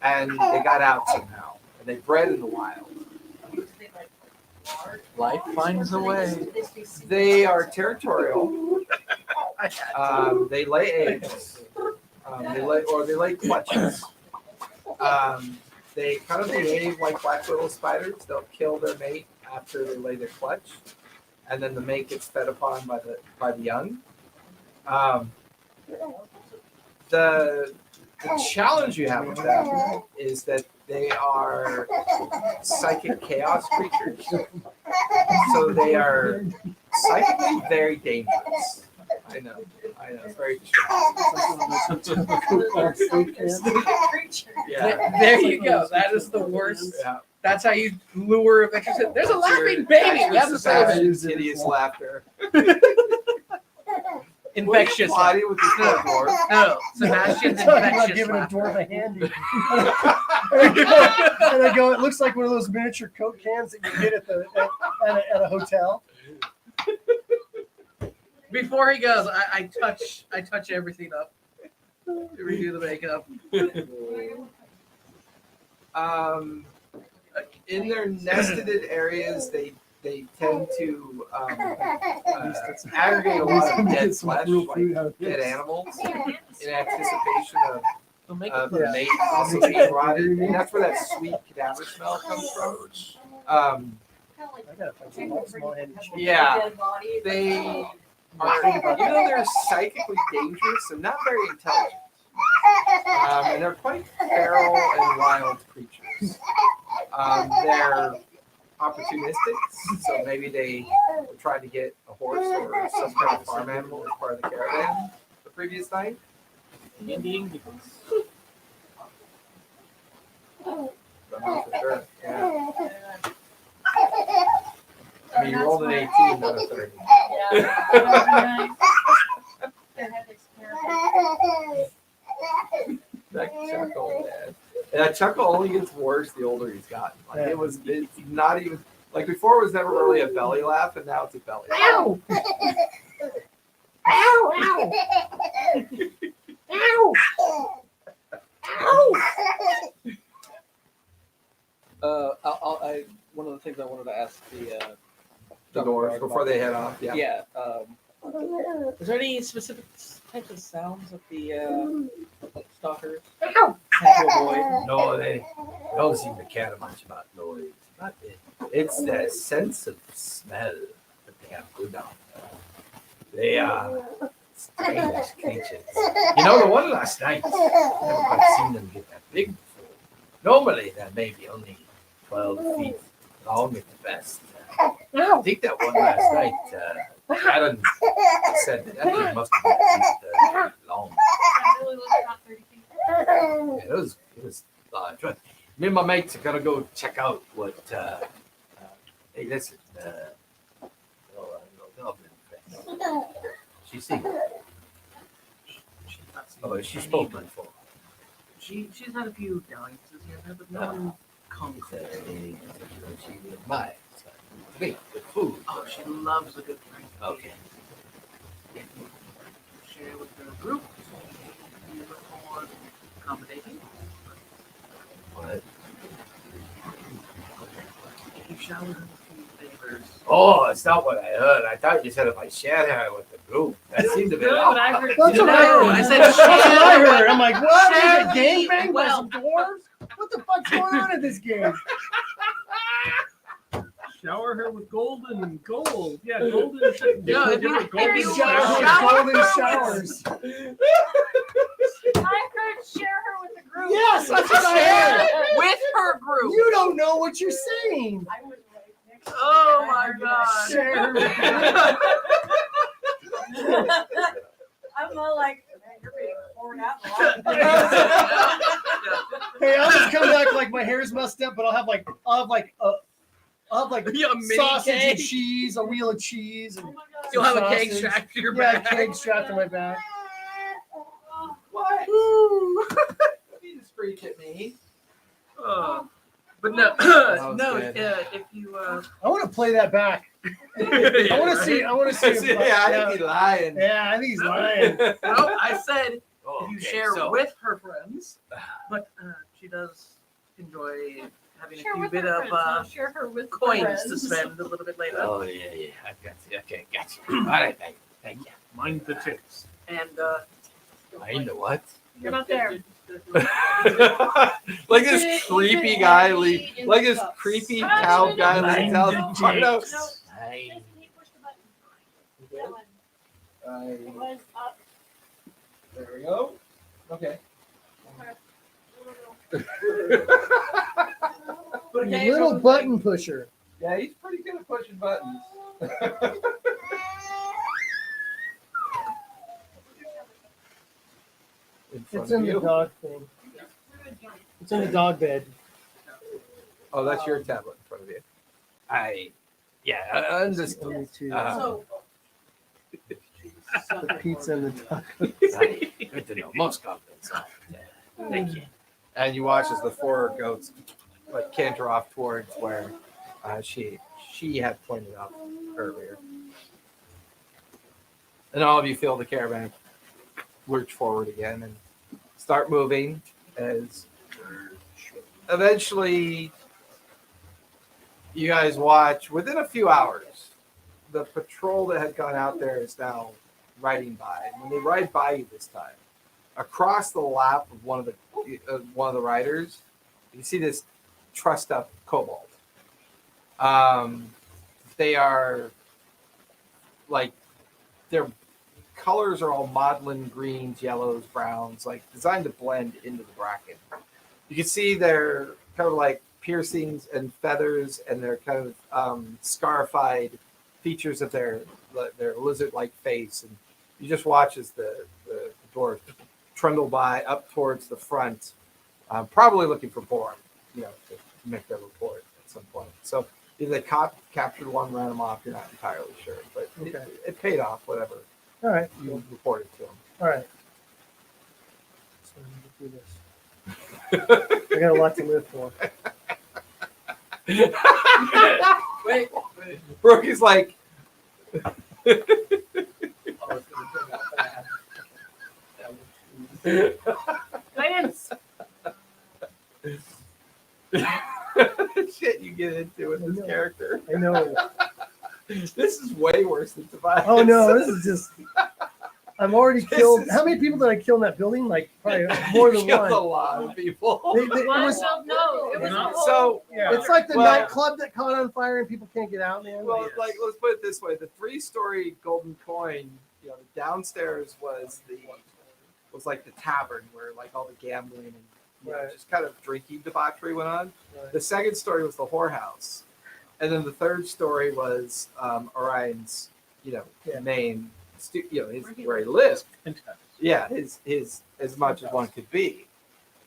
And they got out somehow. And they bred in the wild. Life finds a way. They are territorial. They lay eggs. They lay clutches. They kind of behave like black widow spiders. They'll kill their mate after they lay their clutch, and then the mate gets fed upon by the young. The challenge you have with them is that they are psychic chaos creatures. So they are psychically very dangerous. I know. It's very distracting. Yeah. There you go. That is the worst. Yeah. That's how you lure a victim. There's a laughing baby. We have to say that. Sebastian's hideous laughter. Infectious. What are you plotting with this little dwarf? No, Sebastian's Talking about infectious giving a laughter. dwarf a handy. And I go, it looks like one of those miniature Coke cans that you get at a hotel. Before he goes, I touch everything up. Redo the makeup. In their nested areas, they tend to aggregate a lot of dead flesh, like dead animals, in anticipation They'll make of it the mate also being rotted. And that's where that sweet cadaver smell comes from. I gotta find some small handy cheese. Yeah, they are, even though they're psychically dangerous, they're not very intelligent. And they're quite feral and wild creatures. They're opportunistic, so maybe they were trying to get a horse or some kind of farm animal as part of the caravan the previous night. Indian. Don't know for sure. Yeah. I mean, you rolled an 18, not a 30. Yeah. They had to experiment. That chuckle, man. And that chuckle only gets worse the older he's gotten. Like it's not even like before. It was never really a belly laugh, and now it's a belly laugh. Ow! Ow! Ow! Ow! One of the things I wanted to ask The doors before they head off. Yeah. is there any specific types of sounds that the stalkers Ow! tend to avoid? No, they don't seem to care much about noise. Not it. It's their sense of smell that they have good on. They are strange creatures. You know, the one last night, I never quite seen them get that big before. Normally, they're maybe only 12 feet long at the best. I think that one last night, Adam said that thing must have been at least 30 feet long. That really looks about 30 feet. Yeah, it was large. Right. Me and my mates are gonna go check out what. Hey, listen. Goblin friend. She's seen. Oh, she's spoken for. She's had a few dalliances here and there, but no one comes. She admires. Great, good food. Oh, she loves a good drink. Okay. Share with the group. Be a little more accommodating. What? You showered her a few favors. Oh, it's not what I heard. I thought you said if I shared her with the group. That seemed to be. Good, but I heard. That's what I No, heard. I said That's what I share. heard. I'm like, what? Share Is it the gangbang by some wealth. dwarves? What the fuck's going on in this game? Shower her with golden and gold. Yeah, golden. Yeah, if you- golden if you Shower with shower golden her showers. I heard share her with the group. Yes, that's what I heard. With her group. You don't know what you're saying. I was right next to Oh her. my god. Share. I'm all like, man, you're being poured out. Hey, I'll just come back like my hair's messed up, but I'll have like Yeah, a mini sausage and cake. cheese, a wheel of cheese, Oh and my god. You'll have a cake sausage. strapped to your yeah, back. cake strapped to my back. What? You just freak at me. But no, was no. good. If you, I want to play that back. I want to see. I want to see. If, Yeah, I think he's lying. yeah, I think he's lying. no, I said Oh, if you okay, share so- with her friends, but she does enjoy having Share a few with bit her of friends, not share her with coins friends. to spend a little bit later. Oh, yeah. I got you. Okay, got you. All right, thank you. Mind the tips. And I know what? You're not there. Like this creepy guy, like this creepy cow guy leads out the Pardo. No, I Jason, he pushed the button. That one. It was up. There we go. Okay. You little button pusher. Yeah, he's pretty good at pushing buttons. It's in the dog thing. It's in the dog bed. Oh, that's your tablet in front of you. I understand. Only two. So, The pizza and the dog. Good to know. Most confidence. Thank you. And you watch as the four goats like canter off towards where she had pointed out earlier. And all of you feel the caravan lurch forward again and start moving as eventually you guys watch within a few hours the patrol that had gone out there is now riding by. And when they ride by you this time, across the lap of one of the riders, you see this trussed up kobold. They are like they're colors are all maudlin greens, yellows, browns, like designed to blend into the bracken. You can see they're kind of like piercings and feathers, and they're kind of scarified features of their lizard-like face. And you just watch as the dwarves trundle by up towards the front, probably looking for Borm, to make their report at some point. So either they captured one, ran them off. You're not entirely sure, but Okay. it paid off. Whatever All right. you reported to them. All right. So I'm gonna do this. I got a lot to live for. Wait. Brooky's like, Oh, it's gonna turn out bad. Lance! shit you get into with this character. I know. This is way worse than Tobias. Oh no, this is just. I've already This killed. is- How many people did I kill in that building? Like probably more than Killed a one. lot of people. It Well, was, no, it was a whole. So, Yeah. it's like the Well- nightclub that caught on fire and people can't get out, man. well, like let's put it this way: the 3-story golden coin, the downstairs was like the tavern where like all the gambling and Right. just kind of drinking debauchery went on. Right. The second story was the whorehouse, and then the third story was Orion's, Yeah. main, his where he lived. Kentucky. Yeah, his as much as one could be.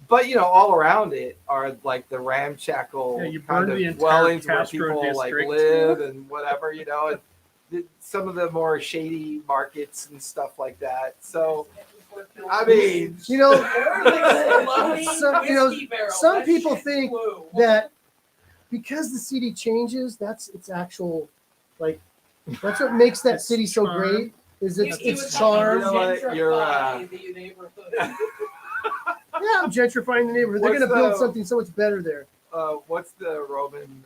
But all around it are like the ramshackle Yeah, you kind burned of the entire dwellings where Castro people like district. live and whatever, and some of the more shady markets and stuff like that. So I mean, some people think that because the city changes, that's its actual, like, that's what makes that Its city so charm. great. Is He its was charm? You know what? You're, the neighborhood. Yeah, I'm gentrifying the neighborhood. They're What's going to build the- something so much better there. what's the Roman?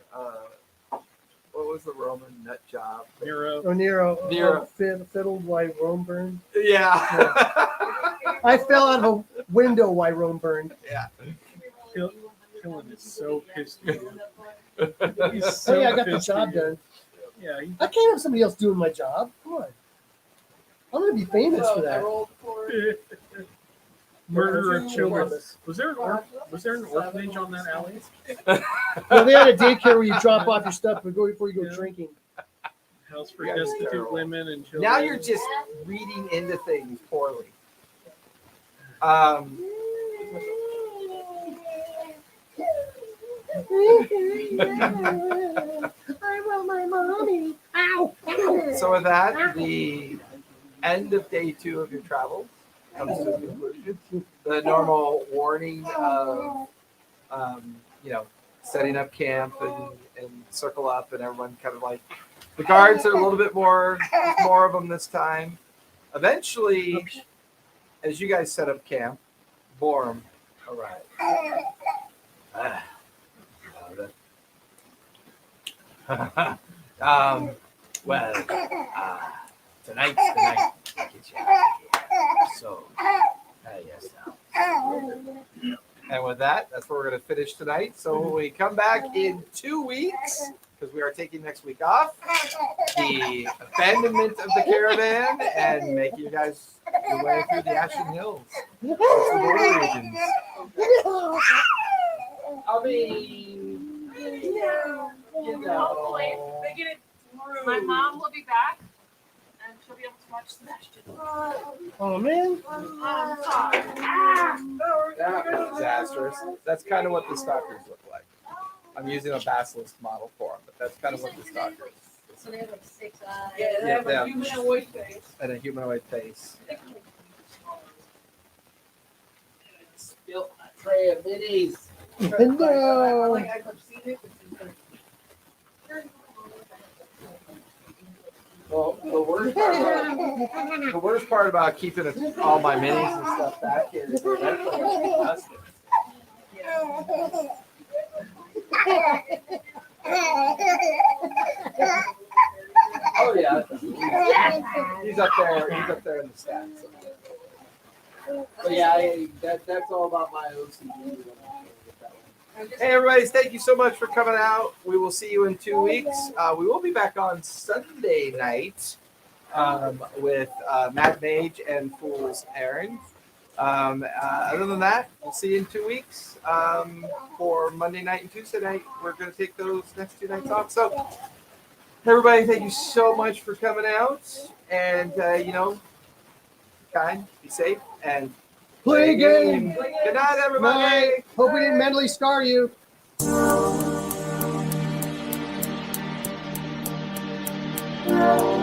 What was the Roman nut job? Nero. Oh, Nero. Nero. Fiddled while Rome burned. Yeah. I fell out of a window while Rome burned. Yeah. Killen is so pissed. He's Oh so yeah, I got the pissed job at you. done. Yeah, I can't have somebody else doing my job. Come on. I'm going to be famous for I that. rolled for murder of Two children. plus- Was there an orphanage on that alley? Well, they had a daycare where you drop off your stuff before you go Yeah. drinking. House for You guys are destitute terrible. women and children. Now you're just reading into things poorly. I want my mommy. Ow. So with that, the end of day 2 of your travel comes to a conclusion. The normal warning of, setting up camp and circle up, and everyone kind of like the guards are a little bit more of them this time. Eventually, as you guys set up camp, Borm arrives. Tonight's the night to get you out of here. So, yes, now. And with that, that's where we're going to finish tonight. So when we come back in 2 weeks, because we are taking next week off, the abandonment of the caravan and making you guys your way through the Ashen Hills. It's the border regions. I mean, Hopefully, they get it through. My mom will be back, and she'll be able to watch Sebastian. Oh man. Sorry. Ah! That's disastrous. That's kind of what the stalkers look like. I'm using a basilisk model for them, but that's kind of what the stalkers So they have like 6 eyes. yeah, they have Yeah. a humanoid face. and a humanoid face. Spilt a tray of minis. No. Like I've seen it. Well, the worst part about keeping all my minis and stuff back here is that's like disgusting. Oh yeah, he's up there. He's up there in the stats. But yeah, that's all about my OCD. Hey, everybody! Thank you so much for coming out. We will see you in 2 weeks. We will be back on Sunday night with Mad Mage and Fool's Errand. Other than that, we'll see you in 2 weeks for Monday night and Tuesday night. We're going to take those next 2 nights off. So, everybody, thank you so much for coming out. And, kind, be safe, and Play a game. Good night, everybody. Night. Hope we didn't mentally scar you. Bye.